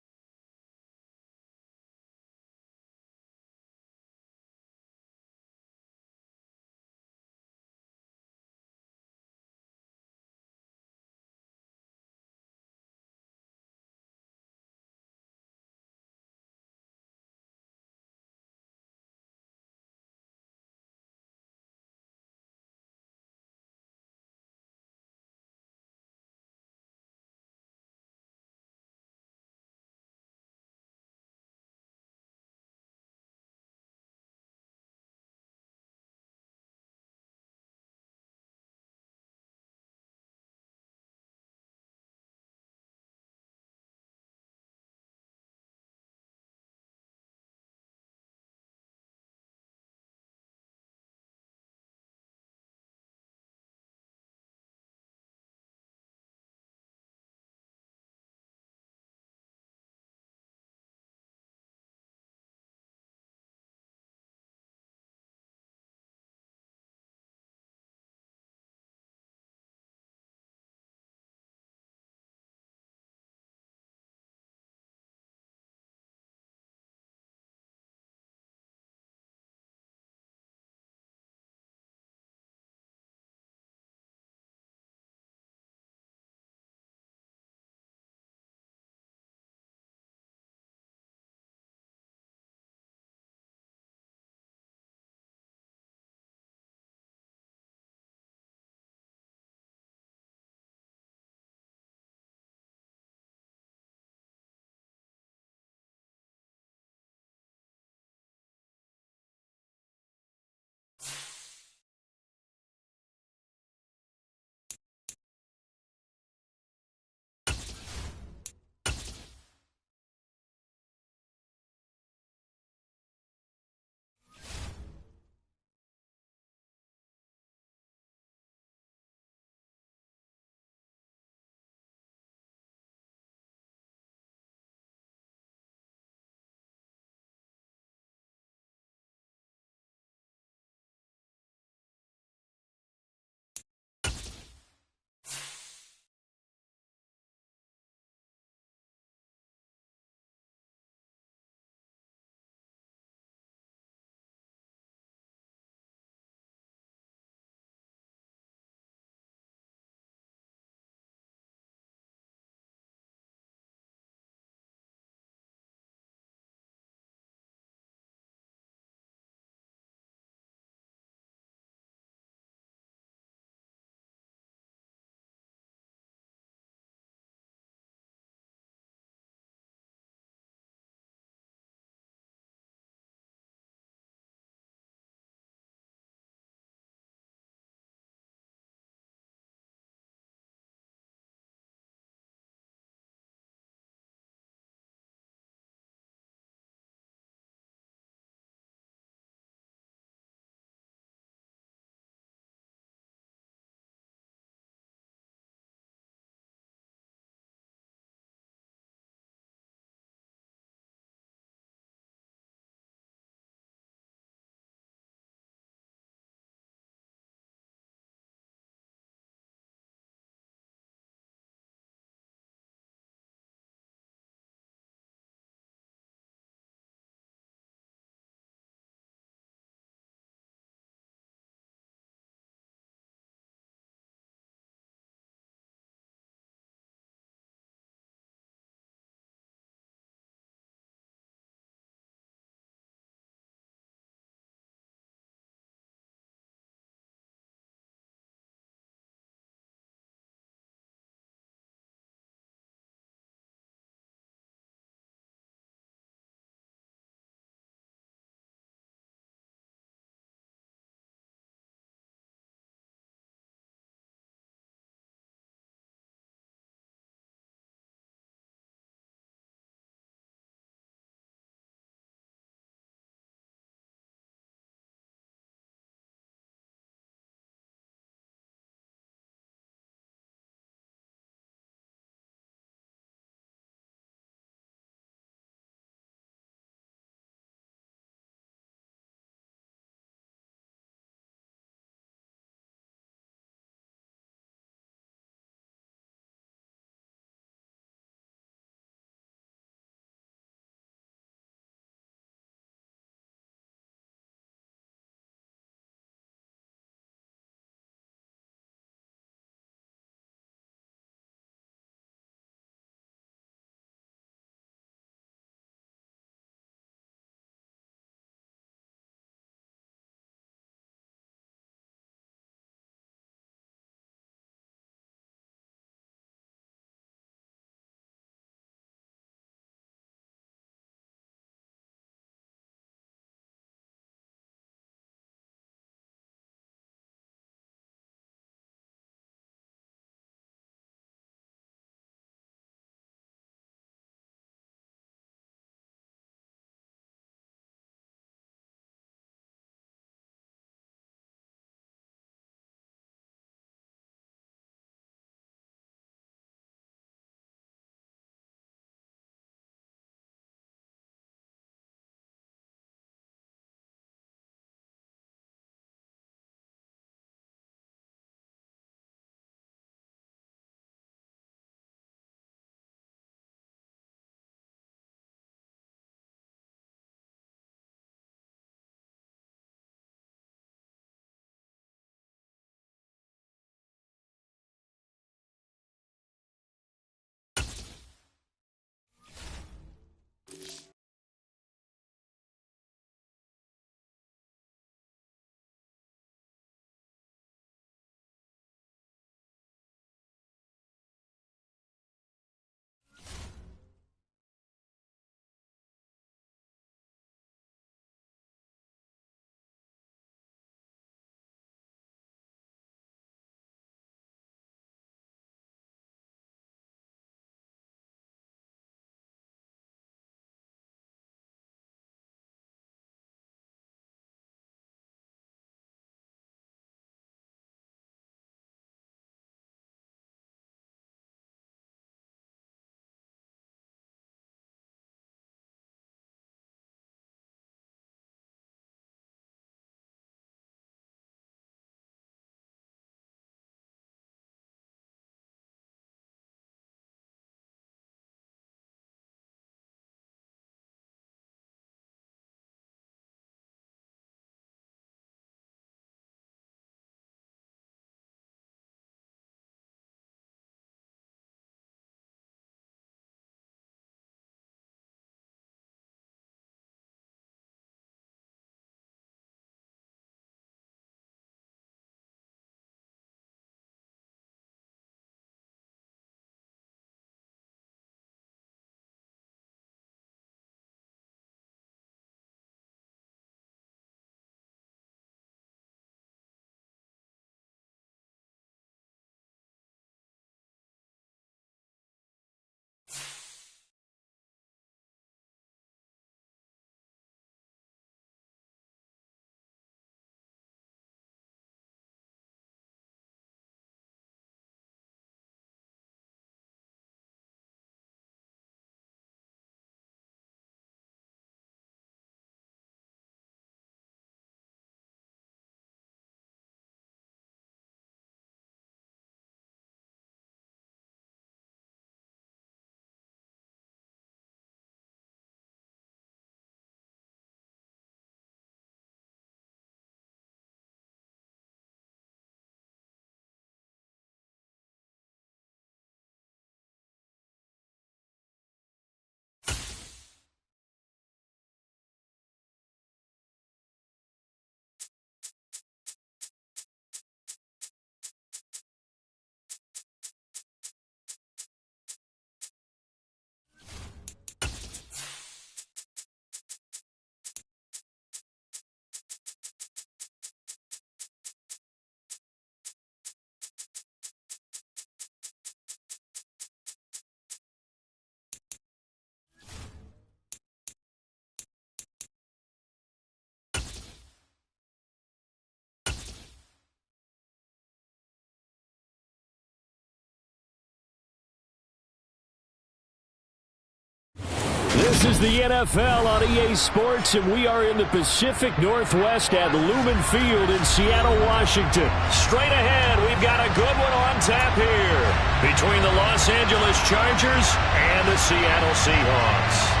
This is the NFL on EA Sports, and we are in the Pacific Northwest at Lumen Field in Seattle, Washington. Straight ahead, we've got a good one on tap here between the Los Angeles Chargers and the Seattle Seahawks.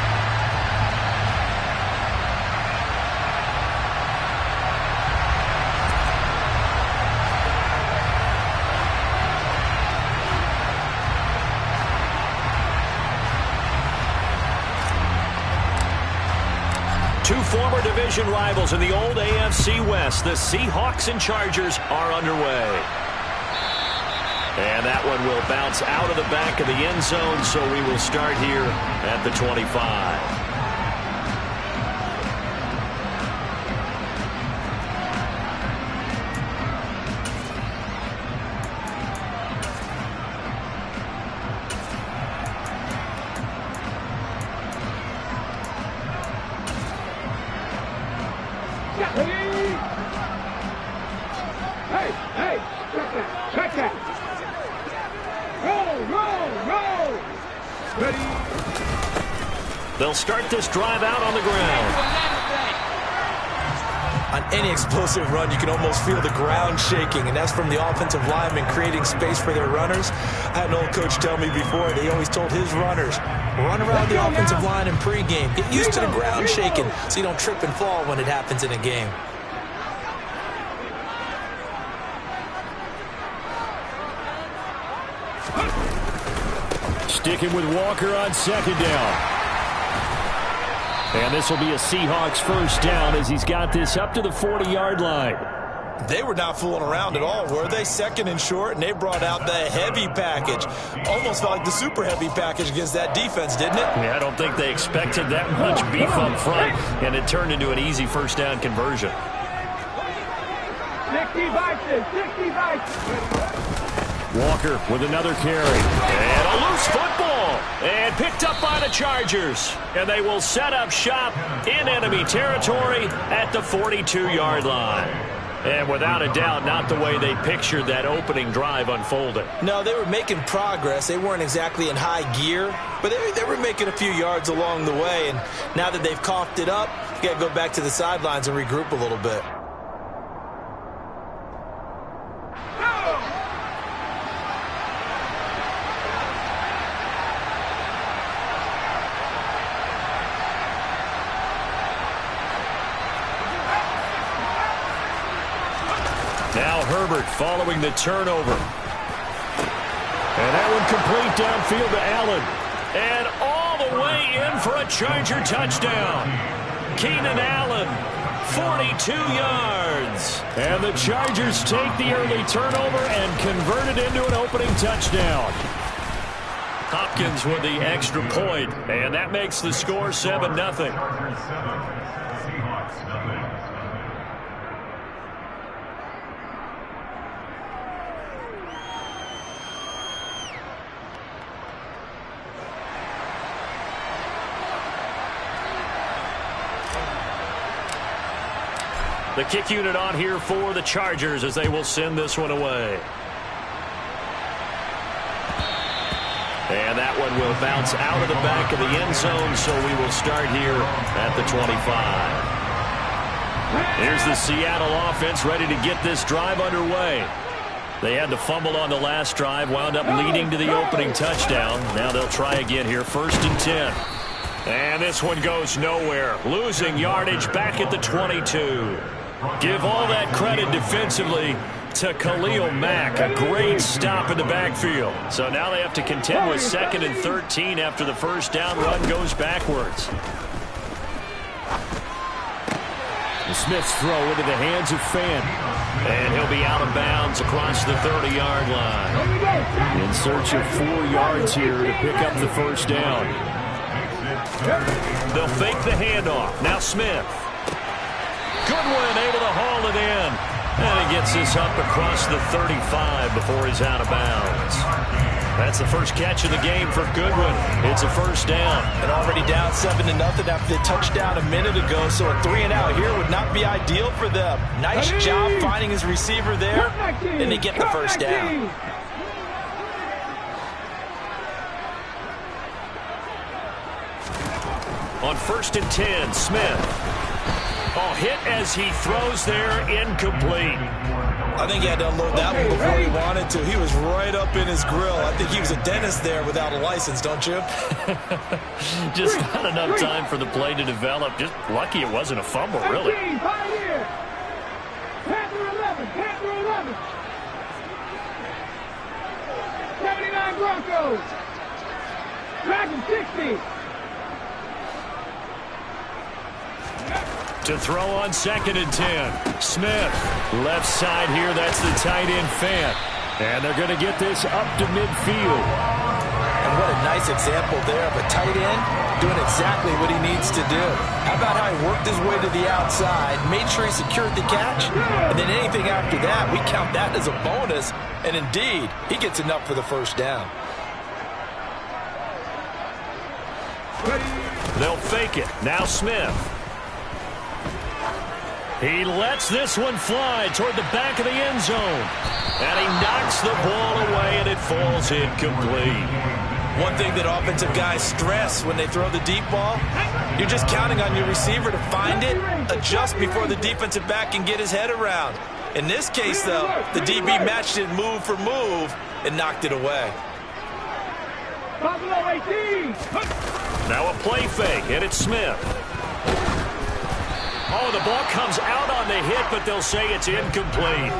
Two former division rivals in the old AFC West, the Seahawks and Chargers, are underway. And that one will bounce out of the back of the end zone, so we will start here at the 25. They'll start this drive out on the ground. On any explosive run, you can almost feel the ground shaking, and that's from the offensive linemen creating space for their runners. I had an old coach tell me before, they always told his runners, run around the offensive line in pregame. Get used to the ground shaking so you don't trip and fall when it happens in a game. Sticking with Walker on second down. And this will be a Seahawks first down as he's got this up to the 40-yard line. They were not fooling around at all, were they? Second and short, and they brought out the heavy package. Almost felt like the super heavy package against that defense, didn't it? Yeah, I don't think they expected that much beef up front, and it turned into an easy first down conversion. 60 Vikings. Walker with another carry. And a loose football. And picked up by the Chargers. And they will set up shop in enemy territory at the 42-yard line. And without a doubt, not the way they pictured that opening drive unfolded. No, they were making progress. They weren't exactly in high gear, but they were making a few yards along the way. And now that they've coughed it up, you got to go back to the sidelines and regroup a little bit. Now Herbert following the turnover. And that one complete downfield to Allen. And all the way in for a Charger touchdown. Keenan Allen, 42 yards. And the Chargers take the early turnover and convert it into an opening touchdown. Hopkins with the extra point, and that makes the score 7-0. The kick unit on here for the Chargers as they will send this one away. And that one will bounce out of the back of the end zone, so we will start here at the 25. Here's the Seattle offense ready to get this drive underway. They had to fumble on the last drive, wound up leading to the opening touchdown. Now they'll try again here, 1st and 10. And this one goes nowhere, losing yardage back at the 22. Give all that credit defensively to Khalil Mack. A great stop in the backfield. So now they have to contend with 2nd and 13 after the first down run goes backwards. Smith's throw into the hands of Fant. And he'll be out of bounds across the 30-yard line. In search of 4 yards here to pick up the first down. They'll fake the handoff. Now Smith. Goodwin able to haul it in. And he gets this up across the 35 before he's out of bounds. That's the first catch of the game for Goodwin. It's a first down. And already down 7-0 after the touchdown a minute ago, so a 3-and-out here would not be ideal for them. Nice job finding his receiver there, and they get the first down. On 1st and 10, Smith. Oh, hit as he throws there, incomplete. I think he had to unload that one before he wanted to. He was right up in his grill. I think he was a dentist there without a license, don't you? Just not enough time for the play to develop. Just lucky it wasn't a fumble, really. Panther 11, Panther 11. 79 Broncos. Dragon 60. To throw on 2nd and 10. Smith, left side here. That's the tight end, Fant. And they're going to get this up to midfield. And what a nice example there of a tight end doing exactly what he needs to do. How about how he worked his way to the outside, made sure he secured the catch, and then anything after that, we count that as a bonus. And indeed, he gets enough for the first down. They'll fake it. Now Smith. He lets this one fly toward the back of the end zone. And he knocks the ball away, and it falls incomplete. One thing that offensive guys stress when they throw the deep ball, you're just counting on your receiver to find it, adjust before the defensive back can get his head around. In this case, though, the DB matched it move for move and knocked it away. Now a play fake, and it's Smith. Oh, the ball comes out on the hit, but they'll say it's incomplete.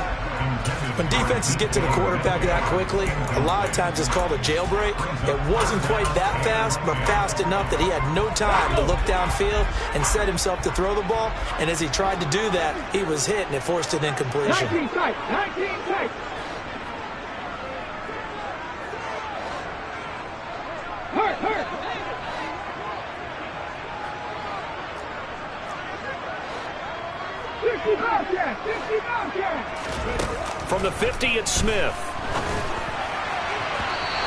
When defenses get to the quarterback that quickly, a lot of times it's called a jailbreak. It wasn't quite that fast, but fast enough that he had no time to look downfield and set himself to throw the ball. And as he tried to do that, he was hit, and it forced an incompletion. 19 tight, 19 tight. Hurt. From the 50, it's Smith.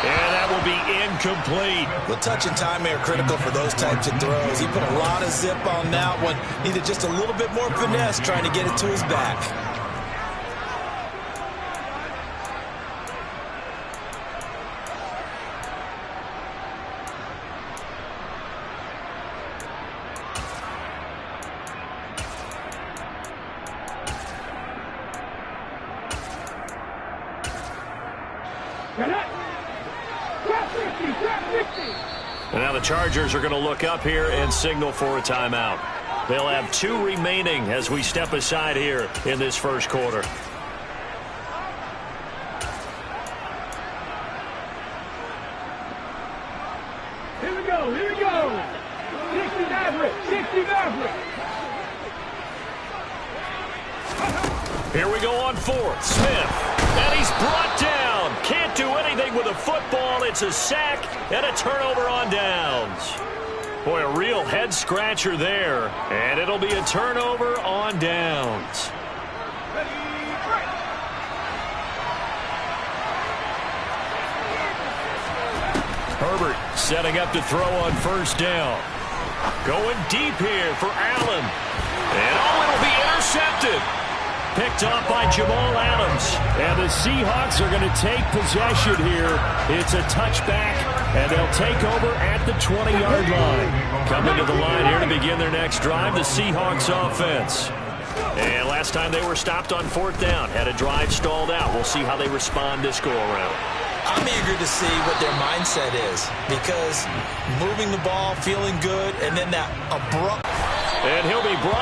And that will be incomplete. The touch and time are critical for those types of throws. He put a lot of zip on that one. Needed just a little bit more finesse trying to get it to his back. And now the Chargers are going to look up here and signal for a timeout. They'll have 2 remaining as we step aside here in this first quarter. Here we go. 60 Maverick. Here we go on 4th. Smith. And he's brought down. Can't do anything with a football. It's a sack and a turnover on downs. Boy, a real head-scratcher there. And it'll be a turnover on downs. Herbert setting up to throw on 1st down. Going deep here for Allen. And it'll be intercepted. Picked off by Jamal Adams. And the Seahawks are going to take possession here. It's a touchback, and they'll take over at the 20-yard line. Coming to the line here to begin their next drive, the Seahawks offense. And last time they were stopped on 4th down, had a drive stalled out. We'll see how they respond this go-around. I'm eager to see what their mindset is, because moving the ball, feeling good, and then that abrupt. And he'll be brought